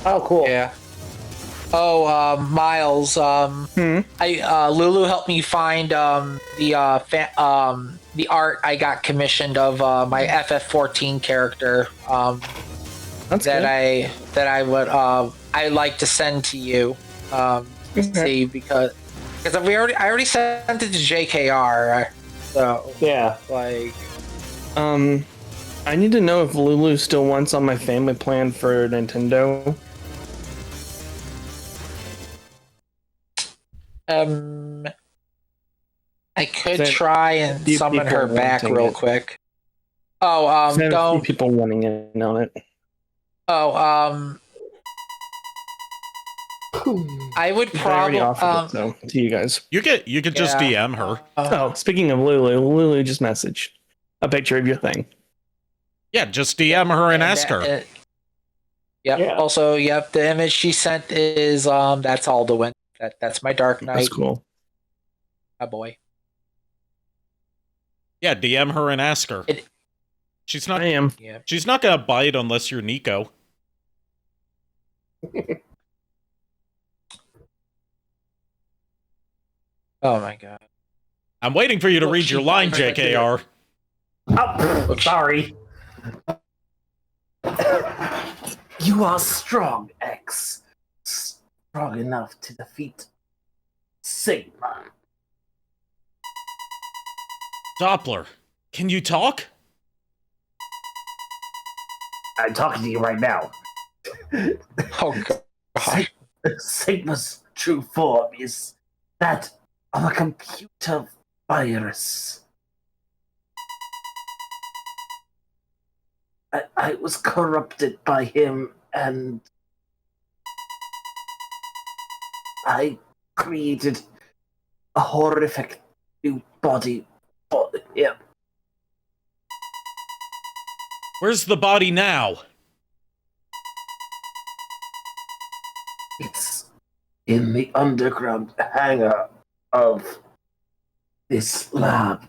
Oh, cool. Yeah. Oh, Miles. Lulu helped me find the art I got commissioned of my FF14 character. That's that good. I'd like to send to you. See because I already sent it to JKR. So Yeah. like I need to know if Lulu still wants on my family plan for Nintendo. I could Then try and few summon her people back wanting real it. quick. Oh, I have a few don't. people wanting in on it. Oh, I would I already probably. offered it, so, to you guys. You could just Yeah. DM her. Oh, speaking of Lulu just messaged a picture of your thing. Yeah, just DM her and ask her. Yep. Yeah. Also, yep. The image she sent is that's Alduin. That's my Dark Knight. That's cool. My boy. Yeah, DM her and ask her. It- She's not. I am. Yeah. She's not gonna bite unless you're Nico. Oh my god. I'm waiting for you to Look, read she your line, might do it. JKR. Oh, sorry. You are strong, X. Strong enough to defeat Sigma. Doppler, can you talk? I'm talking to you right now. Oh god. Sigma's true form is that of a computer virus. I was corrupted by him, and I created a horrific new body for him. Where's the body now? It's in the underground hangar of this lab.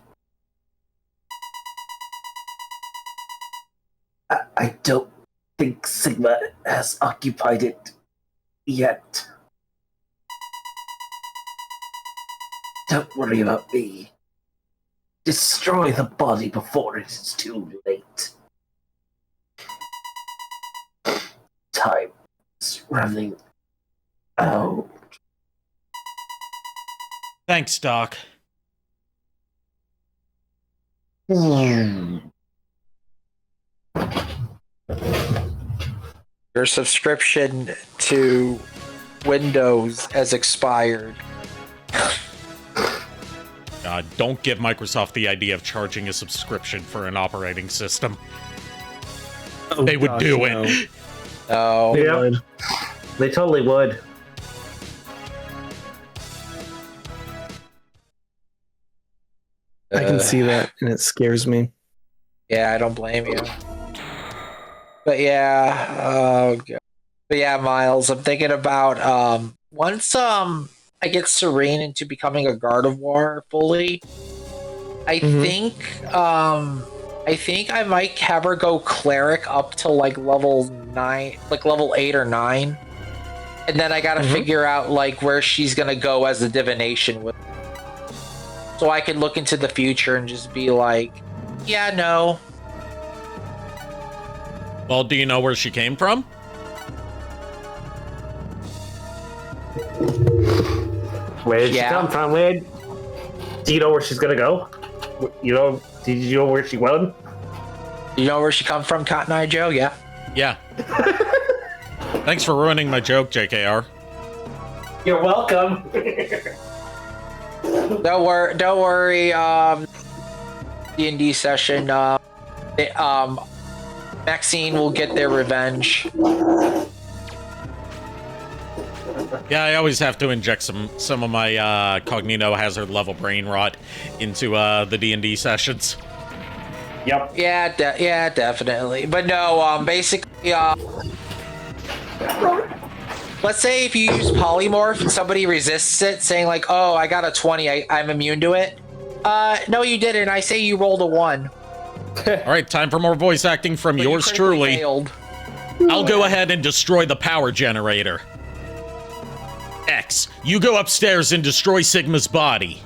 I don't think Sigma has occupied it yet. Don't worry about me. Destroy the body before it is too late. Time is running out. Thanks, Doc. Your subscription to Windows has expired. Don't give Microsoft the idea of charging a subscription for an operating system. Oh, They would gosh, do no. it. No. They Yeah. would. They totally would. I can see that, and it scares me. Yeah, I don't blame you. But yeah, oh god. But yeah, Miles, I'm thinking about once I get Serene into becoming a Gardevoir fully, I think I might have her go Cleric up to like level 9, like level 8 or 9. And then I gotta figure out like where she's gonna go as a divination with. So I can look into the future and just be like, yeah, no. Well, do you know where she came from? Where did she come from? Where? Do you know where she's gonna go? You know? Did you know where she went? You know where she come from, Cotton Eye Joe? Yeah. Yeah. Thanks for ruining my joke, JKR. You're welcome. Don't worry. D&D session. Maxine will get their revenge. Yeah, I always have to inject some of my cognito hazard level brain rot into the D&D sessions. Yep. Yeah, definitely. But no, basically, let's say if you use polymorph and somebody resists it, saying like, "Oh, I got a 20, I'm immune to it." No, you didn't. I say you rolled a 1. All right, time for more voice acting from But yours you critically truly. failed. I'll go ahead and destroy the power generator. X, you go upstairs and destroy Sigma's body.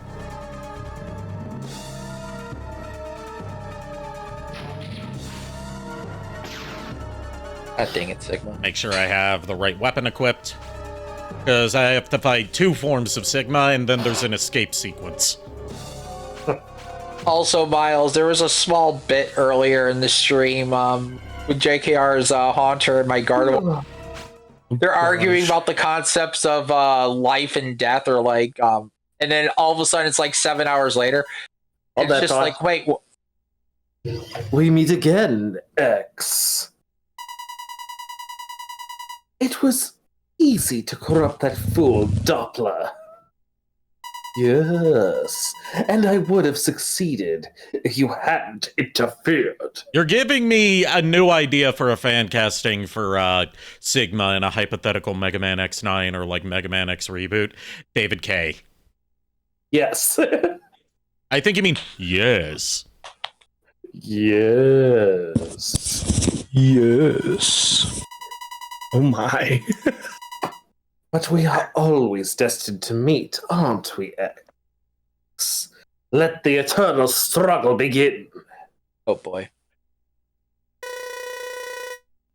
God dang it, Sigma. Make sure I have the right weapon equipped. Because I have to fight 2 forms of Sigma, and then there's an escape sequence. Also, Miles, there was a small bit earlier in the stream with JKR's Haunter and my Gardevoir. They're arguing about the concepts of life and death, or like, and then all of a sudden it's like 7 hours later. It's just like, wait. We meet again, X. It was easy to corrupt that fool Doppler. Yes, and I would have succeeded if you hadn't interfered. You're giving me a new idea for a fan casting for Sigma in a hypothetical Mega Man X9 or like Mega Man X reboot. David K. Yes. I think you mean yes. Yes. Yes. Oh my. But we are always destined to meet, aren't we, X? Let the eternal struggle begin. Oh boy.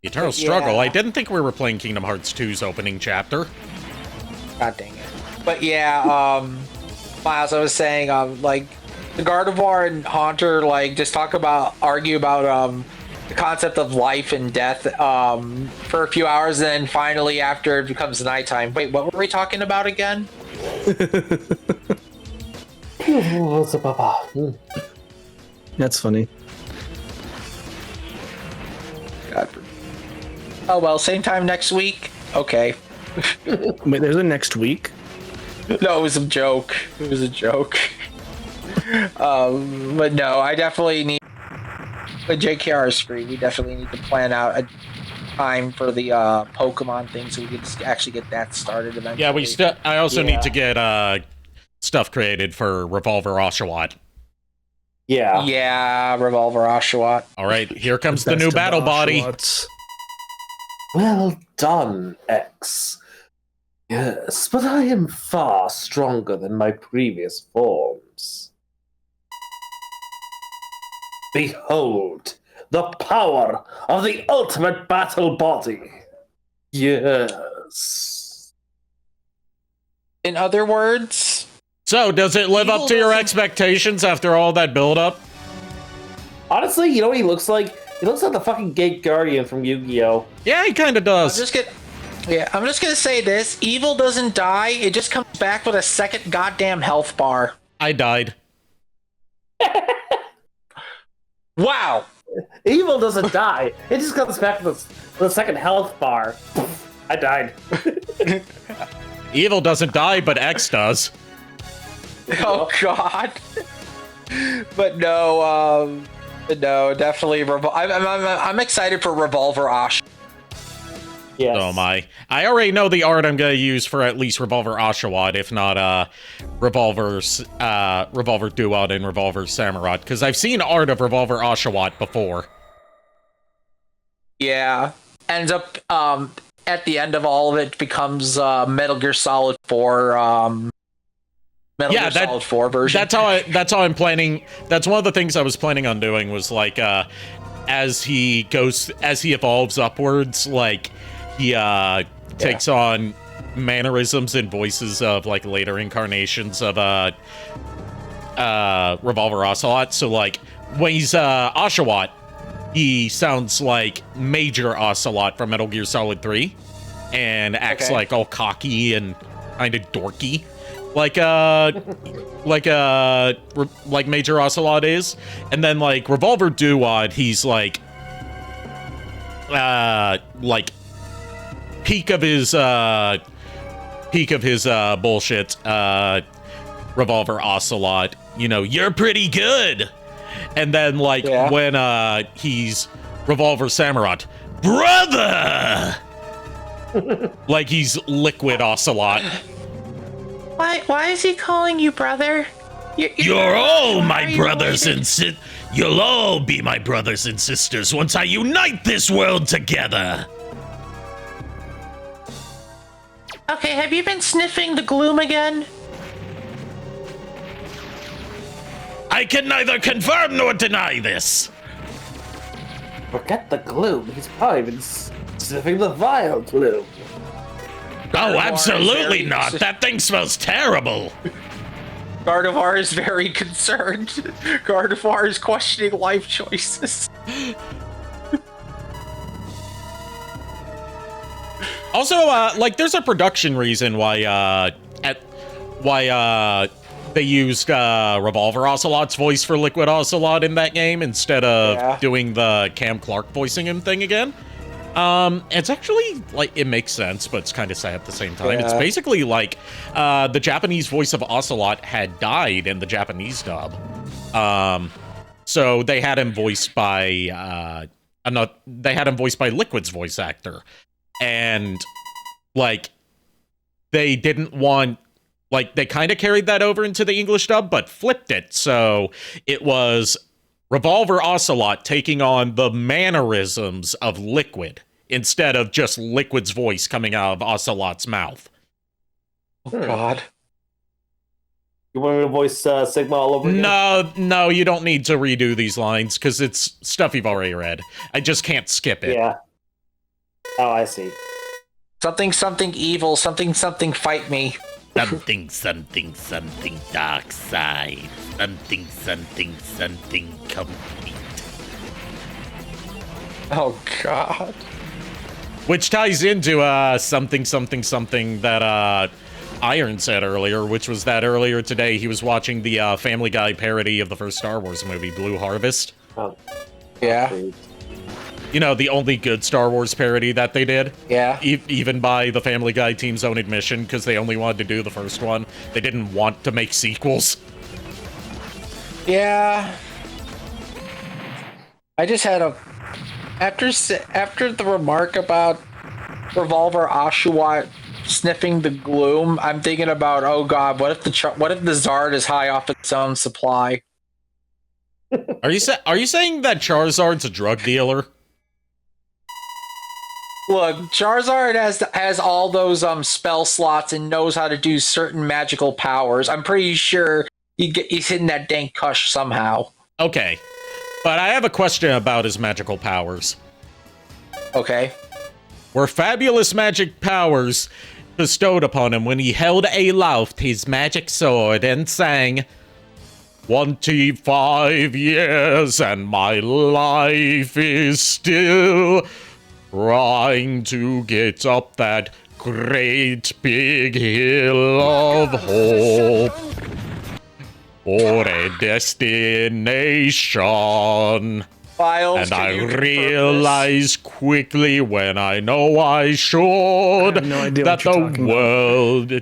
Eternal Struggle. I didn't think we were playing Kingdom Hearts 2's opening chapter. God dang it. But yeah, Miles, I was saying, like, the Gardevoir and Haunter, like, just argue about, the concept of life and death, for a few hours, and then finally, after it becomes nighttime. Wait, what were we talking about again? That's funny. God. Oh, well, same time next week? Okay. Wait, there's a next week? No, it was a joke. It was a joke. But no, I definitely need... But JKR is free. We definitely need to plan out a time for the Pokemon thing so we can actually get that started eventually. Yeah, I also need to get stuff created for Revolver Oshawott. Yeah. Yeah, Revolver Oshawott. All right, here comes the new battle body. Well done, X. Yes, but I am far stronger than my previous forms. Behold, the power of the ultimate battle body. Yes. In other words... So, does it live up to your expectations after all that build-up? Honestly, you know what he looks like? He looks like the fucking Gate Guardian from Yu-Gi-Oh! Yeah, he kind of does. I'm just gonna say this. Evil doesn't die. It just comes back with a second goddamn health bar. I died. Wow. Evil doesn't die. It just comes back with a second health bar. I died. Evil doesn't die, but X does. Oh God. But no, definitely. I'm excited for Revolver Osh. Yes. Oh my. I already know the art I'm gonna use for at least Revolver Oshawott, if not Revolver Duat and Revolver Samurott, because I've seen art of Revolver Oshawott before. Yeah. Ends up at the end of all of it becomes Metal Gear Solid 4 Solid 4 version. That's how I'm planning. That's one of the things I was planning on doing was like as he evolves upwards, like he takes on mannerisms and voices of like later incarnations of Revolver Ocelot. So like when he's Oshawott, he sounds like Major Ocelot from Metal Gear Solid 3 and acts like all cocky and kind of dorky. Like Major Ocelot is. And then like Revolver Duat, he's like peak of his bullshit, Revolver Ocelot, you know, you're pretty good. And then like when he's Revolver Samurott, brother, like he's Liquid Ocelot. Why is he calling you brother? You're all my brothers and you'll all be my brothers and sisters once I unite this world together. Okay, have you been sniffing the gloom again? I can neither confirm nor deny this. Forget the gloom. He's probably been sniffing the vile gloom. Oh, absolutely not. That thing smells terrible. Gardevoir is very concerned. Gardevoir is questioning life choices. Also, like, there's a production reason why they used Revolver Ocelot's voice for Liquid Ocelot in that game instead of doing the Cam Clark voicing him thing again. It's actually, like, it makes sense, but it's kind of sad at the same time. It's basically like the Japanese voice of Ocelot had died in the Japanese dub. So they had him voiced by Liquid's voice actor. And like they didn't want, like, they kind of carried that over into the English dub, but flipped it. So it was Revolver Ocelot taking on the mannerisms of Liquid instead of just Liquid's voice coming out of Ocelot's mouth. Oh, God. You want me to voice Sigma all over again? No, you don't need to redo these lines because it's stuff you've already read. I just can't skip it. Yeah. Oh, I see. Something, something evil, something, something fight me. Something, something, something dark side. Something, something, something complete. Oh, God. Which ties into something, something, something that Iron said earlier, which was that earlier today he was watching the Family Guy parody of the first Star Wars movie, Blue Harvest. Oh. Yeah. You know, the only good Star Wars parody that they did. Yeah. Even by the Family Guy team's own admission, because they only wanted to do the first one. They didn't want to make sequels. Yeah. I just had a... After the remark about Revolver Oshawott sniffing the gloom, I'm thinking about, oh God, what if the Zard is high off its own supply? Are you saying that Charizard's a drug dealer? Look, Charizard has all those spell slots and knows how to do certain magical powers. I'm pretty sure he's hidden that dank kush somehow. Okay, but I have a question about his magical powers. Okay. Were fabulous magic powers bestowed upon him when he held aloft his magic sword and sang 25 years and my life is still trying to get up that great big hill of hope for a destination. And I realize quickly when I know I should that the world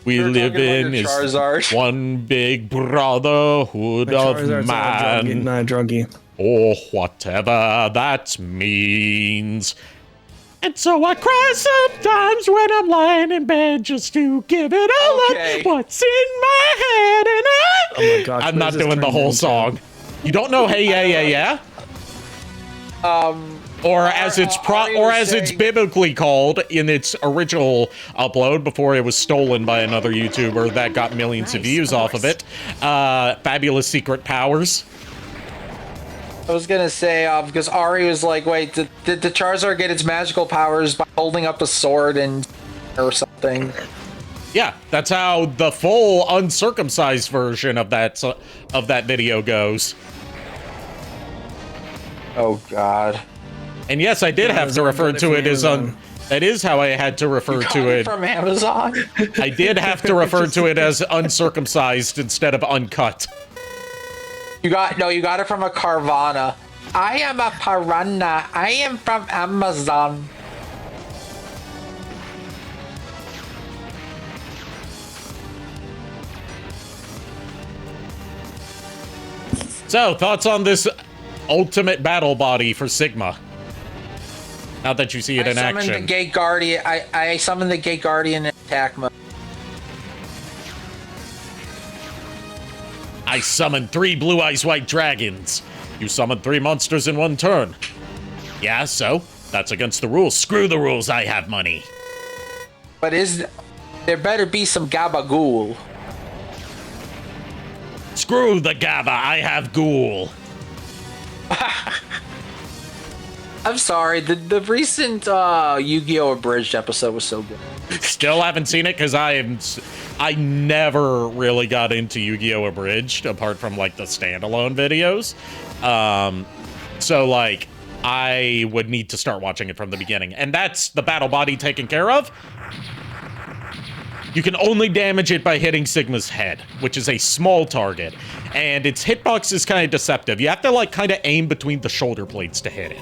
we live in is one big brotherhood of man. Not a druggie. Or whatever that means. And so I cry sometimes when I'm lying in bed just to give it all Okay. up. What's in my head and Oh my gosh, I'm what not is this doing the turning whole into? song. You don't know Hey Yeah Yeah Yeah? Or as it's Ari was saying- biblically called in its original upload before it was stolen by another YouTuber that got millions of views off of it. Fabulous Secret Powers. I was gonna say, because Ari was like, wait, did the Charizard get its magical powers by holding up a sword and or something? Yeah, that's how the full uncircumcised version of that video goes. Oh God. And yes, I did have to Amazon refer got it to from it as Amazon. that is how I had to refer Got to it it. from Amazon. I did have to refer to it as uncircumcised instead of uncut. You got it from a Carvana. I am a piranha. I am from Amazon. So, thoughts on this ultimate battle body for Sigma? Now that you see it I in summoned action. the Gate Guardian. I summoned the Gate Guardian in attack mode. I summoned 3 Blue Eyes White Dragons. You summoned 3 monsters in 1 turn. Yeah, so? That's against the rules. Screw the rules, I have money. But there better be some gabagool. Screw the GABA, I have Ghoul. I'm sorry. The recent Yu-Gi-Oh! Abridged episode was so good. Still haven't seen it because I never really got into Yu-Gi-Oh! Abridged apart from like the standalone videos. So like I would need to start watching it from the beginning. And that's the battle body taken care of. You can only damage it by hitting Sigma's head, which is a small target. And its hitbox is kind of deceptive. You have to like kind of aim between the shoulder blades to hit it.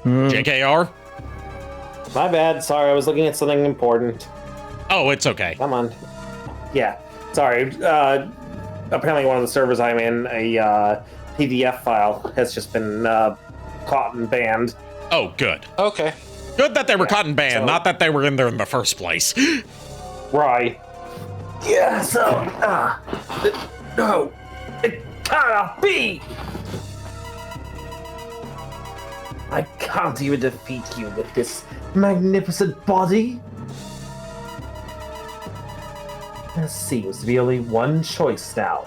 JKR? My bad. Sorry, I was looking at something important. Oh, it's okay. Come on. Yeah. Sorry. Apparently, one of the servers I'm in, a PDF file has just been caught and banned. Oh, good. Okay. Good that they were caught and banned, so- not that they were in there in the first place. Right. Yeah. So. No. It cannot be. I can't even defeat you with this magnificent body. There seems to be only one choice now.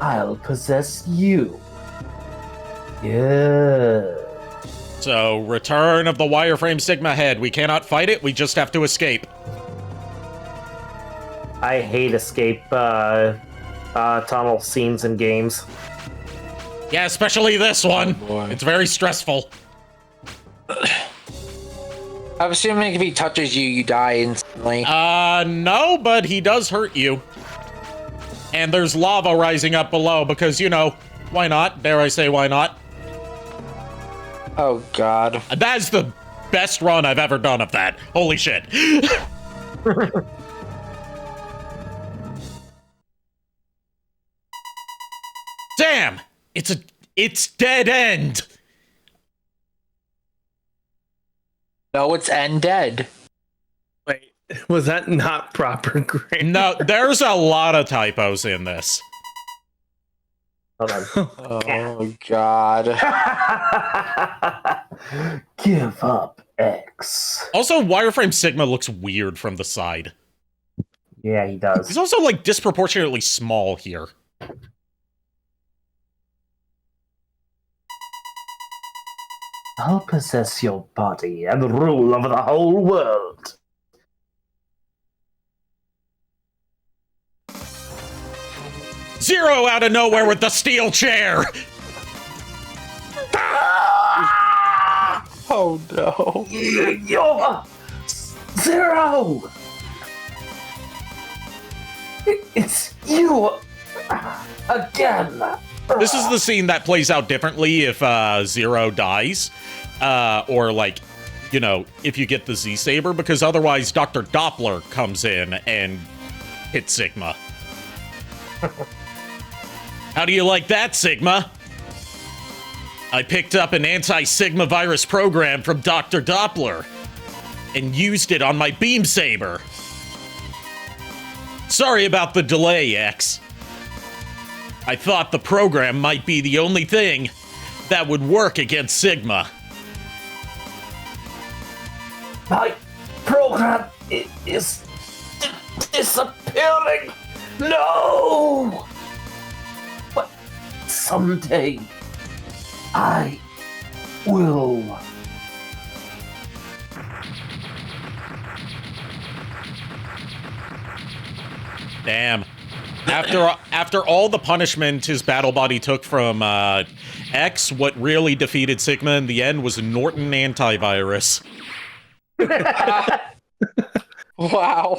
I'll possess you. Yeah. So, return of the wireframe Sigma head. We cannot fight it, we just have to escape. I hate escape tunnel scenes in games. Yeah, especially this one. boy. It's very stressful. I'm assuming if he touches you, you die instantly. No, but he does hurt you. And there's lava rising up below because, you know, why not? Dare I say why not? Oh God. That's the best run I've ever done of that. Holy shit. Damn! It's dead end! No, it's dead. Wait, was that not proper grade? No, there's a lot of typos in this. Hold on. Oh God. Give up, X. Also, wireframe Sigma looks weird from the side. Yeah, he does. He's also, like, disproportionately small here. I'll possess your body and rule over the whole world. Zero out of nowhere with the steel chair! Oh no. You're Zero! It's you again! This is the scene that plays out differently if Zero dies. Or, like, you know, if you get the Z-Saber, because otherwise Dr. Doppler comes in and hits Sigma. How do you like that, Sigma? I picked up an anti-Sigma virus program from Dr. Doppler and used it on my beam saber. Sorry about the delay, X. I thought the program might be the only thing that would work against Sigma. My program is disappearing. No! But someday I will. Damn. After all the punishment his battle body took from X, what really defeated Sigma in the end was Norton antivirus. Wow.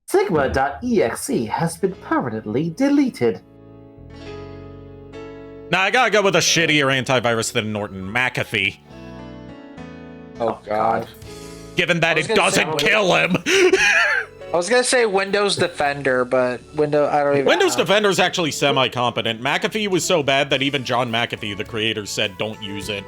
Sigma.exe has been permanently deleted. Nah, I gotta go with a shittier antivirus than Norton, McAfee. Oh God. Given that it doesn't kill him. I was gonna say Windows Defender, but I don't even. Windows Defender is actually semi-competent. McAfee was so bad that even John McAfee, the creator, said don't use it.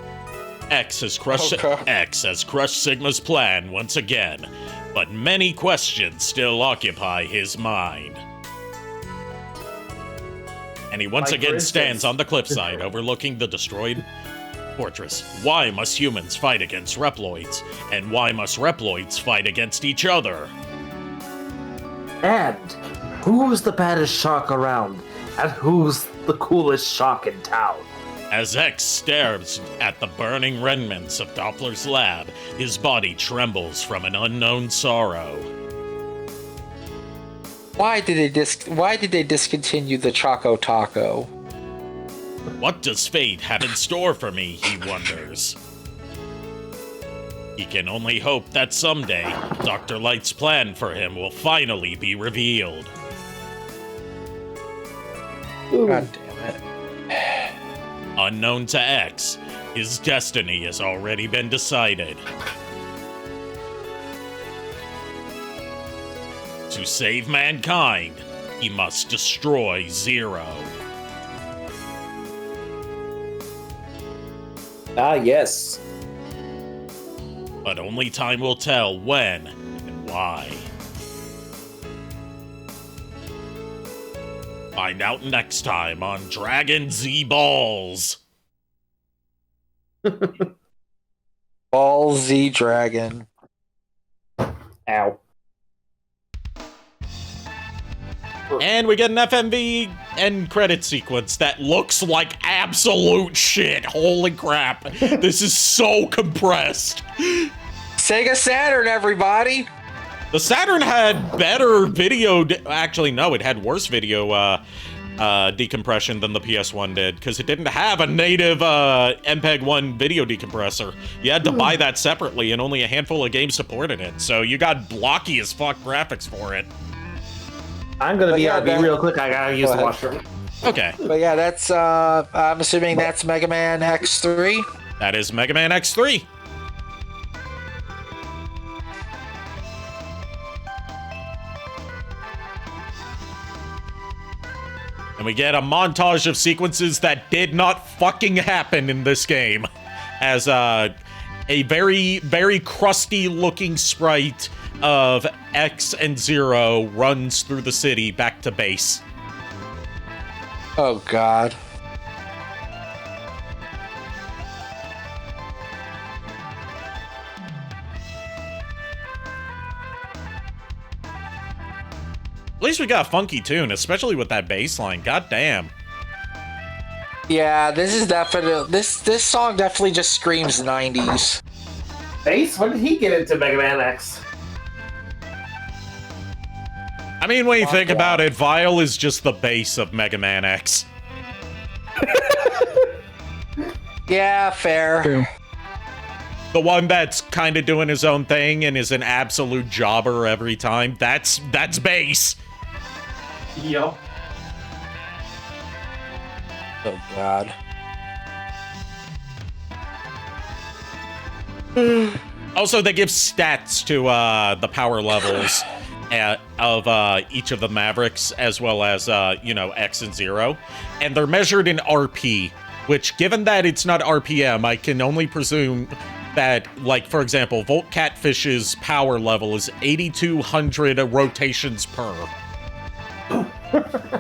X has crushed Sigma's plan once again, but many questions still occupy his mind. And he once again stands on the cliffside overlooking the destroyed fortress. Why must humans fight against Reploids? And why must Reploids fight against each other? And who's the baddest shark around? And who's the coolest shark in town? As X stares at the burning remnants of Doppler's lab, his body trembles from an unknown sorrow. Why did they discontinue the Choco Taco? What does fate have in store for me, he wonders. He can only hope that someday, Dr. Light's plan for him will finally be revealed. God damn it. Unknown to X, his destiny has already been decided. To save mankind, he must destroy Zero. Ah, yes. But only time will tell when and why. Find out next time on Dragon Z Balls. Ball Z Dragon. Ow. And we get an FMV end credit sequence that looks like absolute shit. Holy crap. This is so compressed. Sega Saturn, everybody! The Saturn had better video. Actually, no, it had worse video decompression than the PS1 did, because it didn't have a native MPEG-1 video decompressor. You had to buy that separately, and only a handful of games supported it. So you got blocky as fuck graphics for it. I'm gonna be real quick. I gotta use the washroom. Okay. But yeah, that's, I'm assuming that's Mega Man X3? That is Mega Man X3. And we get a montage of sequences that did not fucking happen in this game. As a very, very crusty looking sprite of X and Zero runs through the city back to base. Oh, God. At least we got a funky tune, especially with that bass line. God damn. Yeah, this is definitely... This song definitely just screams 90s. Ace, when did he get into Mega Man X? I mean, when you think about it, Vile is just the base of Mega Man X. Yeah, fair. True. The one that's kind of doing his own thing and is an absolute jobber every time. That's base. Yup. Oh, God. Also, they give stats to the power levels of each of the Mavericks, as well as, X and Zero. And they're measured in RP, which, given that it's not RPM, I can only presume that, like, for example, Volt Catfish's power level is 8,200 rotations per.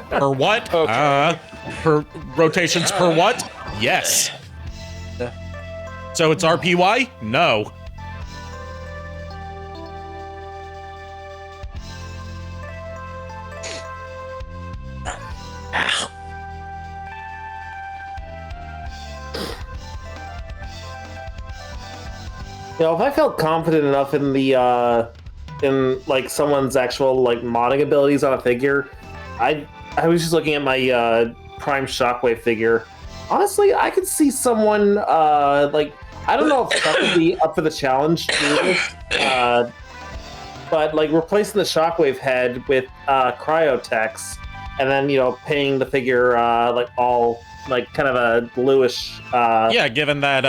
Per what? Okay. Per rotations per what? Yes. So it's RPY? No. If I felt confident enough in the in like someone's actual like modding abilities on a figure, I was just looking at my Prime Shockwave figure. Honestly, I could see someone like, I don't know if that would be up for the challenge to do this, but like replacing the Shockwave head with Cryotex, and then paying the figure like all like kind of a bluish. Yeah, given that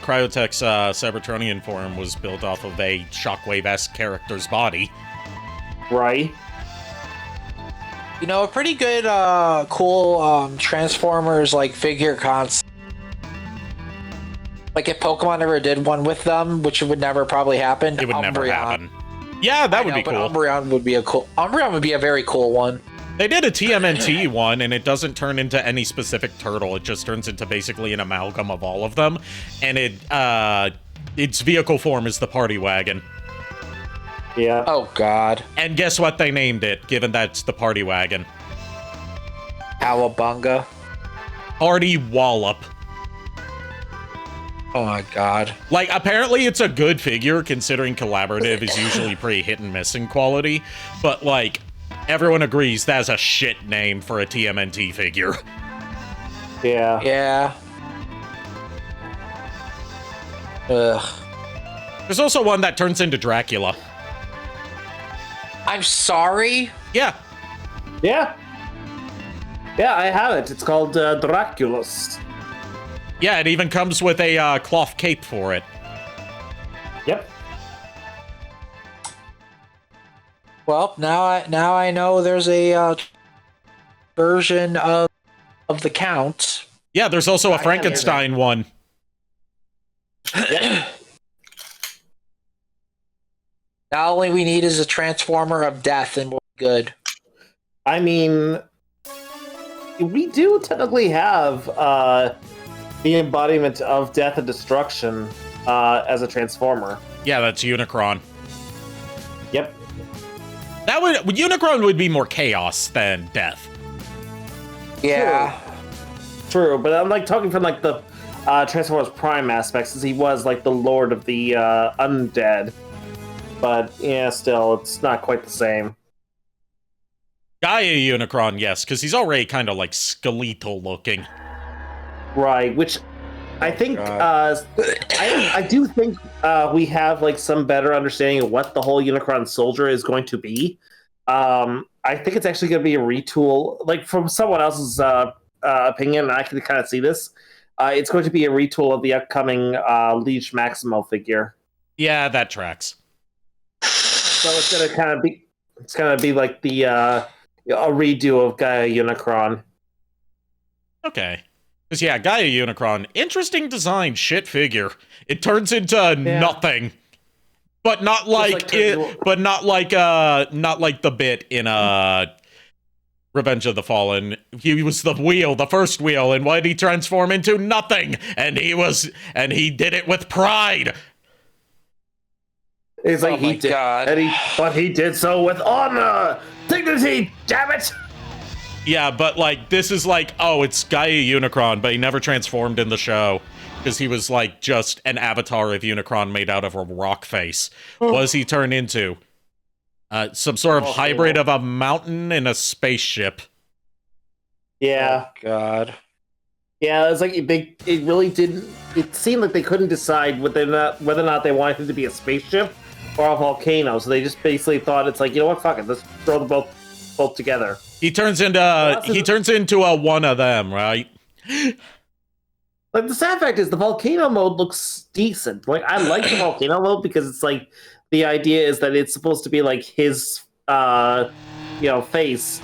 Cryotech's Cybertronian form was built off of a Shockwave-esque character's body. Right. A pretty good, cool Transformers like figure concept. Like if Pokemon ever did one with them, which would never probably happen. It would never happen. Yeah, that would be cool. Umbreon would be a very cool one. They did a TMNT one, and it doesn't turn into any specific turtle. It just turns into basically an amalgam of all of them, and its vehicle form is the party wagon. Yeah. Oh God. And guess what they named it, given that's the party wagon? Cowabunga. Party Wallop. Oh my God. Like, apparently it's a good figure, considering collaborative is usually pretty hit and miss in quality, but like, everyone agrees that's a shit name for a TMNT figure. Yeah. Yeah. Ugh. There's also one that turns into Dracula. I'm sorry? Yeah. Yeah. Yeah, I have it. It's called Draculus. Yeah, it even comes with a cloth cape for it. Yep. Well, now I know there's a version of the Count. Yeah, there's also a Frankenstein one. Now all we need is a Transformer of Death and we're good. I mean, we do technically have the embodiment of death and destruction as a Transformer. Yeah, that's Unicron. Yep. Unicron would be more chaos than death. Yeah. True, but I'm like talking from like the Transformers Prime aspect, since he was like the lord of the undead. But yeah, still, it's not quite the same. Gaia Unicron, yes, because he's already kind of like skeletal looking. Right, which I think I do think we have like some better understanding of what the whole Unicron Soldier is going to be. I think it's actually going to be a retool, like from someone else's opinion, and I can kind of see this. It's going to be a retool of the upcoming Liege Maximo figure. Yeah, that tracks. So it's gonna be like the a redo of Gaia Unicron. Okay. Because yeah, Gaia Unicron, interesting design, shit figure. It turns into nothing. But not like not like the bit in Revenge of the Fallen. He was the wheel, the first wheel, and what did he transform into? Nothing. And he did it with pride. It's like he did, but he did so with honor, dignity. Damn it! Yeah, but like this is like, oh, it's Gaia Unicron, but he never transformed in the show because he was like just an avatar of Unicron made out of a rock face. What does he turn into? Some sort of hybrid of a mountain and a spaceship. Yeah. Oh, God. Yeah, it's like it really didn't. It seemed like they couldn't decide whether or not they wanted it to be a spaceship or a volcano. So they just basically thought, it's like, you know what, fuck it, let's throw them both together. He turns into a one of them, right? Like, the sad fact is the volcano mode looks decent. Like, I like the volcano mode because it's like the idea is that it's supposed to be like his face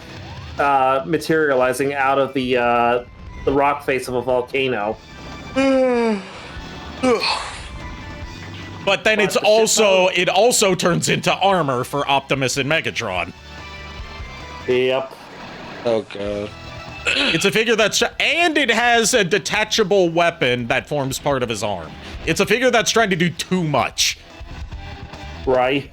materializing out of the rock face of a volcano. But then it also turns into armor for Optimus and Megatron. Yep. Oh god. It's a figure and it has a detachable weapon that forms part of his arm. It's a figure that's trying to do too much. Right.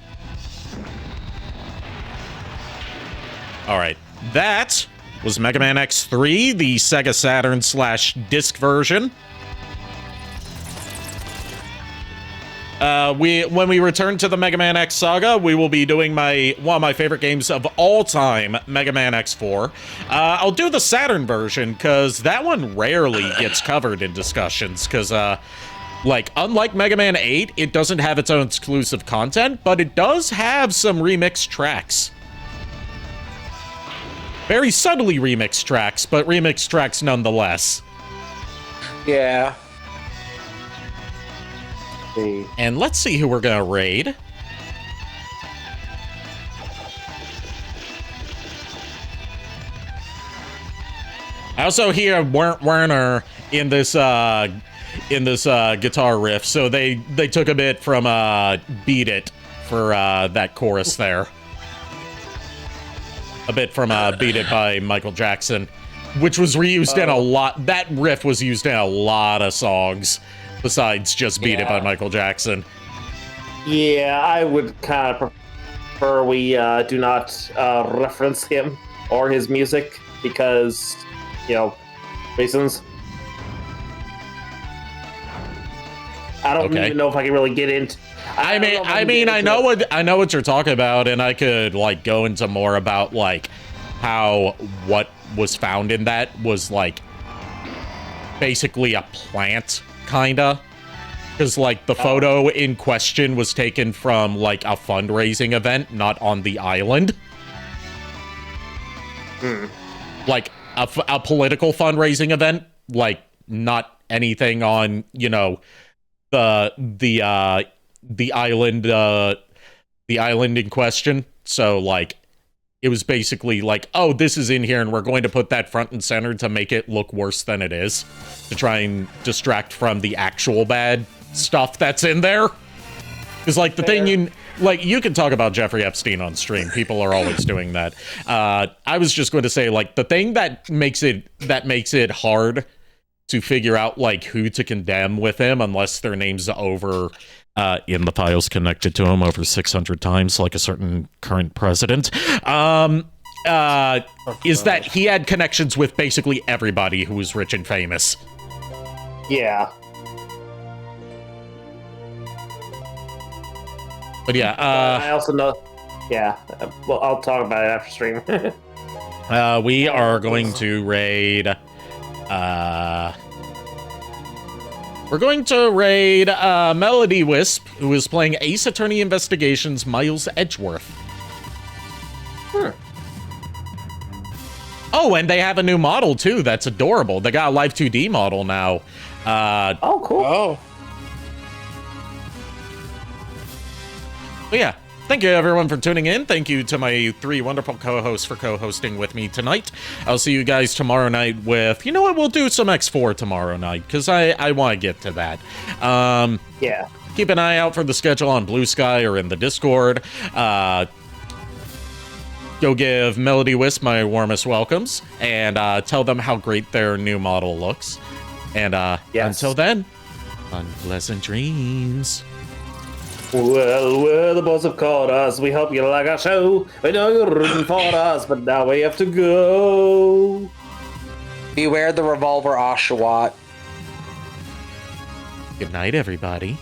All right. That was Mega Man X3, the Sega Saturn / disc version. When we return to the Mega Man X saga, we will be doing one of my favorite games of all time, Mega Man X4. I'll do the Saturn version, because that one rarely gets covered in discussions, because, unlike Mega Man 8, it doesn't have its own exclusive content, but it does have some remixed tracks. Very subtly remixed tracks, but remixed tracks nonetheless. Yeah. And let's see who we're gonna raid. I also hear Werner in this guitar riff, so they took a bit from Beat It for that chorus there. A bit from Beat It by Michael Jackson, which was reused in a lot. That riff was used in a lot of songs besides just Beat It by Michael Jackson. Yeah, I would kind of prefer we do not reference him or his music because, reasons. I don't even know if I can really get into. I know what you're talking about, and I could go into more about how what was found in that was basically a plant, kinda, because the photo in question was taken from a fundraising event, not on the island. A political fundraising event, not anything on the island in question. So it was basically oh, this is in here and we're going to put that front and center to make it look worse than it is, to try and distract from the actual bad stuff that's in there. Because the thing you can talk about Jeffrey Epstein on stream. People are always doing that. I was just going to say the thing that makes it hard to figure out who to condemn with him, unless their name's over in the files connected to him over 600 times, like a certain current president, is that he had connections with basically everybody who was rich and famous. Yeah. But yeah, I also know. Yeah, well, I'll talk about it after stream. We are going to raid. We're going to raid Melody Wisp, who is playing Ace Attorney Investigations Miles Edgeworth. Oh, and they have a new model too. That's adorable. They got a Live 2D model now. Oh, cool. Oh. But yeah, thank you everyone for tuning in. Thank you to my 3 wonderful co-hosts for co-hosting with me tonight. I'll see you guys tomorrow night with, you know what, we'll do some X4 tomorrow night, because I want to get to that. Yeah. Keep an eye out for the schedule on Blue Sky or in the Discord. Go give Melody Wisp my warmest welcomes, and tell them how great their new model looks. And until then, unpleasant dreams. Well, the boys have called us. We hope you like our show. We know you're rooting for us, but now we have to go. Beware the revolver Oshawott. Good night, everybody.